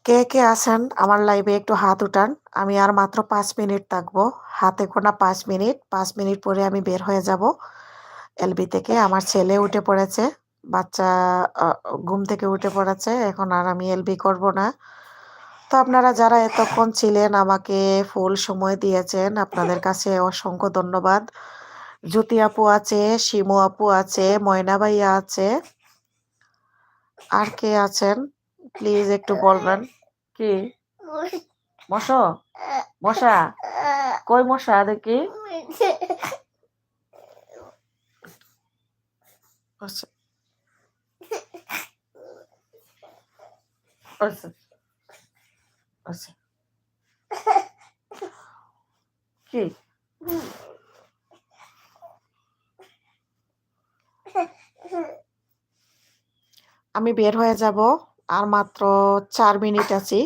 কে কে আছেন আমার লাইভে একটু হাত উঠান। আমি আর মাত্র 5 মিনিট থাকবো, হাতে গোনা 5 মিনিট। 5 মিনিট পরে আমি বের হয়ে যাব এলবি থেকে। আমার ছেলে উঠে পড়েছে, বাচ্চা ঘুম থেকে উঠে পড়েছে, এখন আর আমি এলবি করব না। তো আপনারা যারা এতক্ষণ ছিলেন, আমাকে ফুল সময় দিয়েছেন, আপনাদের কাছে অসংখ্য ধন্যবাদ। জ্যোতি আপু আছে, শিমু আপু আছে, ময়না ভাইয়া আছে, আর কে আছেন প্লিজ একটু বলবেন। কি মশা? মশা কই? মশা দেখি। আচ্ছা আচ্ছা আচ্ছা, কি আমি বের হয়ে যাব, আর মাত্র 4 মিনিট আছি,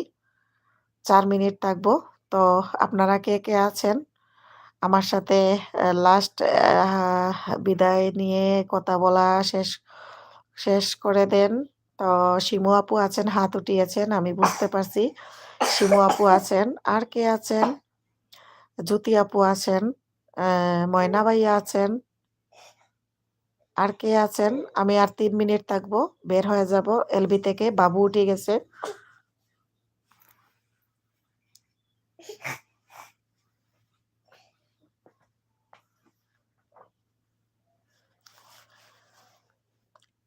4 মিনিট থাকবো। তো আপনারা কে কে আছেন আমার সাথে লাস্ট বিদায় নিয়ে কথা বলা শেষ শেষ করে দেন। তো শিমু আপু আছেন, হাত উঠিয়েছেন, আমি বুঝতে পারছি। শিমু আপু আছেন, আর কে আছেন? জ্যোতি আপু আছেন, ময়না ভাইয়া আছেন, আর কে আছেন? আমি আর 3 মিনিট থাকবো, বের হয়ে যাব এলবি থেকে। বাবু উঠে গেছে।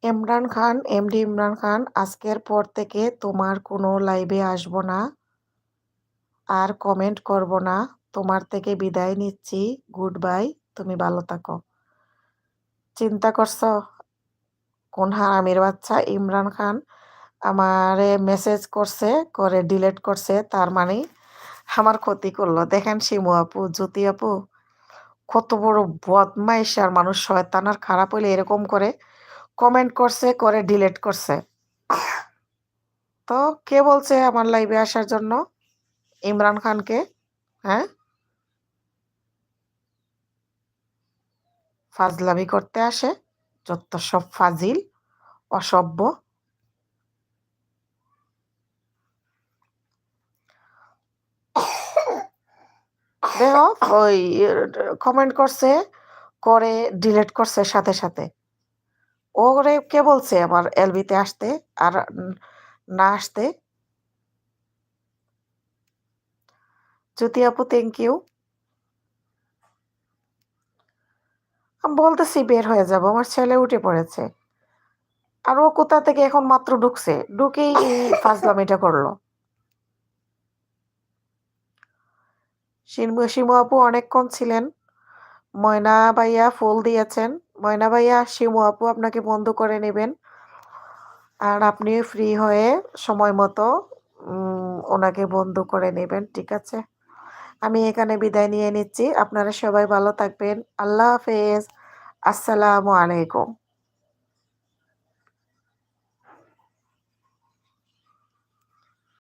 ইমরান খান, এমডি ইমরান খান, আজকের পর থেকে তোমার কোনো লাইভে আসবো না, আর কমেন্ট করব না। তোমার থেকে বিদায় নিচ্ছি, গুড বাই, তুমি ভালো থাকো। চিন্তা করছো কোন হারামির বাচ্চা ইমরান খান আমারে মেসেজ করছে, করে ডিলেট করছে, তার মানে আমার ক্ষতি করলো। দেখেন শিমু আপু, জ্যোতি আপু, কত বড় বদমাইশ আর মানুষ, শয়তান আর খারাপ হইলে এরকম করে কমেন্ট করছে, করে ডিলেট করছে। তো কে বলছে আমার লাইভে আসার জন্য ইমরান খানকে? হ্যাঁ, ফাজলামি করতে আসে, যত সব ফাজিল, অসভ্য। দেখো ওই কমেন্ট করছে, করে ডিলেট করছে সাথে সাথে। ওরে কে বলছে আমার এলবিতে আসতে আর না আসতে? জ্যোতি আপু থ্যাংক ইউ। আমি বলতেছি বের হয়ে যাব, আমার ছেলে উঠে পড়েছে, আর ও কোথা থেকে এখন মাত্র ঢুকছে, ঢুকেই এই ফাজলামিটা করলো। শিমু আপু অনেকক্ষণ ছিলেন, ময়না ভাইয়া ফুল দিয়েছেন। ময়না ভাইয়া, শিমু আপু আপনাকে বন্ধ করে নেবেন, আর আপনি ফ্রি হয়ে সময় মতো ওনাকে বন্ধ করে নেবেন, ঠিক আছে? আমি এখানে বিদায় নিয়ে নিচ্ছি, আপনারা সবাই ভালো থাকবেন। আল্লাহ হাফেজ, আসসালামু আলাইকুম।